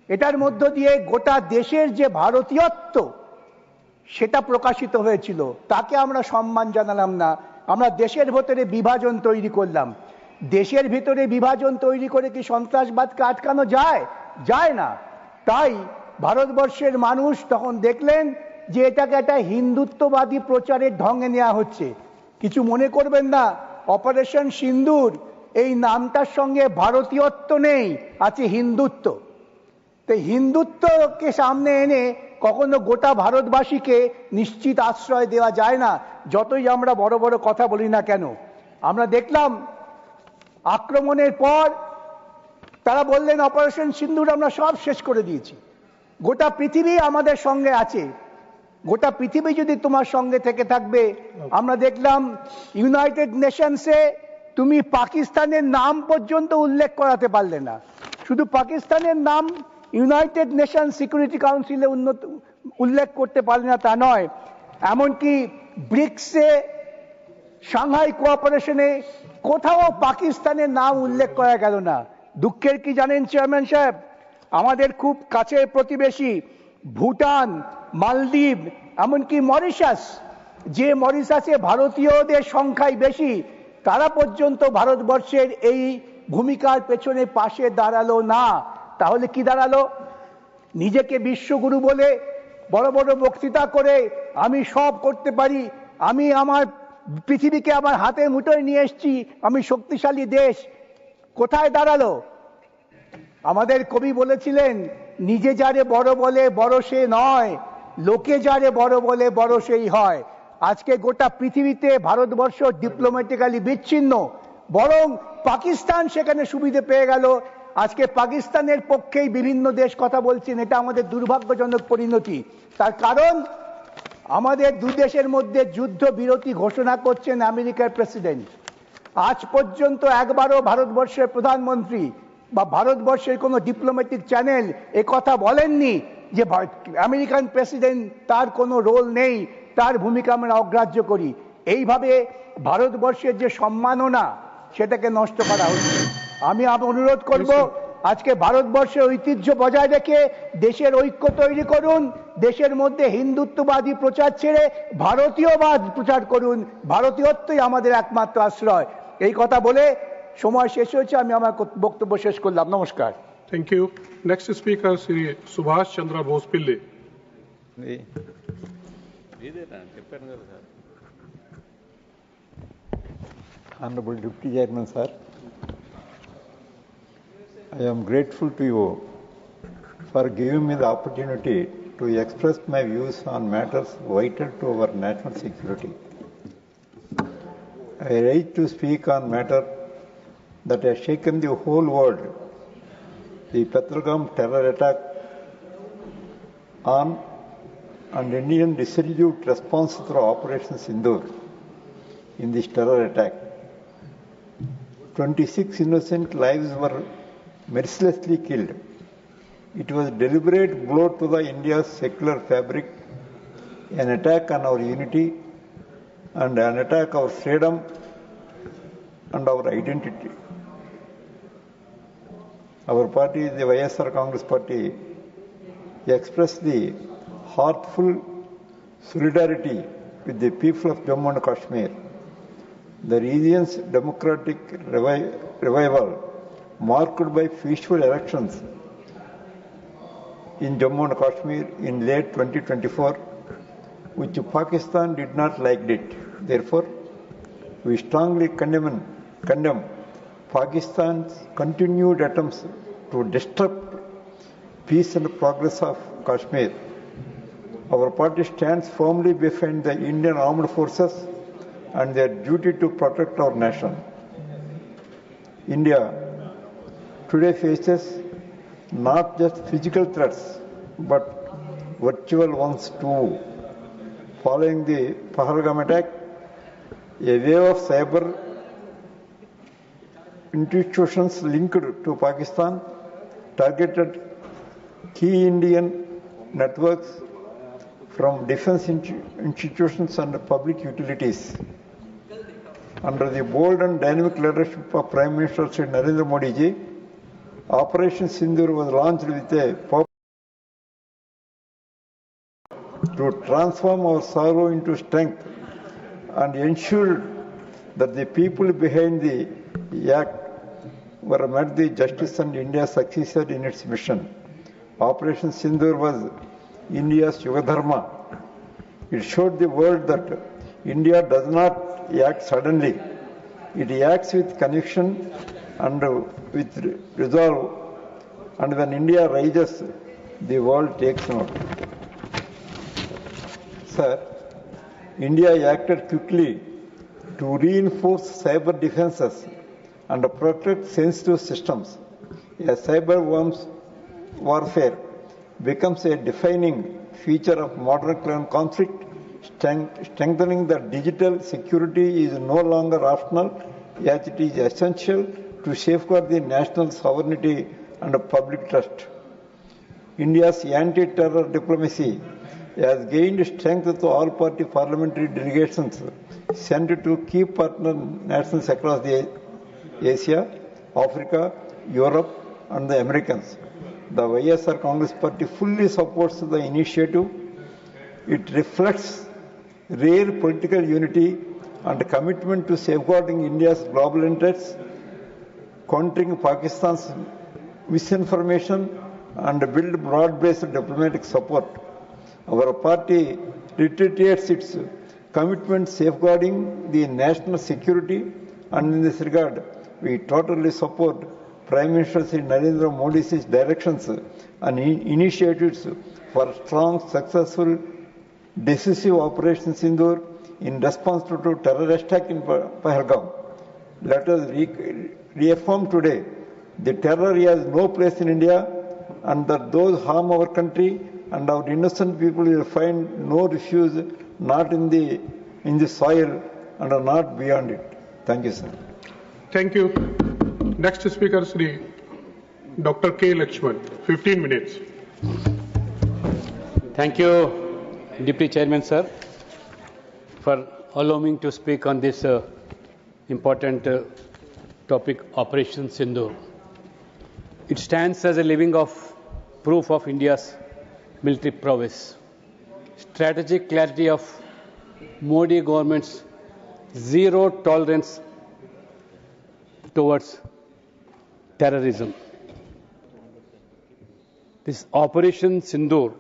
এটার মধ্য দিয়ে গোটা দেশের যে ভারতীয়ত্ব সেটা প্রকাশিত হয়েছিল, তাকে আমরা সম্মান জানালাম না। আমরা দেশের ভেতরে বিভাজন তৈরি করলাম। দেশের ভিতরে বিভাজন তৈরি করে কি সন্ত্রাসবাদকে আটকানো যায়? যায় না। তাই ভারতবর্ষের মানুষ তখন দেখলেন যে এটাকে একটা হিন্দুত্ববাদী প্রচারের ঢঙ্গে নেওয়া হচ্ছে। কিছু মনে করবেন না, অপারেশন সিন্দুর এই নামটার সঙ্গে ভারতীয়ত্ব নেই, আছে হিন্দুত্ব। তো হিন্দুত্বকে সামনে এনে কখনো গোটা ভারতবাসীকে নিশ্চিত আশ্রয় দেওয়া যায় না, যতই আমরা বড় বড় কথা বলি না কেন। আমরা দেখলাম আক্রমণের পর তারা বললেন অপারেশন সিন্দুর আমরা সব শেষ করে দিয়েছি, গোটা পৃথিবী আমাদের সঙ্গে আছে। গোটা পৃথিবী যদি তোমার সঙ্গে থেকে থাকবে। আমরা দেখলাম ইউনাইটেড নেশনসে তুমি পাকিস্তানের নাম পর্যন্ত উল্লেখ করাতে পারলে না। শুধু পাকিস্তানের নাম ইউনাইটেড নেশন সিকিউরিটি কাউন্সিলে উল্লেখ করতে পারলে না তা নয়, এমনকি ব্রিক্সে, সাংহাই কোঅপারেশনে কোথাও পাকিস্তানের নাম উল্লেখ করা গেল না। দুঃখের কি জানেন চেয়ারম্যান সাহেব? আমাদের খুব কাছের প্রতিবেশী ভুটান, মালদ্বীপ, এমনকি মরিশাস, যে মরিশাসে ভারতীয়দের সংখ্যাই বেশি, তারা পর্যন্ত ভারতবর্ষের এই ভূমিকার পেছনে পাশে দাঁড়ালো না। তাহলে কি দাঁড়ালো? নিজেকে বিশ্বগুরু বলে বড় বড় বক্তৃতা করে আমি সব করতে পারি, আমি আমার পৃথিবীকে আমার হাতের মুঠোয় নিয়ে এসেছি, আমি শক্তিশালী দেশ। কোথায় দাঁড়ালো? আমাদের কবি বলেছিলেন, নিজে যারে বড় বলে বড় সে নয়, লোকে যারে বড় বলে বড় সেই হয়। আজকে গোটা পৃথিবীতে ভারতবর্ষ ডিপ্লোম্যাটিক্যালি বিচ্ছিন্ন, বরং পাকিস্তান সেখানে সুবিধে পেয়ে গেল। আজকে পাকিস্তানের পক্ষেই বিভিন্ন দেশ কথা বলছেন, এটা আমাদের দুর্ভাগ্যজনক পরিণতি। তার কারণ আমাদের দু দেশের মধ্যে যুদ্ধ বিরতি ঘোষণা করছেন আমেরিকার প্রেসিডেন্ট। আজ পর্যন্ত একবারও ভারতবর্ষের প্রধানমন্ত্রী বা ভারতবর্ষের কোনো ডিপ্লোম্যাটিক চ্যানেল এ কথা বলেননি যে আমেরিকান প্রেসিডেন্ট তার কোনো রোল নেই, তার ভূমিকা আমরা অগ্রাহ্য করি। এইভাবে ভারতবর্ষের যে সম্মাননা সেটাকে নষ্ট করা হচ্ছে। আমি অনুরোধ করব, আজকে ভারতবর্ষের ঐতিহ্য বজায় রেখে দেশের ঐক্য তৈরি করুন, দেশের মধ্যে হিন্দুত্ববাদী প্রচার ছেড়ে ভারতীয়বাদ প্রচার করুন, ভারতীয়ত্বই আমাদের একমাত্র আশ্রয়। এই কথা বলে সময় শেষ হয়েছে, আমি আমার বক্তব্য শেষ করলাম। নমস্কার। Thank you. Next speaker, Sri Subhash Chandra Bose Pille. Honorable Deputy Chairman, sir, I am grateful to you for giving me the opportunity to express my views on matters vital to our national security. I rise to speak on matter that has shaken the whole world, the Pahalgam terror attack on and Indian resolute response through Operation Sindoor. In this terror attack, 26 innocent lives were mercilessly killed. It was a deliberate blow to the India's secular fabric, an attack on our unity and an attack on our freedom and our identity. Our party, the YSR Congress Party, expressed the heartful solidarity with the people of Jammu and Kashmir. The region's democratic revival, marked by peaceful elections in Jammu and Kashmir in late 2024, which Pakistan did not like it. Therefore, we strongly condemn Pakistan's continued attempts to disrupt peace and progress of Kashmir. Our party stands firmly behind the Indian armed forces and their duty to protect our nation. India today faces not just physical threats, but virtual ones too. Following the Pahalgam attack, a wave of cyber institutions linked to Pakistan targeted key Indian networks from defense institutions and public utilities. Under the bold and dynamic leadership of Prime Minister Sri Narendra Modi ji, Operation Sindoor was launched with a purpose to transform our sorrow into strength and ensure that the people behind the act were met the justice and India succeeded in its mission. Operation Sindoor was India's Yuga Dharma. It showed the world that India does not act suddenly. It acts with conviction and with resolve. And when India rises, the world takes note. Sir, India acted quickly to reinforce cyber defenses and protect sensitive systems. As cyber warfare becomes a defining feature of modern conflict, strengthening the digital security is no longer optional, yet it is essential to safeguard the national sovereignty and public trust. India's anti-terror diplomacy has gained strength to all party parliamentary delegations sent to key partner nations across the Asia, Africa, Europe and the Americans. The YSR Congress Party fully supports the initiative. It reflects rare political unity and commitment to safeguarding India's global interests, countering Pakistan's misinformation, and build broad-based diplomatic support. Our party reiterates its commitment safeguarding the national security, and in this regard, we totally support Prime Minister Sri Narendra Modi's directions and initiatives for strong, successful, decisive Operation Sindoor in response to terror attack in Pahalgam. Let us reaffirm today that terror has no place in India, and that those harm our country and our innocent people will find no refuge, not in the soil and not beyond it. Thank you, sir. Thank you. Next speaker, Sri Dr. K. Lakshman, 15 minutes. Thank you, Deputy Chairman, sir, for allowing me to speak on this important topic, Operation Sindoor. It stands as a living proof of India's military prowess, strategic clarity of Modi government's zero tolerance towards terrorism. This Operation Sindoor,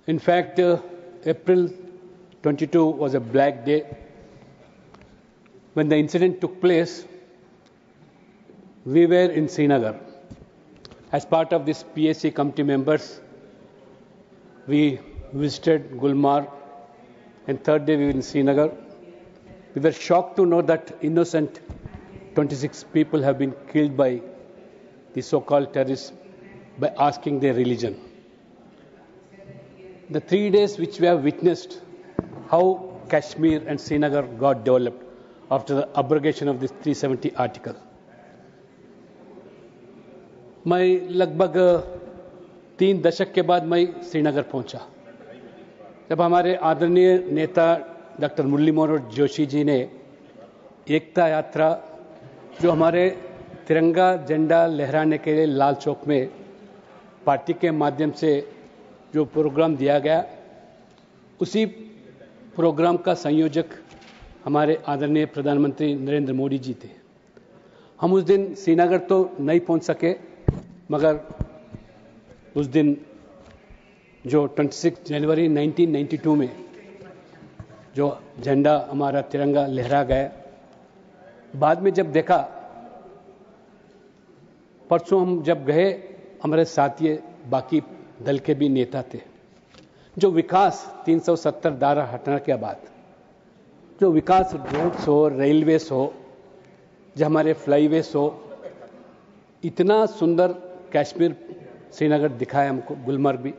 in fact, April 22 was a black day. When the incident took place, we were in Srinagar. As part of this PSC committee members, we visited Gulmarg, and third day we were in Srinagar. We were shocked to know that innocent 26 people have been killed by the so-called terrorists by asking their religion. The 3 days which we have witnessed how Kashmir and Srinagar got developed after the abrogation of this 370 article. मैं लगभग 3 दशक के बाद मैं श्रीनगर पहुंचा, जब हमारे आदरणीय नेता डॉक्टर मुरली मनोहर जोशी जी ने एकता यात्रा, जो हमारे तिरंगा झंडा लहराने के लिए लाल चौक में पार्टी के माध्यम से जो प्रोग्राम दिया गया, उसी प्रोग्राम का संयोजक हमारे आदरणीय प्रधानमंत्री नरेंद्र मोदी जी थे। हम उस दिन श्रीनगर तो नहीं पहुंच सके, मगर उस दिन जो 26 जनवरी 1992 में जो झंडा हमारा तिरंगा लहरा गया, बाद में जब देखा, परसों हम जब गए, हमारे साथी बाकी दल के भी नेता थे, जो विकास 370 धारा हटने के बाद जो विकास रोड्स हो, रेलवेज हो, जो हमारे फ्लाईवेज हो, इतना सुंदर कश्मीर श्रीनगर दिखाया हमको, गुलमर्ग भी,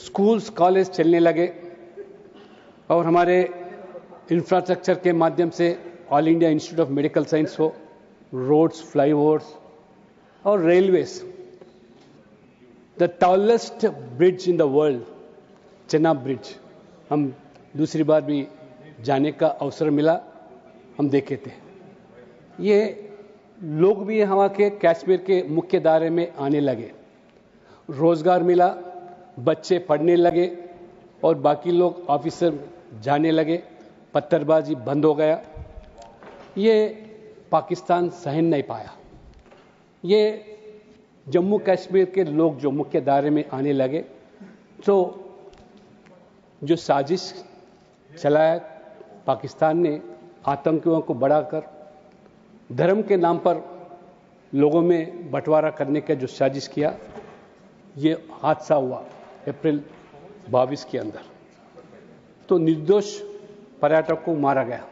स्कूल्स कॉलेज चलने लगे, और हमारे इंफ्रास्ट्रक्चर के माध्यम से all India institute of medical science हो, रोड्स, फ्लाईओवर्स और railways. The tallest bridge in the world, Chenab bridge, हम दूसरी बार भी जाने का अवसर मिला, हम देखे थे। ये लोग भी हमारे के कश्मीर के मुख्य दायरे में आने लगे, रोजगार मिला, बच्चे पढ़ने लगे और बाकी लोग ऑफिसर जाने लगे, पत्थरबाजी बंद हो गया। ये पाकिस्तान सहन नहीं पाया। ये जम्मू कश्मीर के लोग जो मुख्य दायरे में आने लगे, तो जो साजिश चलाया पाकिस्तान ने, आतंकियों को बढ़ाकर धर्म के नाम पर लोगों में बंटवारा करने का जो साजिश किया, ये हादसा हुआ अप्रैल 22 के अंदर। तो निर्दोष पर्यटक को मारा गया।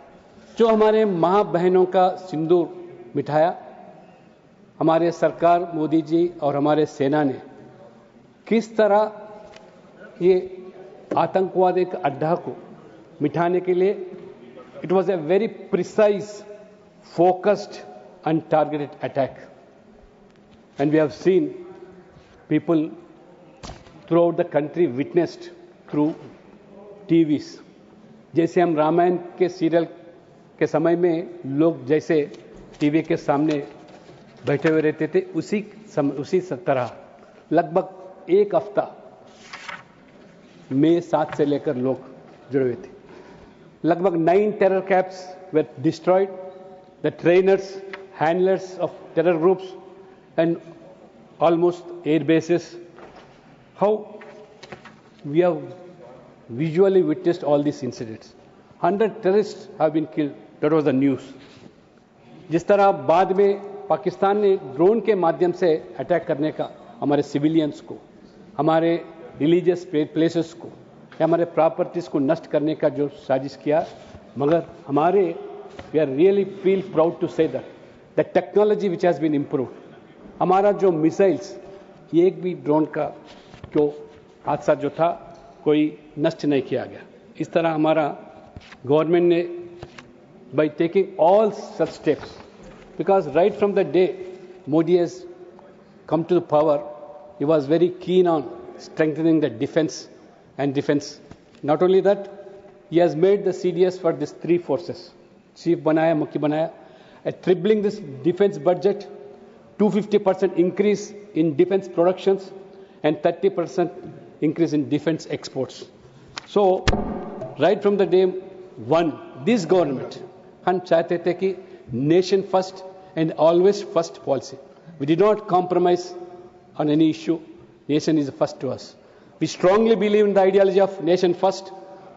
जो हमारे माँ बहनों का सिंदूर मिठाया, हमारे सरकार मोदी जी और हमारे सेना ने किस तरह ये आतंकवाद एक अड्डा को मिटाने के लिए, it was a very precise, focused and targeted attack, and we have seen people throughout the country witnessed through TVs। जैसे हम रामायण के सीरियल के समय में लोग जैसे टीवी के सामने बैठे हुए रहते थे, उसी तरह लगभग 1 हफ्ता मई 7 से लेकर लोग जुड़े हुए थे। लगभग 9 terror caps were destroyed. The trainers, handlers of terror groups, and almost air bases. How we have visually witnessed all these incidents. 100 terrorists have been killed. That was the news. जिस तरह बाद में पाकिस्तान ने ड्रोन के माध्यम से attack करने का हमारे सिविलियंस को, हमारे रिलीजियस प्लेसेस को, या हमारे प्रॉपर्टीज को नष्ट करने का जो साजिश किया, मगर हमारे we are really feel proud to say that the technology which has been improved. हमारा जो मिसाइल्स, ये एक भी ड्रोन का जो हादसा जो था कोई नष्ट नहीं किया गया. इस तरह हमारा गवर्नमेंट ने by taking all such steps, because right from the day Modi has come to the power, he was very keen on strengthening the defense and defense. Not only that, he has made the CDS for these three forces, chief banaya, mukhi banaya, tripling this defense budget, 250% increase in defense productions, and 30% increase in defense exports. So, right from the day one, this government, हम चाहते थे कि nation first and always first policy. We did not compromise on any issue. Nation is first to us. We strongly believe in the ideology of nation first,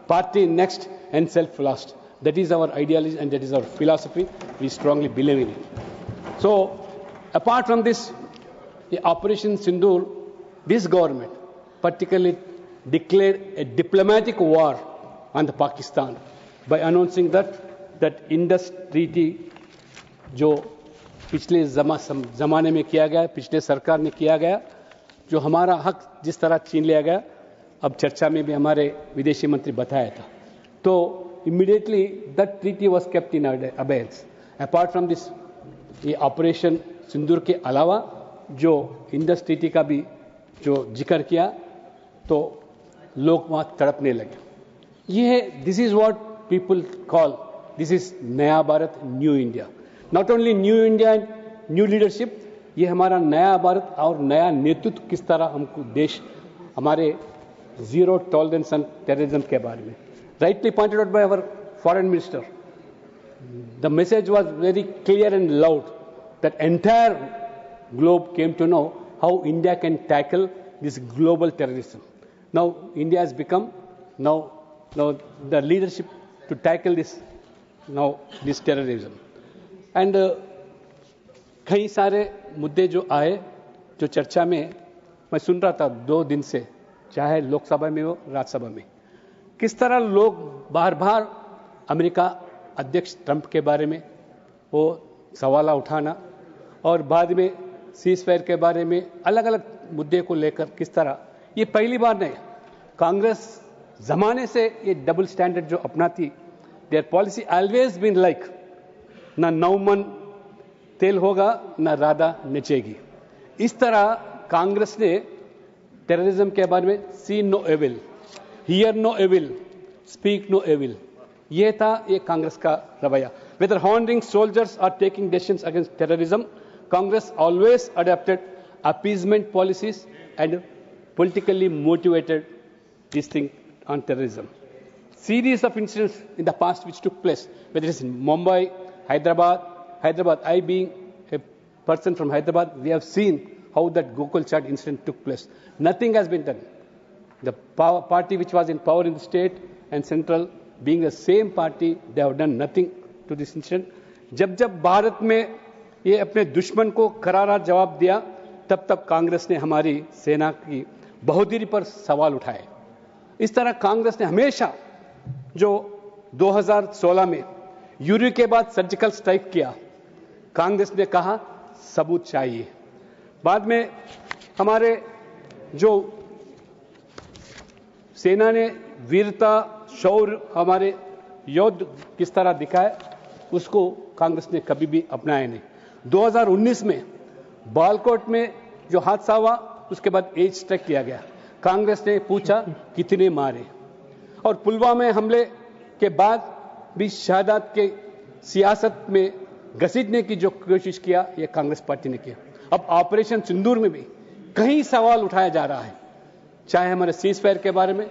party next and self last. That is our ideology and that is our philosophy. We strongly believe in it. So apart from this operation Sindoor, this government particularly declared a diplomatic war on the Pakistan by announcing that Indus Treaty जो पिछले जमाने में किया गया, पिछले सरकार ने किया गया, जो हमारा हक जिस तरह छीन लिया गया, अब चर्चा में भी हमारे विदेशी मंत्री बताया था. तो immediately that treaty was kept in abeyance. Apart from this, ये ऑपरेशन सिंदूर के अलावा जो इंडस ट्रीटी का भी जो जिक्र किया, तो लोग वहां तड़पने लगे. ये this is what people call, this is नया भारत, new India. Not only new India and new leadership, ये हमारा नया भारत और नया नेतृत्व किस तरह हमको देश, हमारे जीरो टॉलरेंस ऑन टेररिज्म के बारे में rightly pointed out by our foreign minister. The message was very clear and loud that entire globe came to know how India can tackle this global terrorism. Now India has become now the leadership to tackle this terrorism. And कई सारे मुद्दे जो आए, जो चर्चा में मैं सुन रहा था 2 दिन से, चाहे लोकसभा में हो, राज्यसभा में, किस तरह लोग बार बार अमेरिका अध्यक्ष ट्रंप के बारे में वो सवाल उठाना, और बाद में सीज़फायर के बारे में अलग अलग मुद्दे को लेकर किस तरह, ये पहली बार नहीं. कांग्रेस जमाने से ये डबल स्टैंडर्ड जो अपनाती, their policy always been like, ना नौमन तेल होगा ना राधा नचेगी. इस तरह कांग्रेस ने टेररिज्म के बारे में see no evil, hear no evil, speak no evil, ये था ये कांग्रेस का रवैया. Whether honouring soldiers are taking decisions against terrorism, Congress always adopted appeasement policies and politically motivated this thing on terrorism. Series of incidents in the past which took place, whether it's in Mumbai, Hyderabad, I being a person from Hyderabad, we have seen how that Gokul Chat incident took place. Nothing has been done. The party which was in power in the state and central being the same party, they have done nothing to this incident. जब भारत में ये अपने दुश्मन को करारा जवाब दिया, तब कांग्रेस ने हमारी सेना की बहादुरी पर सवाल उठाए. इस तरह कांग्रेस ने हमेशा जो 2016 में यूरी के बाद सर्जिकल स्ट्राइक किया, कांग्रेस ने कहा सबूत चाहिए. बाद में हमारे जो सेना ने वीरता, शौर्य, हमारे योद्धा किस तरह दिखाए, उसको कांग्रेस ने कभी भी अपनाया नहीं. 2019 में बालकोट में जो हादसा हुआ, उसके बाद एज स्ट्राइक किया गया. कांग्रेस ने पूछा कितने मारे, और पुलवामा हमले के बाद भी शहादत के सियासत में घसीटने की जो कोशिश किया, ये कांग्रेस पार्टी ने किया. अब ऑपरेशन सिंदूर में भी कई सवाल उठाया जा रहा है, चाहे हमारे सीज़फायर के बारे में,